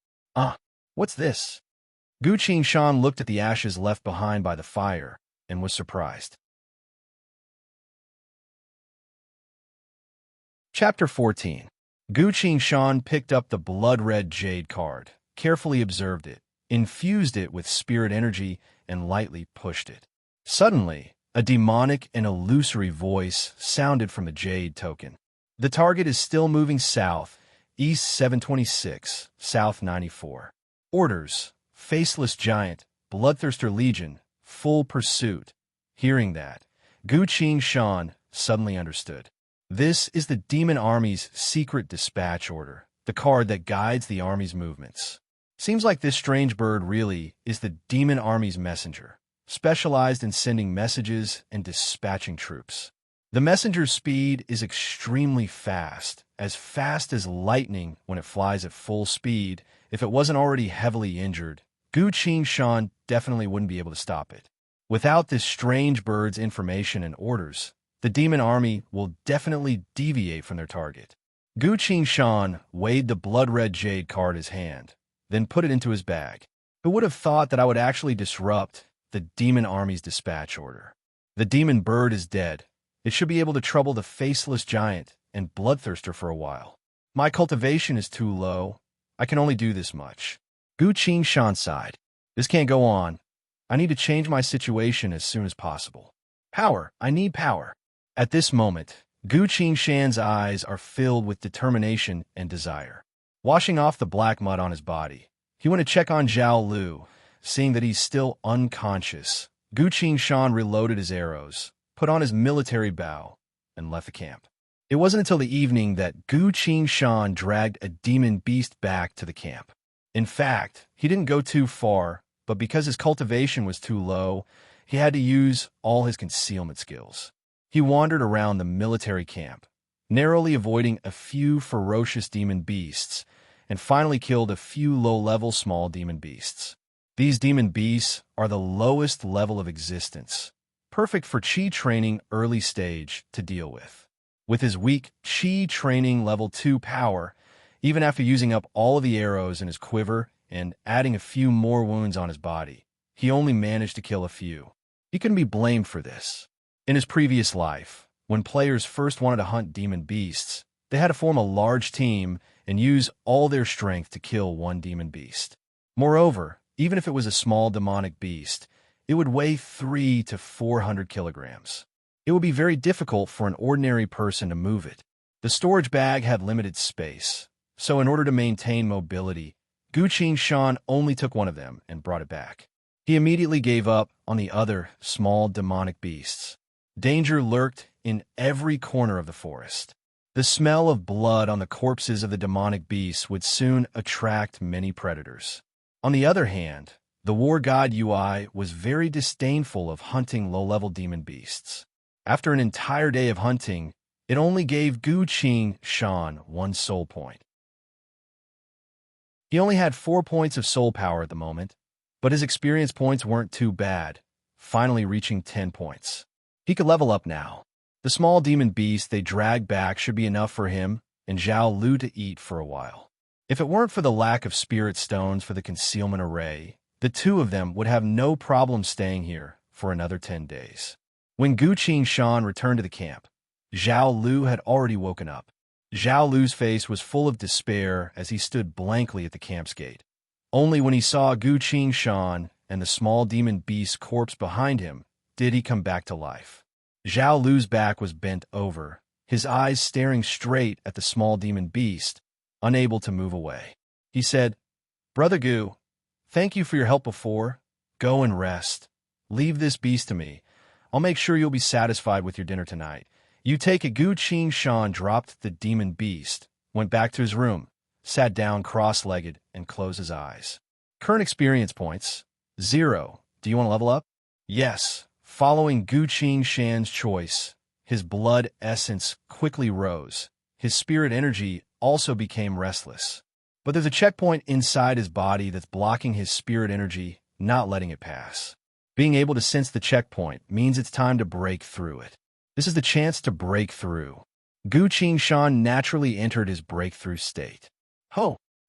What's this? Gu Qingshan looked at the ashes left behind by the fire and was surprised. Chapter 14. Gu Qingshan picked up the blood-red jade card, carefully observed it, infused it with spirit energy, and lightly pushed it. Suddenly, a demonic and illusory voice sounded from the jade token. The target is still moving south, east 726, south 94. Orders: Faceless Giant, Bloodthirster Legion, full pursuit. Hearing that, Gu Qingshan suddenly understood. This is the demon army's secret dispatch order, the card that guides the army's movements. Seems like this strange bird really is the demon army's messenger, specialized in sending messages and dispatching troops. The messenger's speed is extremely fast as lightning when it flies at full speed. If it wasn't already heavily injured, Gu Qingshan definitely wouldn't be able to stop it. Without this strange bird's information and orders, the demon army will definitely deviate from their target. Gu Qingshan weighed the blood-red jade card in his hand, then put it into his bag. Who would have thought that I would actually disrupt the demon army's dispatch order? The demon bird is dead. It should be able to trouble the Faceless Giant and Bloodthirster for a while. My cultivation is too low. I can only do this much. Gu Qingshan sighed. This can't go on. I need to change my situation as soon as possible. Power. I need power. At this moment, Gu Qingshan's eyes are filled with determination and desire. Washing off the black mud on his body, he went to check on Zhao Lu. Seeing that he's still unconscious, Gu Qingshan reloaded his arrows, put on his military bow, and left the camp. It wasn't until the evening that Gu Qingshan dragged a demon beast back to the camp. In fact, he didn't go too far, but because his cultivation was too low, he had to use all his concealment skills. He wandered around the military camp, narrowly avoiding a few ferocious demon beasts, and finally killed a few low-level small demon beasts. These demon beasts are the lowest level of existence, perfect for chi training early stage to deal with. With his weak Qi training level 2 power, even after using up all of the arrows in his quiver and adding a few more wounds on his body, he only managed to kill a few. He couldn't be blamed for this. In his previous life, when players first wanted to hunt demon beasts, they had to form a large team and use all their strength to kill one demon beast. Moreover, even if it was a small demonic beast, it would weigh 300 to 400 kilograms. It would be very difficult for an ordinary person to move it. The storage bag had limited space, so in order to maintain mobility, Gu Qingshan only took one of them and brought it back. He immediately gave up on the other small demonic beasts. Danger lurked in every corner of the forest. The smell of blood on the corpses of the demonic beasts would soon attract many predators. On the other hand, the war god Ui was very disdainful of hunting low-level demon beasts. After an entire day of hunting, it only gave Gu Qingshan 1 soul point. He only had 4 points of soul power at the moment, but his experience points weren't too bad, finally reaching 10 points. He could level up now. The small demon beast they dragged back should be enough for him and Zhao Lu to eat for a while. If it weren't for the lack of spirit stones for the concealment array, the two of them would have no problem staying here for another 10 days. When Gu Qingshan returned to the camp, Zhao Lu had already woken up. Zhao Lu's face was full of despair as he stood blankly at the camp's gate. Only when he saw Gu Qingshan and the small demon beast's corpse behind him did he come back to life. Zhao Lu's back was bent over, his eyes staring straight at the small demon beast, unable to move away. He said, "Brother Gu, thank you for your help before. Go and rest. Leave this beast to me. I'll make sure you'll be satisfied with your dinner tonight." You take it. Gu Qingshan dropped the demon beast, went back to his room, sat down cross-legged, and closed his eyes. Current experience points, 0. Do you want to level up? Yes. Following Gu Qingshan's choice, his blood essence quickly rose. His spirit energy also became restless. But there's a checkpoint inside his body that's blocking his spirit energy, not letting it pass. Being able to sense the checkpoint means it's time to break through it. This is the chance to break through. Gu Qingshan naturally entered his breakthrough state.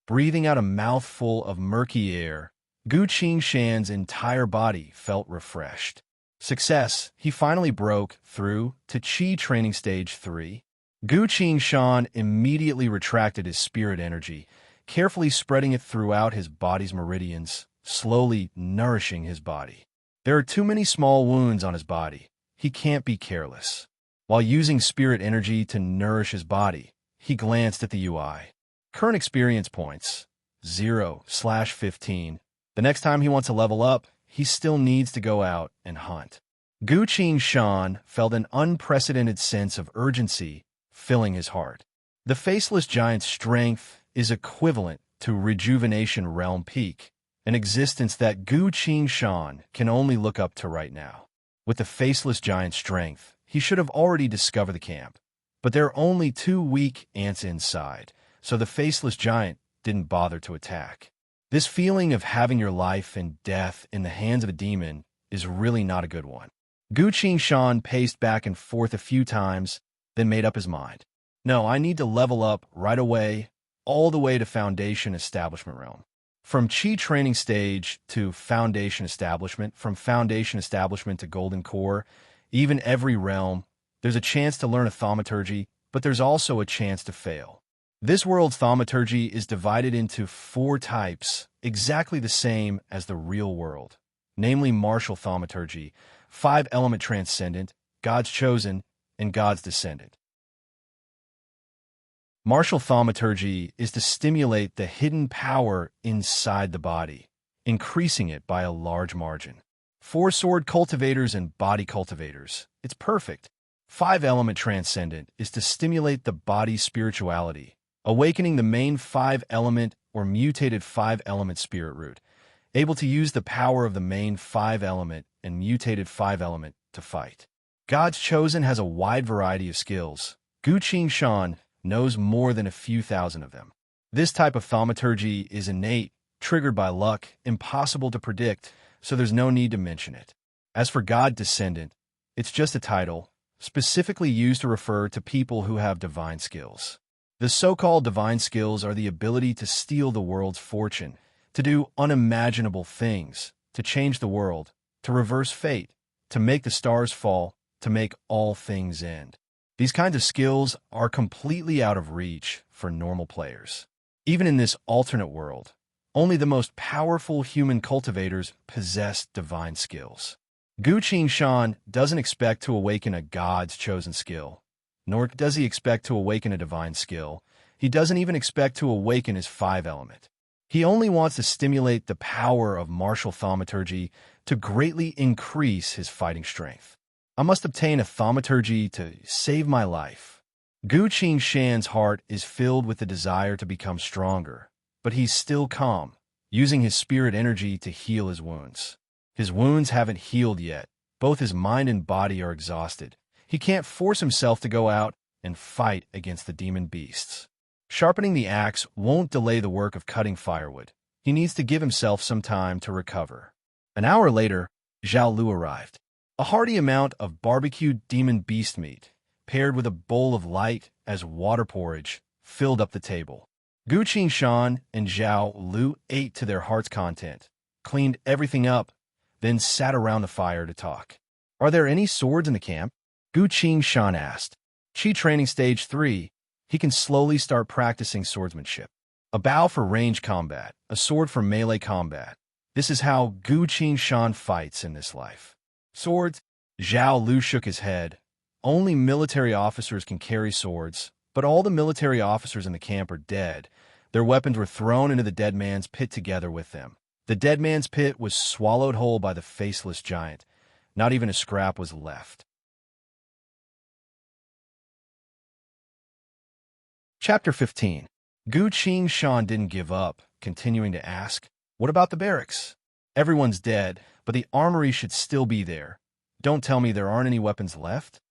Breathing out a mouthful of murky air, Gu Qingshan's entire body felt refreshed. Success, he finally broke through to Qi training stage 3. Gu Qingshan immediately retracted his spirit energy, carefully spreading it throughout his body's meridians, slowly nourishing his body. There are too many small wounds on his body. He can't be careless. While using spirit energy to nourish his body, he glanced at the UI. Current experience points, 0/15. The next time he wants to level up, he still needs to go out and hunt. Gu Qingshan felt an unprecedented sense of urgency filling his heart. The Faceless Giant's strength is equivalent to Rejuvenation Realm Peak, an existence that Gu Qingshan can only look up to right now. With the Faceless Giant's strength, he should have already discovered the camp. But there are only 2 weak ants inside, so the Faceless Giant didn't bother to attack. This feeling of having your life and death in the hands of a demon is really not a good one. Gu Qingshan paced back and forth a few times, then made up his mind. No, I need to level up right away, all the way to Foundation Establishment Realm. From Qi Training Stage to Foundation Establishment, from Foundation Establishment to Golden Core, even every realm, there's a chance to learn a thaumaturgy, but there's also a chance to fail. This world's thaumaturgy is divided into 4 types, exactly the same as the real world, namely martial thaumaturgy, 5-element transcendent, God's chosen, and God's descendant. Martial thaumaturgy is to stimulate the hidden power inside the body, increasing it by a large margin. 4-sword cultivators and body cultivators, it's perfect. 5-element transcendent is to stimulate the body's spirituality, awakening the main 5-element or mutated 5-element spirit root, able to use the power of the main 5-element and mutated 5-element to fight. God's chosen has a wide variety of skills. Gu Qingshan knows more than a few thousand of them. This type of thaumaturgy is innate, triggered by luck, impossible to predict, so there's no need to mention it. As for God Descendant, it's just a title, specifically used to refer to people who have divine skills. The so-called divine skills are the ability to steal the world's fortune, to do unimaginable things, to change the world, to reverse fate, to make the stars fall, to make all things end. These kinds of skills are completely out of reach for normal players. Even in this alternate world, only the most powerful human cultivators possess divine skills. Gu Shan doesn't expect to awaken a god's chosen skill, nor does he expect to awaken a divine skill. He doesn't even expect to awaken his 5-element. He only wants to stimulate the power of martial thaumaturgy to greatly increase his fighting strength. I must obtain a thaumaturgy to save my life. Gu Shan's heart is filled with the desire to become stronger, but he's still calm, using his spirit energy to heal his wounds. His wounds haven't healed yet. Both his mind and body are exhausted. He can't force himself to go out and fight against the demon beasts. Sharpening the axe won't delay the work of cutting firewood. He needs to give himself some time to recover. An hour later, Zhao Lu arrived. A hearty amount of barbecued demon beast meat, paired with a bowl of light as water porridge, filled up the table. Gu Shan and Zhao Lu ate to their heart's content, cleaned everything up, then sat around the fire to talk. "Are there any swords in the camp?" Gu Shan asked. Qi training stage 3, he can slowly start practicing swordsmanship. A bow for range combat, a sword for melee combat. This is how Gu Shan fights in this life. Swords? Zhao Lu shook his head. Only military officers can carry swords, but all the military officers in the camp are dead. Their weapons were thrown into the dead man's pit together with them. The dead man's pit was swallowed whole by the faceless giant. Not even a scrap was left. Chapter 15. Gu Shan didn't give up, continuing to ask, "What about the barracks? Everyone's dead, but the armory should still be there. Don't tell me there aren't any weapons left?"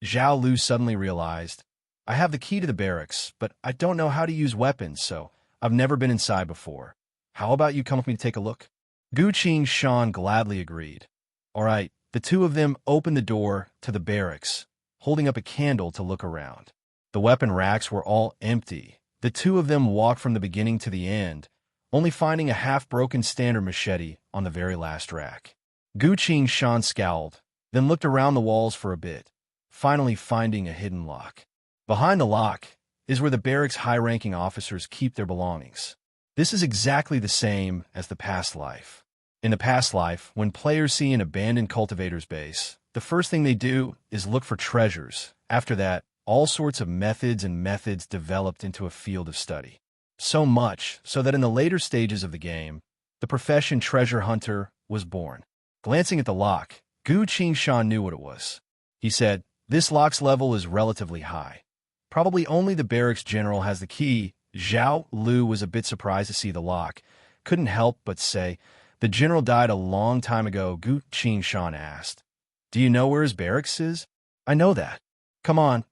Zhao Lu suddenly realized, "I have the key to the barracks, but I don't know how to use weapons, so I've never been inside before. How about you come with me to take a look?" Gu Shan gladly agreed. All right, the two of them opened the door to the barracks, holding up a candle to look around. The weapon racks were all empty. The two of them walked from the beginning to the end, only finding a half-broken standard machete on the very last rack. Gu Shan scowled, then looked around the walls for a bit, finally finding a hidden lock. Behind the lock is where the barracks' high-ranking officers keep their belongings. This is exactly the same as the past life. In the past life, when players see an abandoned cultivator's base, the first thing they do is look for treasures. After that, all sorts of methods developed into a field of study. So much so that in the later stages of the game, the profession treasure hunter was born. Glancing at the lock, Gu Shan knew what it was. He said, "This lock's level is relatively high. Probably only the barracks general has the key." Zhao Lu was a bit surprised to see the lock. Couldn't help but say, "The general died a long time ago." Gu Shan asked, "Do you know where his barracks is?" "I know that. Come on,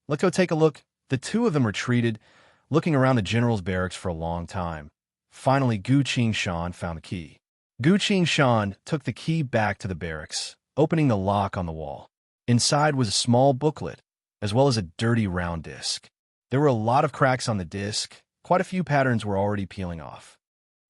let's go take a look." The two of them retreated, looking around the general's barracks for a long time. Finally, Gu Shan found the key. Gu Shan took the key back to the barracks, opening the lock on the wall. Inside was a small booklet, as well as a dirty round disc. There were a lot of cracks on the disc. Quite a few patterns were already peeling off.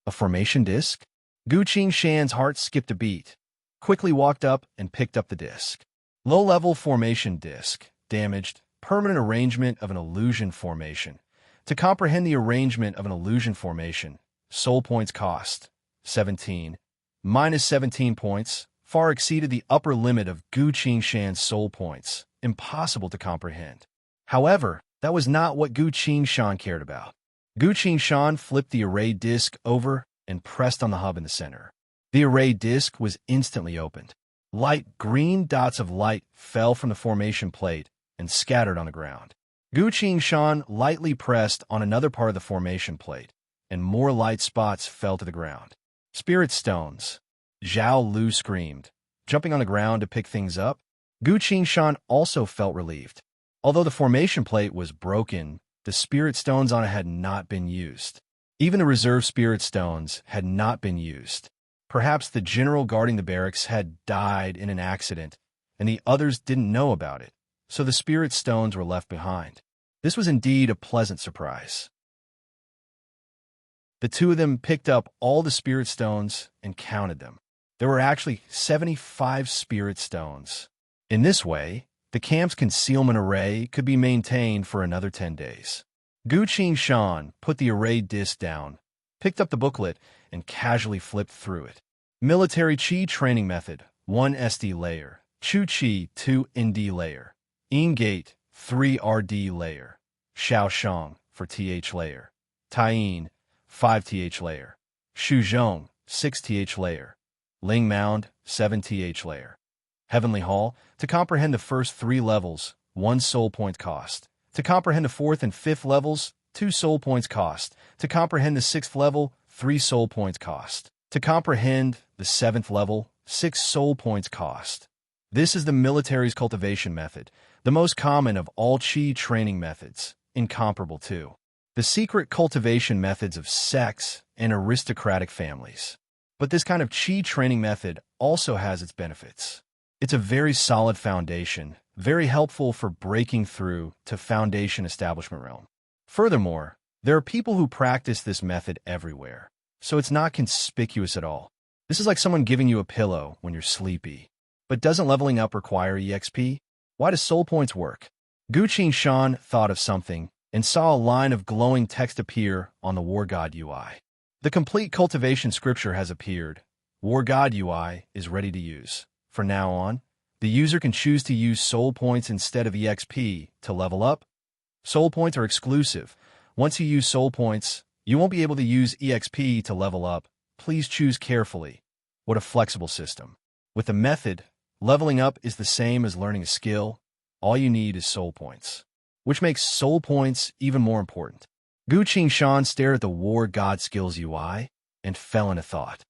A formation disc? Gu Shan's heart skipped a beat, quickly walked up and picked up the disc. Low-level formation disc, damaged, permanent arrangement of an illusion formation. To comprehend the arrangement of an illusion formation, soul points cost 17. Minus 17 points far exceeded the upper limit of Gu Shan's soul points. Impossible to comprehend. However, that was not what Gu Shan cared about. Gu Shan flipped the array disc over and pressed on the hub in the center. The array disc was instantly opened. Light green dots of light fell from the formation plate and scattered on the ground. Gu Shan lightly pressed on another part of the formation plate, and more light spots fell to the ground. Spirit stones. Zhao Lu screamed, jumping on the ground to pick things up. Gu Shan also felt relieved. Although the formation plate was broken, the spirit stones on it had not been used. Even the reserve spirit stones had not been used. Perhaps the general guarding the barracks had died in an accident, and the others didn't know about it. so the spirit stones were left behind. This was indeed a pleasant surprise. The two of them picked up all the spirit stones and counted them. There were actually 75 spirit stones. In this way, the camp's concealment array could be maintained for another 10 days. Gu Qing put the arrayed disc down, picked up the booklet, and casually flipped through it. Military Qi Training Method, 1 SD layer. Chu Qi, 2 ND layer. Yin Gate, 3 RD layer. Xiao Shang, for TH layer. Taiyin, 5 TH layer. Shu Zhong, 6 TH layer. Ling Mound, 7 TH layer. Heavenly Hall, to comprehend the first 3 levels, 1 soul point cost. To comprehend the 4th and 5th levels, 2 soul points cost. To comprehend the 6th level, 3 soul points cost. To comprehend the 7th level, 6 soul points cost. This is the military's cultivation method, the most common of all Qi training methods, incomparable to the secret cultivation methods of sects and aristocratic families. But this kind of Qi training method also has its benefits. It's a very solid foundation, very helpful for breaking through to foundation establishment realm. Furthermore, there are people who practice this method everywhere, so it's not conspicuous at all. This is like someone giving you a pillow when you're sleepy. But doesn't leveling up require EXP? Why does soul points work? Gu Qing thought of something and saw a line of glowing text appear on the War God UI. The complete cultivation scripture has appeared. War God UI is ready to use. From now on, the user can choose to use soul points instead of EXP to level up. Soul points are exclusive. Once you use soul points, you won't be able to use EXP to level up. Please choose carefully. What a flexible system. With the method, leveling up is the same as learning a skill. All you need is soul points, which makes soul points even more important. Gu Qing stared at the War God Skills UI and fell into thought.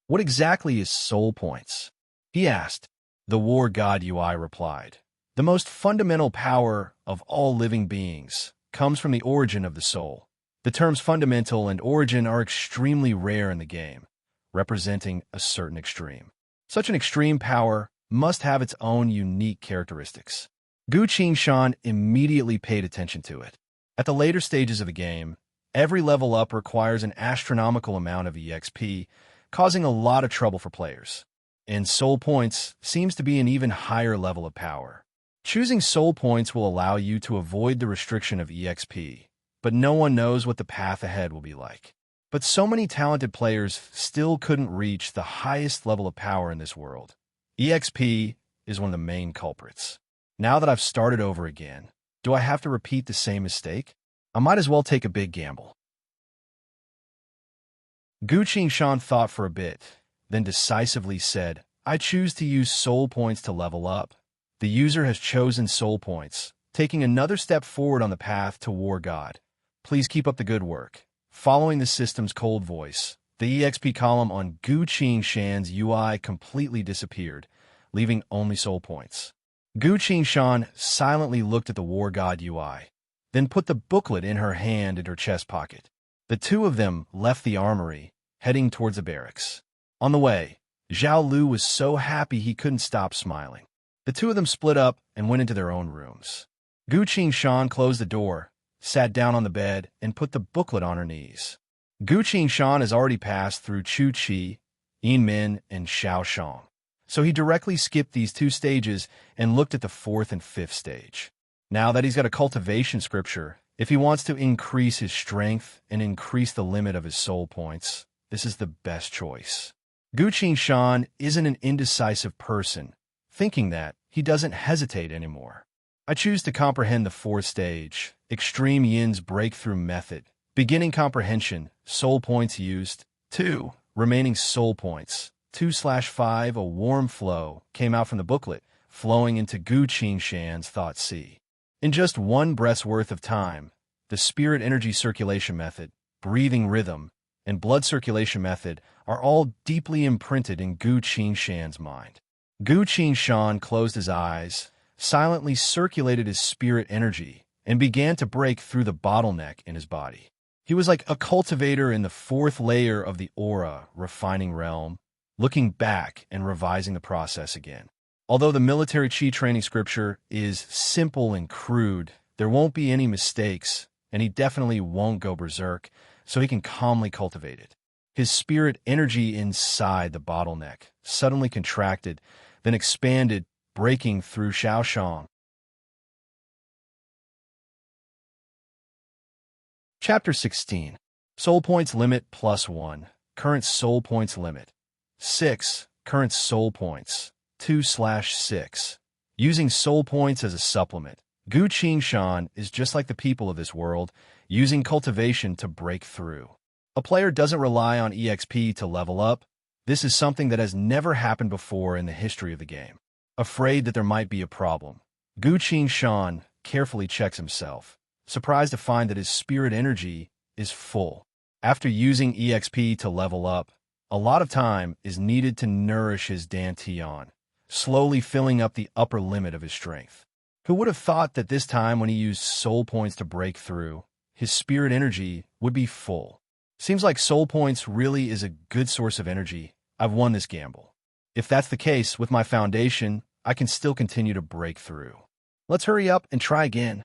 What exactly is soul points? He asked. The War God UI replied. The most fundamental power of all living beings comes from the origin of the soul. The terms fundamental and origin are extremely rare in the game, representing a certain extreme. Such an extreme power must have its own unique characteristics. Gu Qing immediately paid attention to it. At the later stages of the game, every level up requires an astronomical amount of EXP, causing a lot of trouble for players. And soul points seems to be an even higher level of power. Choosing soul points will allow you to avoid the restriction of EXP, but no one knows what the path ahead will be like. But so many talented players still couldn't reach the highest level of power in this world. EXP is one of the main culprits. Now that I've started over again, do I have to repeat the same mistake? I might as well take a big gamble. Gu Qing thought for a bit, then decisively said, I choose to use soul points to level up. The user has chosen soul points, taking another step forward on the path to War God. Please keep up the good work. Following the system's cold voice, the EXP column on Gu Qing UI completely disappeared, leaving only soul points. Gu Qing silently looked at the War God UI, then put the booklet in her hand in her chest pocket. The two of them left the armory, heading towards the barracks. On the way, Zhao Lu was so happy he couldn't stop smiling. The two of them split up and went into their own rooms. Gu Qing closed the door, sat down on the bed, and put the booklet on her knees. Gu Qing has already passed through Chu Qi, Yin Min, and Xiao Shang, so he directly skipped these 2 stages and looked at the 4th and 5th stage. Now that he's got a cultivation scripture, if he wants to increase his strength and increase the limit of his soul points, this is the best choice. Gu Qing isn't an indecisive person, thinking that he doesn't hesitate anymore. I choose to comprehend the 4th stage, Extreme Yin's Breakthrough Method. Beginning comprehension, soul points used. 2. Remaining soul points. 2/5 A warm flow came out from the booklet, flowing into Gu Qing thought sea. In just 1 breath's worth of time, the spirit energy circulation method, breathing rhythm, and blood circulation method are all deeply imprinted in Gu Qing mind. Gu Qing closed his eyes, silently circulated his spirit energy, and began to break through the bottleneck in his body. He was like a cultivator in the 4th layer of the aura refining realm, looking back and revising the process again. Although the military chi training scripture is simple and crude, there won't be any mistakes, and he definitely won't go berserk, so he can calmly cultivate it. His spirit energy inside the bottleneck suddenly contracted, then expanded, breaking through Xiaoshang. Chapter 16. Soul Points Limit +1. Current Soul Points Limit. 6. Current Soul Points. 2/6. Using soul points as a supplement. Gu Qingshan is just like the people of this world, using cultivation to break through. A player doesn't rely on EXP to level up. This is something that has never happened before in the history of the game. Afraid that there might be a problem, Gu Qingshan carefully checks himself, surprised to find that his spirit energy is full. After using EXP to level up, a lot of time is needed to nourish his Dantian, slowly filling up the upper limit of his strength. Who would have thought that this time when he used soul points to break through, his spirit energy would be full? Seems like soul points really is a good source of energy. I've won this gamble. If that's the case, with my foundation, I can still continue to break through. Let's hurry up and try again.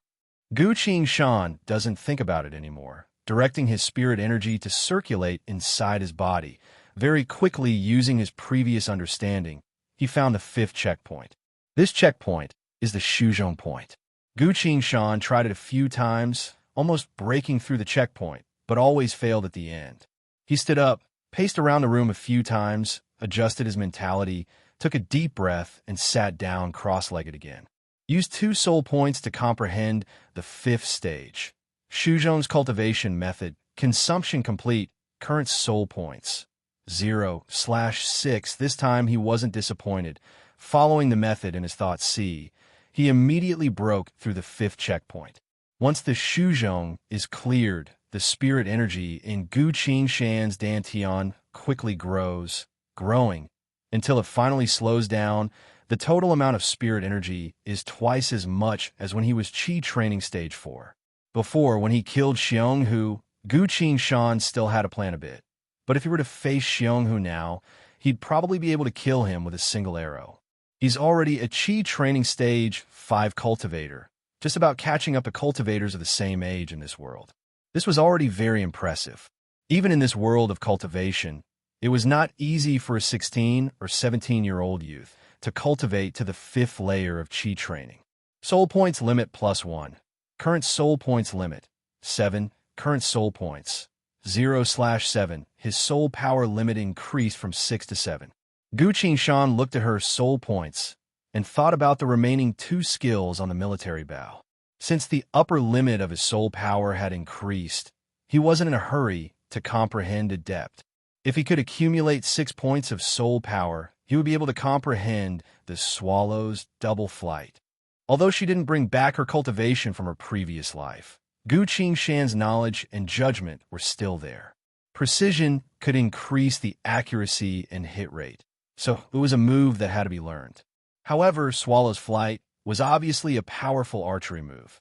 Gu Qingshan doesn't think about it anymore, directing his spirit energy to circulate inside his body. Very quickly, using his previous understanding, he found the 5th checkpoint. This checkpoint is the Shuzhong point. Gu Qingshan tried it a few times, almost breaking through the checkpoint, but always failed at the end. He stood up, paced around the room a few times, adjusted his mentality, took a deep breath, and sat down cross-legged again. Used 2 soul points to comprehend the 5th stage. Shuzhong's cultivation method, consumption complete, current soul points. 0/6. This time he wasn't disappointed. Following the method in his thought C, he immediately broke through the 5th checkpoint. Once the Shuzhong is cleared, the spirit energy in Gu Qingshan's Dantian quickly grows, growing, until it finally slows down. The total amount of spirit energy is twice as much as when he was Qi training stage 4. Before, when he killed Xionghu, Gu Qingshan still had to plan a bit. But if he were to face Xionghu now, he'd probably be able to kill him with a single arrow. He's already a Qi training stage 5 cultivator, just about catching up to cultivators of the same age in this world. This was already very impressive. Even in this world of cultivation, it was not easy for a 16 or 17-year-old youth to cultivate to the 5th layer of Qi training. Soul Points Limit +1. Current Soul Points Limit. 7. Current Soul Points. 0/7. His soul power limit increased from 6 to 7. Gu Qingshan looked at her soul points and thought about the remaining 2 skills on the military bow. Since the upper limit of his soul power had increased, he wasn't in a hurry to comprehend adept. If he could accumulate 6 points of soul power, he would be able to comprehend the swallow's double flight. Although she didn't bring back her cultivation from her previous life, Gu Qingshan's knowledge and judgment were still there. Precision could increase the accuracy and hit rate, so it was a move that had to be learned. However, Swallow's Flight was obviously a powerful archery move.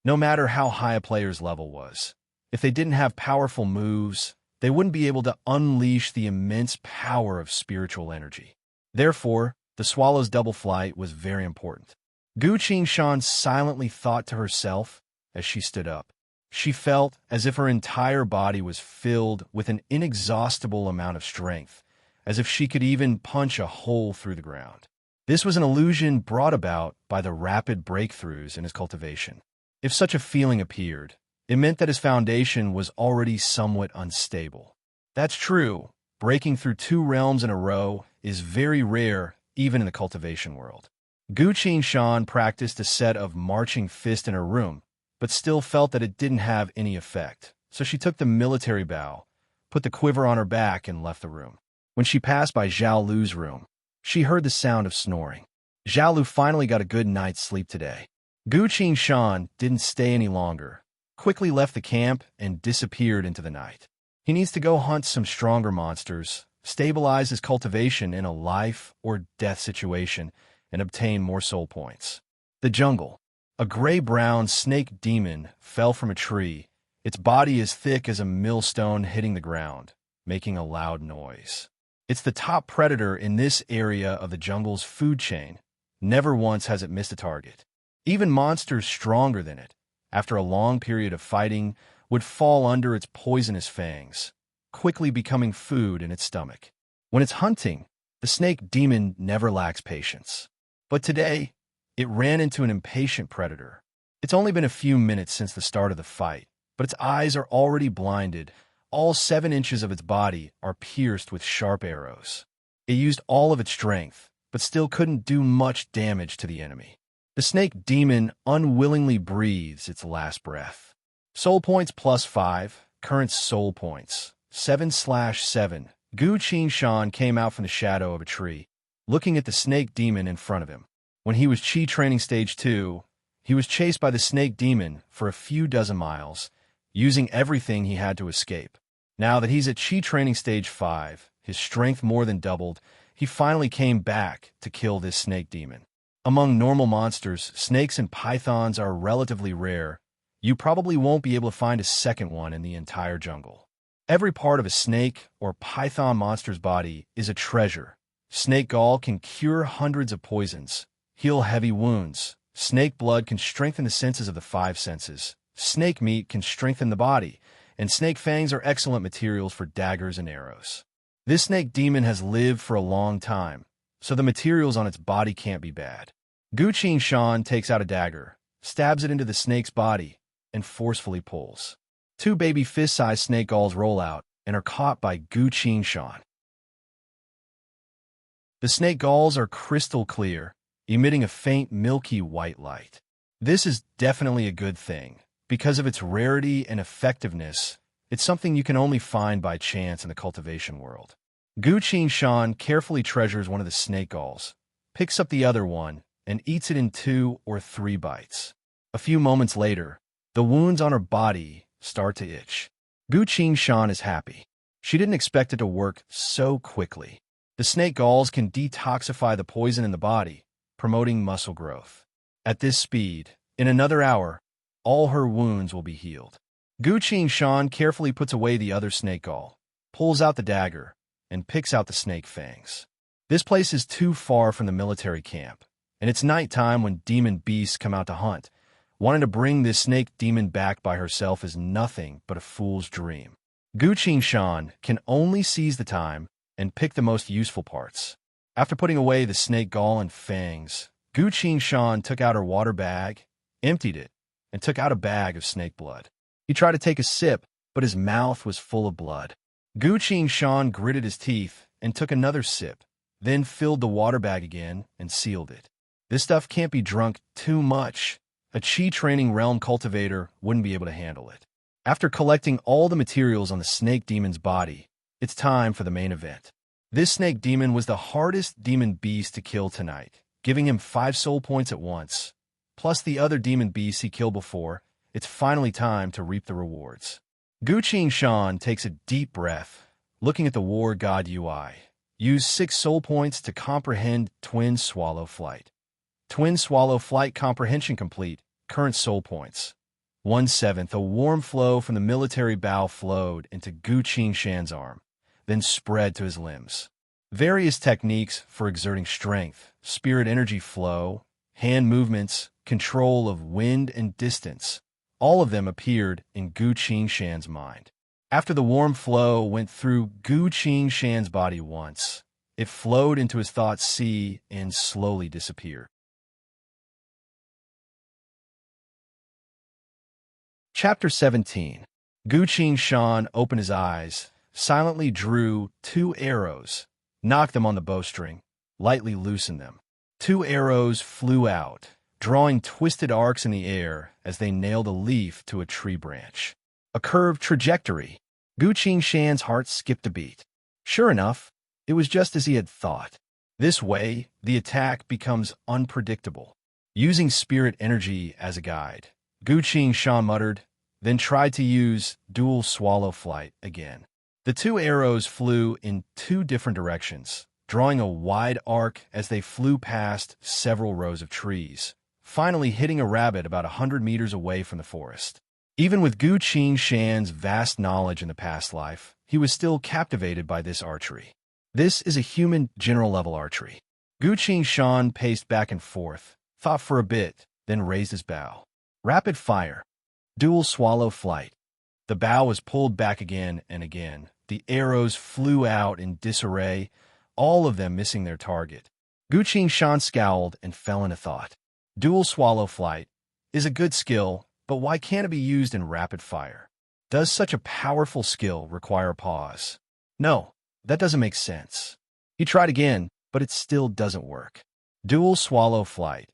No matter how high a player's level was, if they didn't have powerful moves, they wouldn't be able to unleash the immense power of spiritual energy. Therefore, the Swallow's double flight was very important. Gu Qingshan silently thought to herself as she stood up. She felt as if her entire body was filled with an inexhaustible amount of strength, as if she could even punch a hole through the ground. This was an illusion brought about by the rapid breakthroughs in his cultivation. If such a feeling appeared, it meant that his foundation was already somewhat unstable. That's true. Breaking through 2 realms in a row is very rare, even in the cultivation world. Gu Qingshan practiced a set of marching fists in her room, but still felt that it didn't have any effect. So she took the military bow, put the quiver on her back, and left the room. When she passed by Zhao Lu's room, she heard the sound of snoring. Zhao Lu finally got a good night's sleep today. Gu Qingshan didn't stay any longer, quickly left the camp and disappeared into the night. He needs to go hunt some stronger monsters, stabilize his cultivation in a life or death situation, and obtain more soul points. The jungle. A gray-brown snake demon fell from a tree, its body as thick as a millstone hitting the ground, making a loud noise. It's the top predator in this area of the jungle's food chain. Never once has it missed a target. Even monsters stronger than it, after a long period of fighting, would fall under its poisonous fangs, quickly becoming food in its stomach. When it's hunting, the snake demon never lacks patience. But today, it ran into an impatient predator. It's only been a few minutes since the start of the fight, but its eyes are already blinded. All 7 inches of its body are pierced with sharp arrows. It used all of its strength, but still couldn't do much damage to the enemy. The snake demon unwillingly breathes its last breath. Soul points +5, current soul points, 7/7. Gu Qingshan came out from the shadow of a tree, looking at the snake demon in front of him. When he was Chi training stage 2, he was chased by the snake demon for a few dozen miles, using everything he had to escape. Now that he's at Chi training stage 5, his strength more than doubled, he finally came back to kill this snake demon. Among normal monsters, snakes and pythons are relatively rare. You probably won't be able to find a second one in the entire jungle. Every part of a snake or python monster's body is a treasure. Snake gall can cure hundreds of poisons, heal heavy wounds. Snake blood can strengthen the senses of the 5 senses. Snake meat can strengthen the body, and snake fangs are excellent materials for daggers and arrows. This snake demon has lived for a long time, so the materials on its body can't be bad. Gu Qingshan takes out a dagger, stabs it into the snake's body, and forcefully pulls. 2 baby fist-sized snake galls roll out and are caught by Gu Qingshan. The snake galls are crystal clear, emitting a faint milky white light. This is definitely a good thing. Because of its rarity and effectiveness, it's something you can only find by chance in the cultivation world. Gu Qingshan carefully treasures one of the snake galls, picks up the other one, and eats it in 2 or 3 bites. A few moments later, the wounds on her body start to itch. Gu Qingshan is happy. She didn't expect it to work so quickly. The snake galls can detoxify the poison in the body, promoting muscle growth. At this speed, in another hour, all her wounds will be healed. Gu Qingshan carefully puts away the other snake gall, pulls out the dagger, and picks out the snake fangs. This place is too far from the military camp, and it's nighttime when demon beasts come out to hunt. Wanting to bring this snake demon back by herself is nothing but a fool's dream. Gu Qingshan can only seize the time and pick the most useful parts. After putting away the snake gall and fangs, Gu Qingshan took out her water bag, emptied it, and took out a bag of snake blood. He tried to take a sip, but his mouth was full of blood. Gu Qingshan gritted his teeth and took another sip, then filled the water bag again and sealed it. This stuff can't be drunk too much. A Chi training realm cultivator wouldn't be able to handle it. After collecting all the materials on the snake demon's body, it's time for the main event. This snake demon was the hardest demon beast to kill tonight, giving him 5 soul points at once. Plus the other demon beasts he killed before, it's finally time to reap the rewards. Gu Qingshan takes a deep breath, looking at the war god UI. Use 6 soul points to comprehend Twin Swallow Flight. Twin Swallow Flight comprehension complete, current soul points. 1/7. A warm flow from the military bow flowed into Gu Qingshan's arm, then spread to his limbs. Various techniques for exerting strength, spirit energy flow, hand movements, control of wind and distance, all of them appeared in Gu Qingshan's mind. After the warm flow went through Gu Qingshan's body once, it flowed into his thought sea and slowly disappeared. Chapter 17. Gu Qingshan opened his eyes, silently drew 2 arrows, knocked them on the bowstring, lightly loosened them. 2 arrows flew out, drawing twisted arcs in the air as they nailed a leaf to a tree branch. A curved trajectory. Gu Qingshan's heart skipped a beat. Sure enough, it was just as he had thought. This way, the attack becomes unpredictable. Using spirit energy as a guide, Gu Qingshan muttered, then tried to use dual swallow flight again. The 2 arrows flew in 2 different directions, drawing a wide arc as they flew past several rows of trees, finally hitting a rabbit about 100 meters away from the forest. Even with Gu Qingshan's vast knowledge in the past life, he was still captivated by this archery. This is a human general-level archery. Gu Qin paced back and forth, thought for a bit, then raised his bow. Rapid fire. Dual swallow flight. The bow was pulled back again and again. The arrows flew out in disarray, all of them missing their target. Gu Qin scowled and fell into thought. Dual swallow flight is a good skill, but why can't it be used in rapid fire? Does such a powerful skill require pause? No, that doesn't make sense. He tried again, but it still doesn't work. Dual swallow flight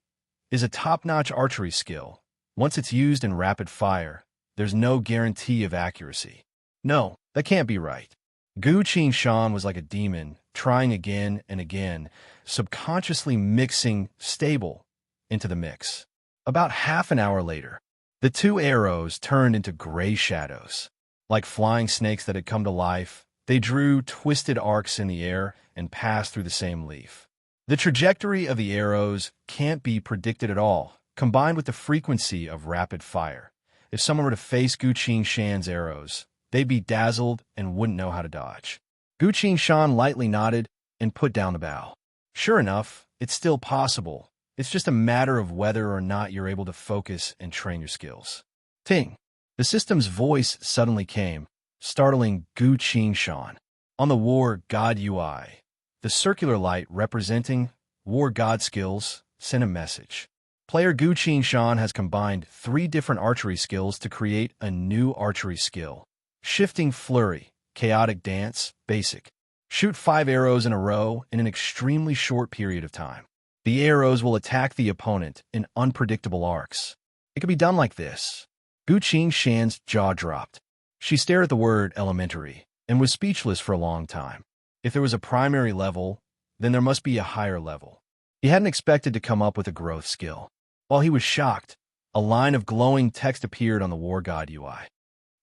is a top-notch archery skill. Once it's used in rapid fire, there's no guarantee of accuracy. No, that can't be right. Gu Qin was like a demon, trying again and again, subconsciously mixing stable into the mix. About half an hour later, the two arrows turned into gray shadows. Like flying snakes that had come to life, they drew twisted arcs in the air and passed through the same leaf. The trajectory of the arrows can't be predicted at all, combined with the frequency of rapid fire. If someone were to face Gu Qinshan's arrows, they'd be dazzled and wouldn't know how to dodge. Gu Qinshan lightly nodded and put down the bow. Sure enough, it's still possible. It's just a matter of whether or not you're able to focus and train your skills. Ting! The system's voice suddenly came, startling Gu Qinshan. On the War God UI, the circular light representing War God skills sent a message. Player Gu Qinshan has combined 3 different archery skills to create a new archery skill. Shifting Flurry, Chaotic Dance, Basic. Shoot 5 arrows in a row in an extremely short period of time. The arrows will attack the opponent in unpredictable arcs. It could be done like this. Gu Qinshan's jaw dropped. She stared at the word elementary and was speechless for a long time. If there was a primary level, then there must be a higher level. He hadn't expected to come up with a growth skill. While he was shocked, a line of glowing text appeared on the War God UI.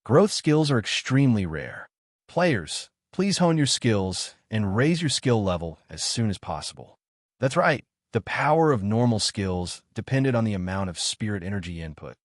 Growth skills are extremely rare. Players, please hone your skills and raise your skill level as soon as possible. That's right. The power of normal skills depended on the amount of spirit energy input.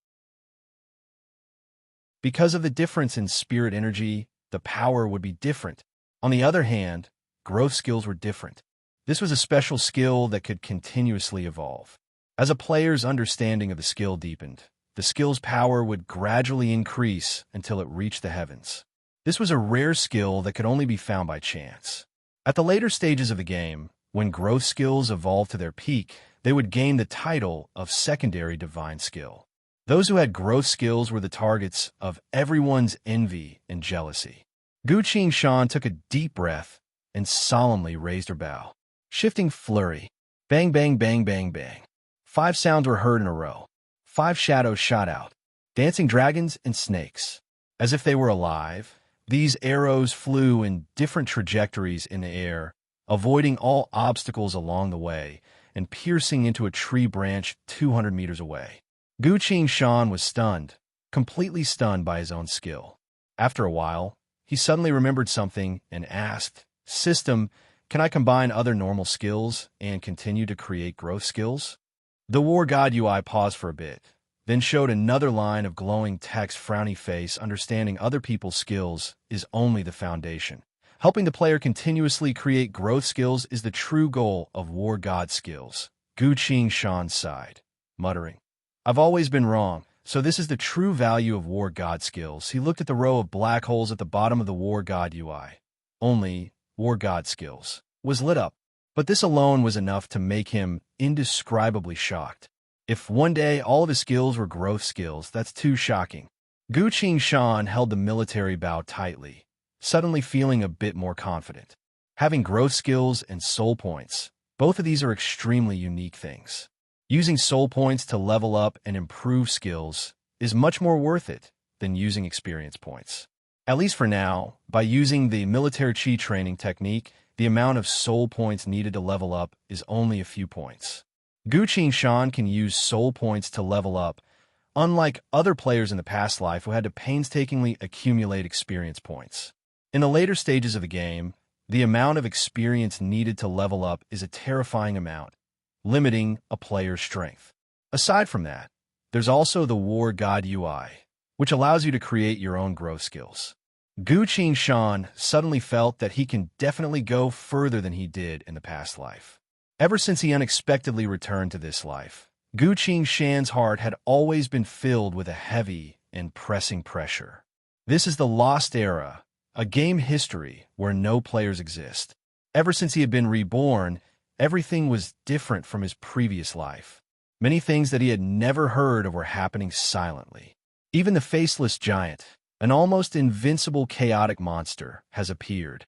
Because of the difference in spirit energy, the power would be different. On the other hand, growth skills were different. This was a special skill that could continuously evolve. As a player's understanding of the skill deepened, the skill's power would gradually increase until it reached the heavens. This was a rare skill that could only be found by chance. At the later stages of the game, when growth skills evolved to their peak, they would gain the title of secondary divine skill. Those who had growth skills were the targets of everyone's envy and jealousy. Gu Qinshan took a deep breath and solemnly raised her bow. Shifting Flurry. Bang, bang, bang, bang, bang. 5 sounds were heard in a row. 5 shadows shot out. Dancing dragons and snakes. As if they were alive, these arrows flew in different trajectories in the air, avoiding all obstacles along the way and piercing into a tree branch 200 meters away. Gu Qinshan was stunned, completely stunned by his own skill. After a while, he suddenly remembered something and asked, "System, can I combine other normal skills and continue to create growth skills?" The War God UI paused for a bit, then showed another line of glowing text, frowny face. Understanding other people's skills is only the foundation. Helping the player continuously create growth skills is the true goal of War God skills. Gu Qinshan sighed, muttering, "I've always been wrong, so this is the true value of War God skills." He looked at the row of black holes at the bottom of the War God UI. Only War God skills was lit up, but this alone was enough to make him indescribably shocked. If one day all of his skills were growth skills, that's too shocking. Gu Qinshan held the military bow tightly, suddenly feeling a bit more confident. Having growth skills and soul points, both of these are extremely unique things. Using soul points to level up and improve skills is much more worth it than using experience points. At least for now, by using the military chi training technique, the amount of soul points needed to level up is only a few points. Gu Qinshan can use soul points to level up, unlike other players in the past life who had to painstakingly accumulate experience points. In the later stages of the game, the amount of experience needed to level up is a terrifying amount, limiting a player's strength. Aside from that, there's also the War God UI, which allows you to create your own growth skills. Gu Shan suddenly felt that he can definitely go further than he did in the past life. Ever since he unexpectedly returned to this life, Gu Shan's heart had always been filled with a heavy and pressing pressure. This is the Lost Era, a game history where no players exist. Ever since he had been reborn, everything was different from his previous life. Many things that he had never heard of were happening silently. Even the faceless giant, an almost invincible chaotic monster, has appeared.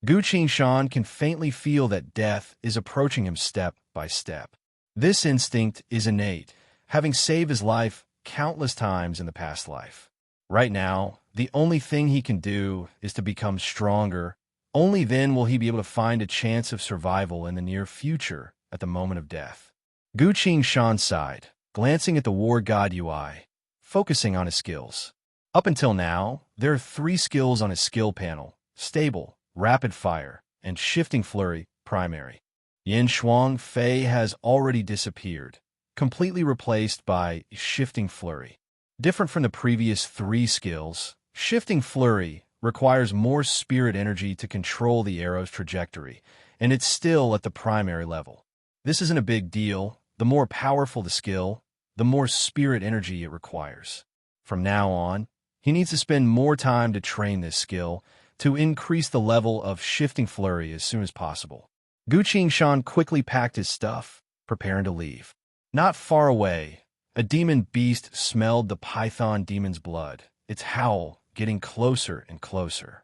Gu Shan can faintly feel that death is approaching him step by step. This instinct is innate, having saved his life countless times in the past life. Right now, the only thing he can do is to become stronger. Only then will he be able to find a chance of survival in the near future at the moment of death. Gu Shan sighed, glancing at the war god UI, focusing on his skills. Up until now, there are 3 skills on his skill panel: Stable, Rapid Fire, and Shifting Flurry, Primary. Yin Shuang Fei has already disappeared, completely replaced by Shifting Flurry. Different from the previous 3 skills, Shifting Flurry requires more spirit energy to control the arrow's trajectory, and it's still at the primary level. This isn't a big deal. The more powerful the skill, the more spirit energy it requires. From now on, he needs to spend more time to train this skill to increase the level of Shifting Flurry as soon as possible. Gu Shan quickly packed his stuff, preparing to leave. Not far away, a demon beast smelled the python demon's blood, its howl getting closer and closer.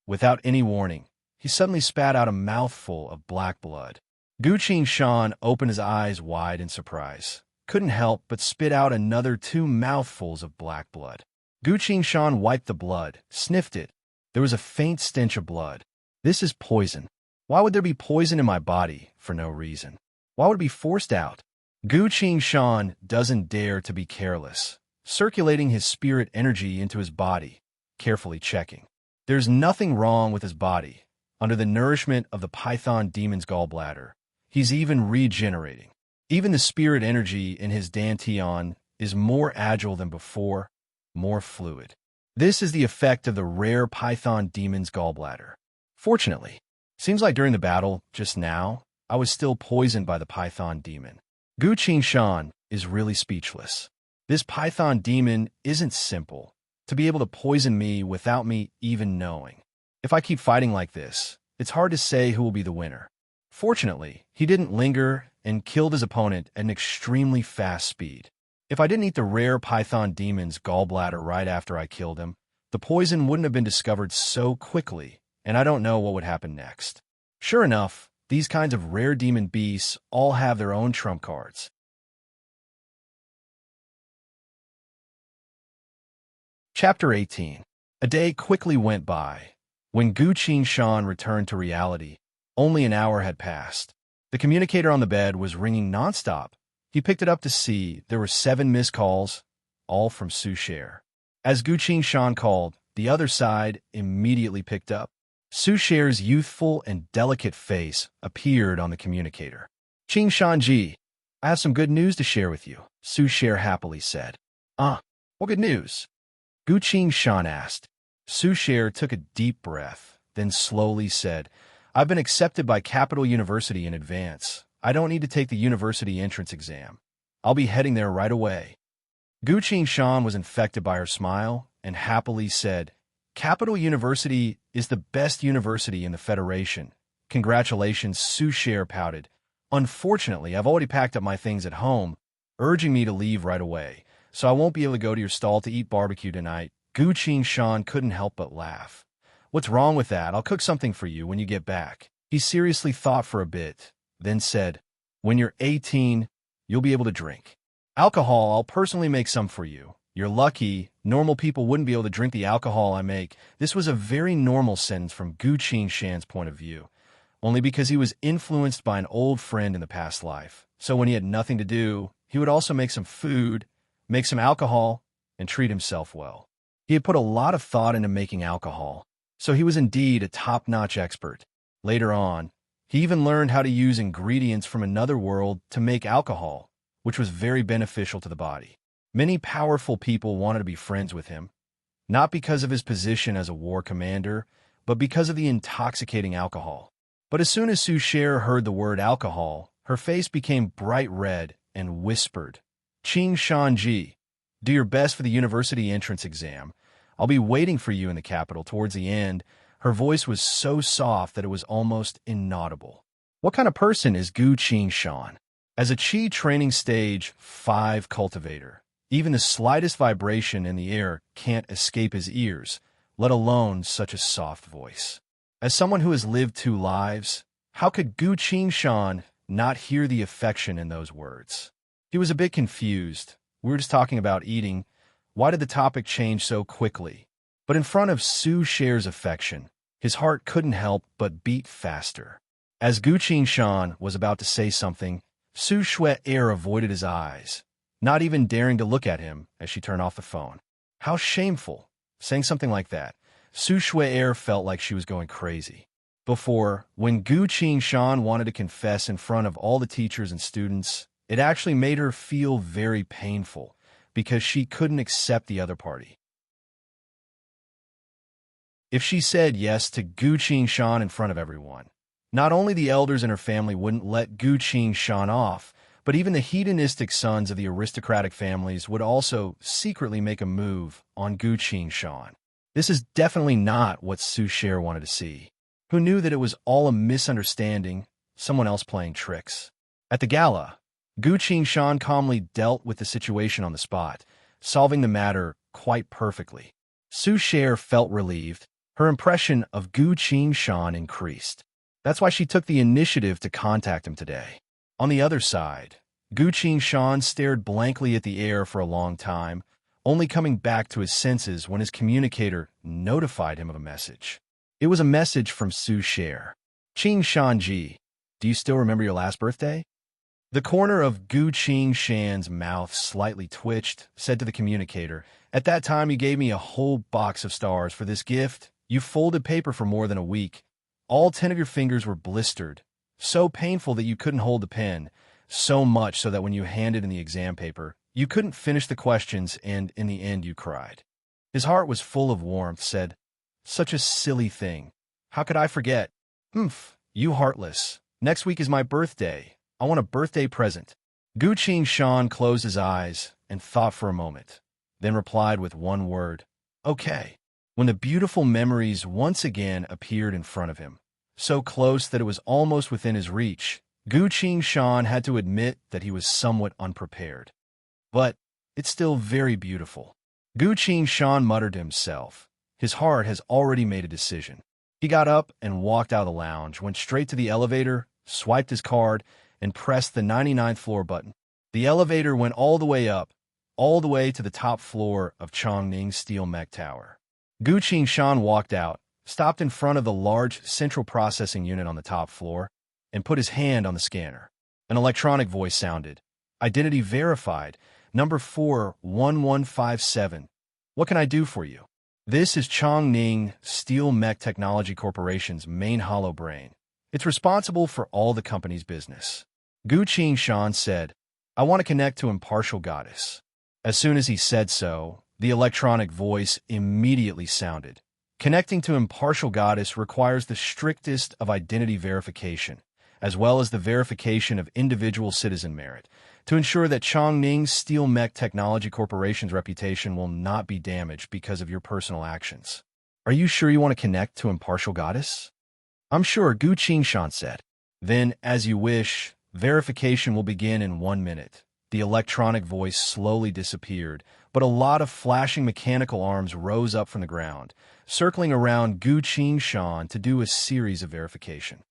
Without any warning, he suddenly spat out a mouthful of black blood. Gu Shan opened his eyes wide in surprise, couldn't help but spit out another 2 mouthfuls of black blood. Gu Shan wiped the blood, sniffed it. There was a faint stench of blood. This is poison. Why would there be poison in my body for no reason? Why would it be forced out? Gu Shan doesn't dare to be careless, circulating his spirit energy into his body, carefully checking. There's nothing wrong with his body. Under the nourishment of the python demon's gallbladder, he's even regenerating. Even the spirit energy in his dantian is more agile than before, more fluid. This is the effect of the rare python demon's gallbladder. Fortunately, seems like during the battle just now, I was still poisoned by the python demon. Gu Shan is really speechless. This python demon isn't simple to be able to poison me without me even knowing. If I keep fighting like this, it's hard to say who will be the winner. Fortunately, he didn't linger and killed his opponent at an extremely fast speed. If I didn't eat the rare python demon's gallbladder right after I killed him, the poison wouldn't have been discovered so quickly, and I don't know what would happen next. Sure enough, these kinds of rare demon beasts all have their own trump cards. Chapter 18. A day quickly went by. When Gu Shan returned to reality, only an hour had passed. The communicator on the bed was ringing nonstop. He picked it up to see there were 7 missed calls, all from Su Cher. As Gu Shan called, the other side immediately picked up. Su Cher's youthful and delicate face appeared on the communicator. "Qing Shanji, I have some good news to share with you," Su Cher happily said. What good news?" Gu Shan asked. Su Cher took a deep breath, then slowly said, "I've been accepted by Capital University in advance. I don't need to take the university entrance exam. I'll be heading there right away." Gu Shan was infected by her smile and happily said, "Capital University is the best university in the Federation. Congratulations," Su Cher pouted. "Unfortunately, I've already packed up my things at home, urging me to leave right away, so I won't be able to go to your stall to eat barbecue tonight." Gu Shan couldn't help but laugh. "What's wrong with that? I'll cook something for you when you get back." He seriously thought for a bit, then said, "When you're 18, you'll be able to drink alcohol. I'll personally make some for you. You're lucky. Normal people wouldn't be able to drink the alcohol I make." This was a very normal sentence from Gu Shan's point of view, only because he was influenced by an old friend in the past life. So when he had nothing to do, he would also make some food, make some alcohol, and treat himself well. He had put a lot of thought into making alcohol, so he was indeed a top-notch expert. Later on, he even learned how to use ingredients from another world to make alcohol, which was very beneficial to the body. Many powerful people wanted to be friends with him, not because of his position as a war commander, but because of the intoxicating alcohol. But as soon as Su Cher heard the word alcohol, her face became bright red and whispered, "Qing Shanji, do your best for the university entrance exam. I'll be waiting for you in the capital." Towards the end, her voice was so soft that it was almost inaudible. What kind of person is Gu Qingshan? As a Qi training stage 5 cultivator, even the slightest vibration in the air can't escape his ears, let alone such a soft voice. As someone who has lived 2 lives, how could Gu Qingshan not hear the affection in those words? He was a bit confused. We were just talking about eating. Why did the topic change so quickly? But in front of Su Cher's affection, his heart couldn't help but beat faster. As Gu Qingshan was about to say something, Su Cher avoided his eyes, not even daring to look at him as she turned off the phone. How shameful, saying something like that. Su Cher felt like she was going crazy. Before, when Gu Qingshan wanted to confess in front of all the teachers and students, it actually made her feel very painful because she couldn't accept the other party. If she said yes to Gu Qingshan in front of everyone, not only the elders in her family wouldn't let Gu Qingshan off, but even the hedonistic sons of the aristocratic families would also secretly make a move on Gu Qingshan. This is definitely not what Su Cher wanted to see. Who knew that it was all a misunderstanding, someone else playing tricks? At the gala, Gu Qingshan calmly dealt with the situation on the spot, solving the matter quite perfectly. Su Cher felt relieved. Her impression of Gu Qingshan increased. That's why she took the initiative to contact him today. On the other side, Gu Qingshan stared blankly at the air for a long time, only coming back to his senses when his communicator notified him of a message. It was a message from Su Cher. "Qing Shanji, do you still remember your last birthday?" The corner of Gu Qingshan's mouth slightly twitched, said to the communicator, "At that time you gave me a whole box of stars for this gift. You folded paper for more than a week. All 10 of your fingers were blistered, so painful that you couldn't hold the pen, so much so that when you handed in the exam paper, you couldn't finish the questions and in the end you cried." His heart was full of warmth, said, "Such a silly thing. How could I forget? Humph, you heartless. Next week is my birthday. I want a birthday present." Gu Qingshan closed his eyes and thought for a moment, then replied with one word, "Okay." When the beautiful memories once again appeared in front of him, so close that it was almost within his reach, Gu Qingshan had to admit that he was somewhat unprepared. But it's still very beautiful. Gu Qingshan muttered to himself. His heart has already made a decision. He got up and walked out of the lounge, went straight to the elevator, swiped his card, and pressed the 99th floor button. The elevator went all the way up, all the way to the top floor of Chongning's steel mech tower. Gu Qingshan walked out, stopped in front of the large central processing unit on the top floor, and put his hand on the scanner. An electronic voice sounded. "Identity verified, number 41157. What can I do for you?" This is Chongning Steel Mech Technology Corporation's main hollow brain. It's responsible for all the company's business. Gu Qingshan said, "I want to connect to Impartial Goddess." As soon as he said so, the electronic voice immediately sounded. Connecting to Impartial Goddess requires the strictest of identity verification, as well as the verification of individual citizen merit, to ensure that Chongning Steel Mech Technology Corporation's reputation will not be damaged because of your personal actions. "Are you sure you want to connect to Impartial Goddess?" "I'm sure," Gu Qingshan said. "Then, as you wish, verification will begin in 1 minute." The electronic voice slowly disappeared, but a lot of flashing mechanical arms rose up from the ground, circling around Gu Qingshan to do a series of verification.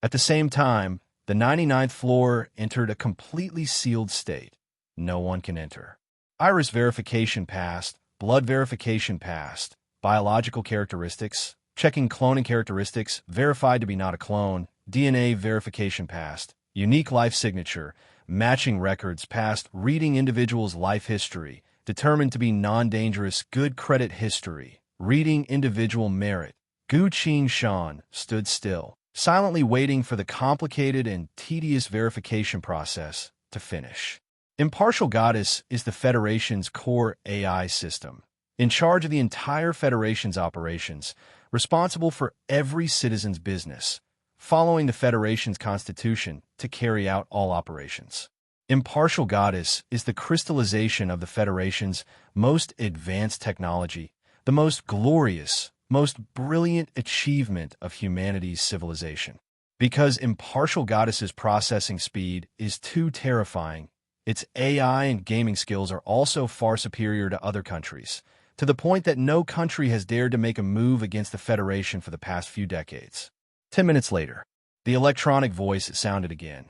At the same time, the 99th floor entered a completely sealed state. No one can enter. Iris verification passed, blood verification passed, biological characteristics, checking cloning characteristics, verified to be not a clone, DNA verification passed, unique life signature, matching records passed, reading individual's life history, determined to be non-dangerous, good credit history, reading individual merit. Gu Qingshan stood still, silently waiting for the complicated and tedious verification process to finish. Impartial Goddess is the Federation's core AI system, in charge of the entire Federation's operations, responsible for every citizen's business, following the Federation's constitution to carry out all operations. Impartial Goddess is the crystallization of the Federation's most advanced technology, the most glorious, most brilliant achievement of humanity's civilization. Because Impartial Goddess's processing speed is too terrifying, its AI and gaming skills are also far superior to other countries, to the point that no country has dared to make a move against the Federation for the past few decades. 10 minutes later, the electronic voice sounded again.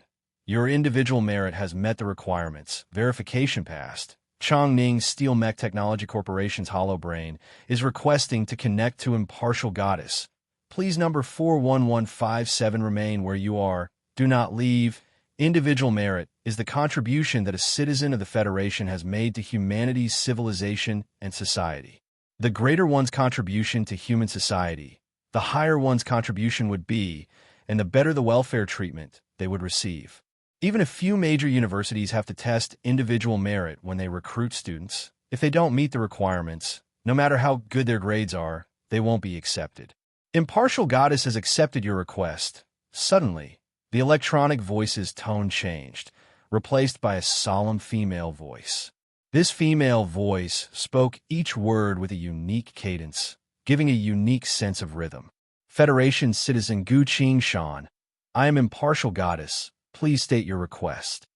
Your individual merit has met the requirements. Verification passed. Chongning Steel Mech Technology Corporation's Hollow Brain is requesting to connect to Impartial Goddess. Please number 41157 remain where you are. Do not leave. Individual merit is the contribution that a citizen of the Federation has made to humanity's civilization and society. The greater one's contribution to human society, the higher one's contribution would be, and the better the welfare treatment they would receive. Even a few major universities have to test individual merit when they recruit students. If they don't meet the requirements, no matter how good their grades are, they won't be accepted. Impartial Goddess has accepted your request. Suddenly, the electronic voice's tone changed, replaced by a solemn female voice. This female voice spoke each word with a unique cadence, giving a unique sense of rhythm. Federation citizen Gu Qing Shan, I am Impartial Goddess. Please state your request.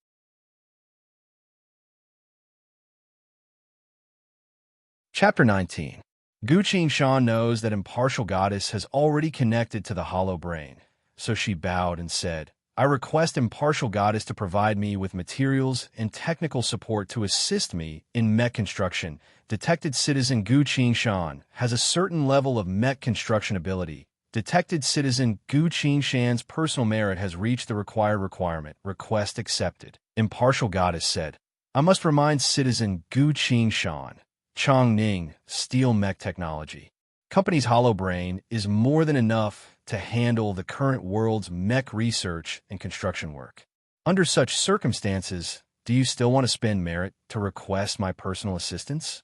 Chapter 19. Gu Qing Shan knows that Impartial Goddess has already connected to the Hollow Brain, so she bowed and said, I request Impartial Goddess to provide me with materials and technical support to assist me in mech construction. Detected citizen Gu Qing Shan has a certain level of mech construction ability. Detected citizen Gu Qing Shan's personal merit has reached the required requirement. Request accepted. Impartial Goddess said, I must remind citizen Gu Qing Shan, Chongning Steel Mech Technology. Company's Hollow Brain is more than enough to handle the current world's mech research and construction work. Under such circumstances, do you still want to spend merit to request my personal assistance?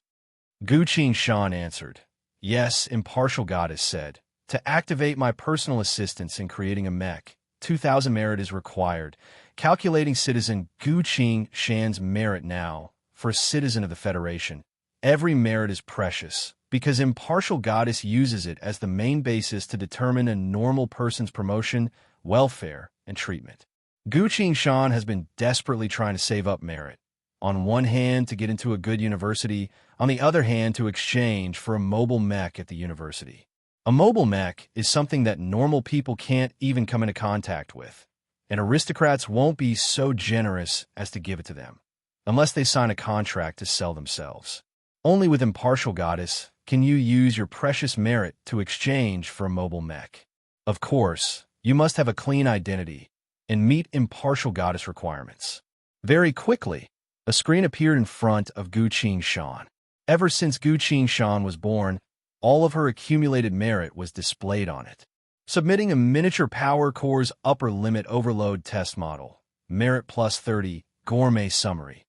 Gu Qing Shan answered, Yes, Impartial Goddess said. To activate my personal assistance in creating a mech, 2,000 merit is required. Calculating citizen Gu Qing Shan's merit now, for a citizen of the Federation, every merit is precious, because Impartial Goddess uses it as the main basis to determine a normal person's promotion, welfare, and treatment. Gu Qing Shan has been desperately trying to save up merit. On one hand, to get into a good university, on the other hand, to exchange for a mobile mech at the university. A mobile mech is something that normal people can't even come into contact with, and aristocrats won't be so generous as to give it to them, unless they sign a contract to sell themselves. Only with Impartial Goddess can you use your precious merit to exchange for a mobile mech. Of course, you must have a clean identity and meet Impartial Goddess requirements. Very quickly, a screen appeared in front of Gu Qing Shan. Ever since Gu Qing Shan was born, all of her accumulated merit was displayed on it. Submitting a miniature power core's upper limit overload test model. Merit plus 30, gourmet summary.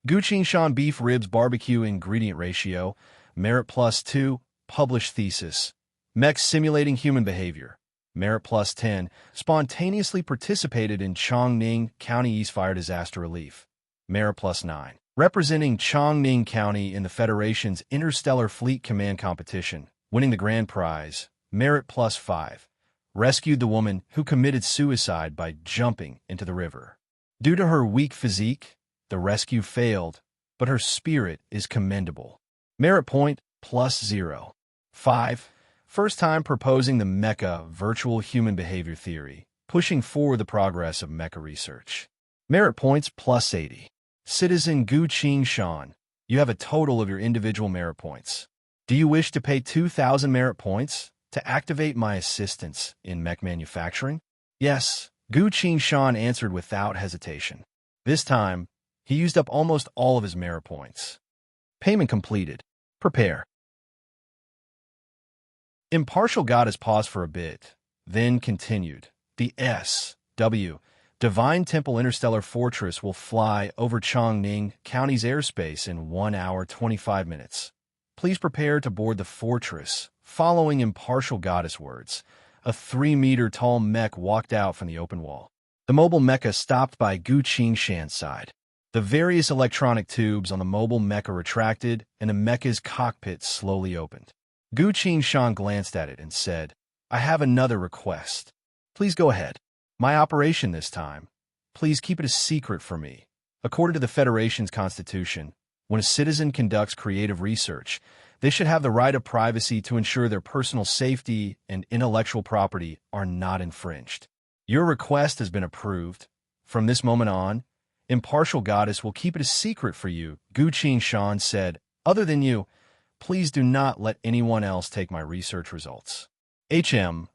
Gu Qing Shan beef ribs barbecue ingredient ratio. Merit plus 2, published thesis. Mech simulating human behavior. Merit plus 10, spontaneously participated in Chongning County East Fire Disaster Relief. Merit plus 9. Representing Chongning County in the Federation's Interstellar Fleet Command Competition, winning the grand prize, merit plus 5. Rescued the woman who committed suicide by jumping into the river. Due to her weak physique, the rescue failed, but her spirit is commendable. Merit point plus 0. 5. First time proposing the mecha virtual human behavior theory, pushing forward the progress of mecha research. Merit points plus 80. Citizen Gu Qing Shan, you have a total of your individual merit points. Do you wish to pay 2,000 merit points to activate my assistance in mech manufacturing? Yes, Gu Qing Shan answered without hesitation. This time, he used up almost all of his merit points. Payment completed. Prepare. Impartial Goddess paused for a bit, then continued. The SW Divine Temple Interstellar Fortress will fly over Chongning County's airspace in 1 hour 25 minutes. Please prepare to board the fortress. Following impartial goddess words, a 3-meter-tall mech walked out from the open wall. The mobile mecha stopped by Gu Qingshan's side. The various electronic tubes on the mobile mecha retracted, and the mecha's cockpit slowly opened. Gu Qingshan glanced at it and said, "I have another request. Please go ahead. My operation this time. Please keep it a secret for me." According to the Federation's constitution, when a citizen conducts creative research, they should have the right of privacy to ensure their personal safety and intellectual property are not infringed. Your request has been approved. From this moment on, Impartial Goddess will keep it a secret for you, Gu Qingshan said. Other than you, please do not let anyone else take my research results. I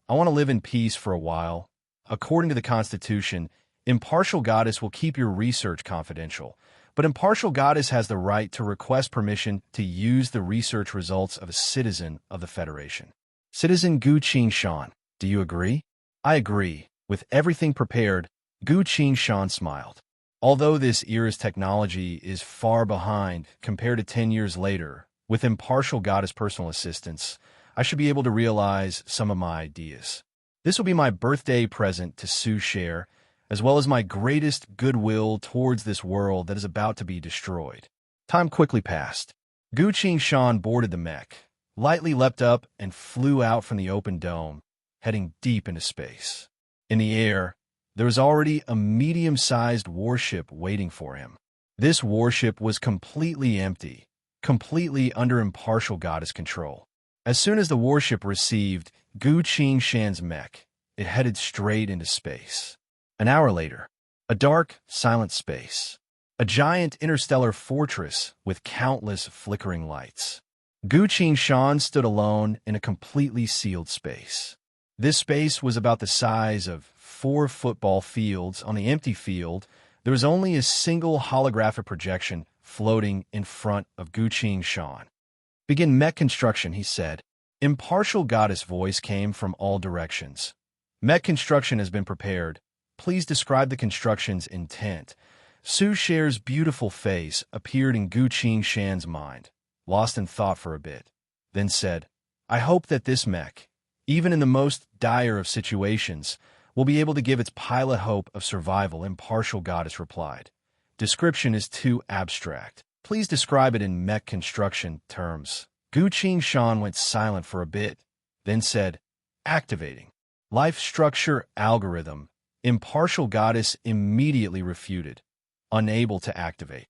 want to live in peace for a while. According to the Constitution, Impartial Goddess will keep your research confidential, but Impartial Goddess has the right to request permission to use the research results of a citizen of the Federation. Citizen Gu Qingshan, do you agree? I agree. With everything prepared, Gu Qingshan smiled. Although this era's technology is far behind compared to 10 years later, with Impartial Goddess personal assistance, I should be able to realize some of my ideas. This will be my birthday present to Su Cher, as well as my greatest goodwill towards this world that is about to be destroyed. Time quickly passed. Gu Qingshan boarded the mech, lightly leapt up, and flew out from the open dome, heading deep into space. In the air, there was already a medium-sized warship waiting for him. This warship was completely empty, completely under Impartial Goddess control. As soon as the warship received Gu Qingshan's mech, it headed straight into space. An hour later, a dark, silent space. A giant interstellar fortress with countless flickering lights. Gu Qingshan stood alone in a completely sealed space. This space was about the size of 4 football fields. On the empty field, there was only a single holographic projection floating in front of Gu Qingshan. "Begin mech construction," he said. Impartial Goddess voice came from all directions. "Mech construction has been prepared. Please describe the construction's intent." Su Cher's beautiful face appeared in Gu Qingshan's mind, lost in thought for a bit, then said, "I hope that this mech, even in the most dire of situations, will be able to give its pilot hope of survival." Impartial Goddess replied, "Description is too abstract. Please describe it in mech construction terms." Gu Qingshan went silent for a bit, then said, "Activating. Life structure algorithm." Impartial Goddess immediately refuted, unable to activate.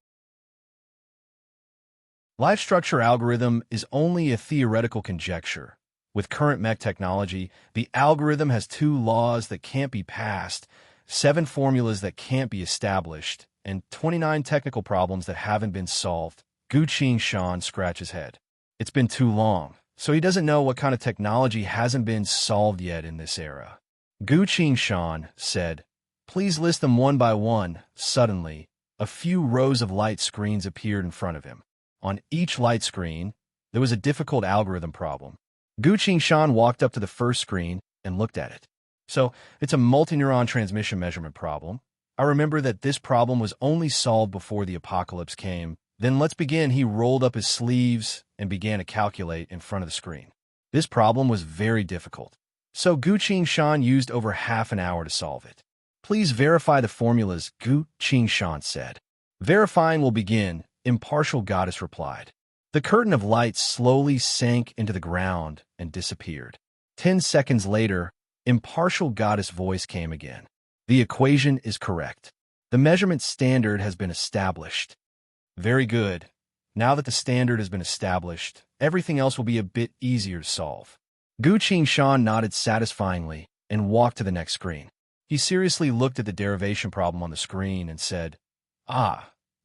Life structure algorithm is only a theoretical conjecture. With current mech technology, the algorithm has 2 laws that can't be passed, 7 formulas that can't be established, and 29 technical problems that haven't been solved. Gu Qingshan scratched his head. It's been too long, so he doesn't know what kind of technology hasn't been solved yet in this era. Gu Qingshan said, "Please list them one by one." Suddenly, a few rows of light screens appeared in front of him. On each light screen, there was a difficult algorithm problem. Gu Qingshan walked up to the first screen and looked at it. "So, it's a multi-neuron transmission measurement problem. I remember that this problem was only solved before the apocalypse came. Then let's begin." He rolled up his sleeves and began to calculate in front of the screen. This problem was very difficult, so Gu Qingshan used over half an hour to solve it. "Please verify the formulas," Gu Qingshan said. "Verifying will begin," Impartial Goddess replied. The curtain of light slowly sank into the ground and disappeared. 10 seconds later, Impartial Goddess voice came again. "The equation is correct. The measurement standard has been established." "Very good. Now that the standard has been established, everything else will be a bit easier to solve." Gu Qingshan nodded satisfyingly and walked to the next screen. He seriously looked at the derivation problem on the screen and said,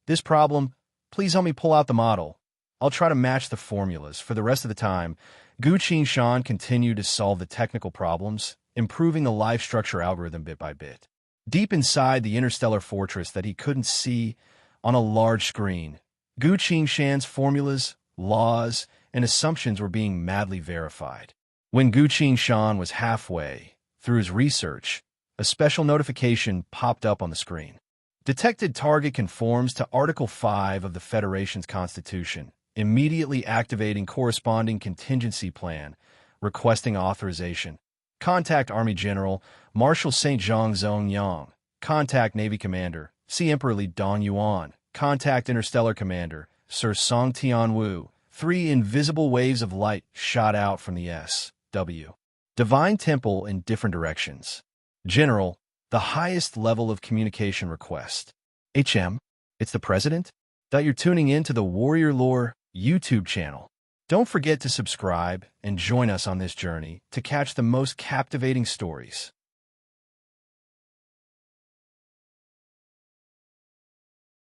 "This problem, please help me pull out the model. I'll try to match the formulas." For the rest of the time, Gu Qingshan continued to solve the technical problems, improving the life structure algorithm bit by bit. Deep inside the interstellar fortress that he couldn't see on a large screen, Gu Qingshan's formulas, laws, and assumptions were being madly verified. When Gu Qingshan was halfway through his research, A special notification popped up on the screen. Detected target conforms to Article 5 of the Federation's Constitution, immediately activating corresponding contingency plan, requesting authorization. Contact Army General Marshal St. Zhang Zhong Yang. Contact Navy Commander See Emperor Li Dong Yuan. Contact Interstellar Commander Sir Song Tianwu. 3 invisible waves of light shot out from the S.W. Divine Temple in different directions. General, the highest level of communication request. HM, it's the President? You're tuning in to the Warrior Lore YouTube channel. Don't forget to subscribe and join us on this journey to catch the most captivating stories.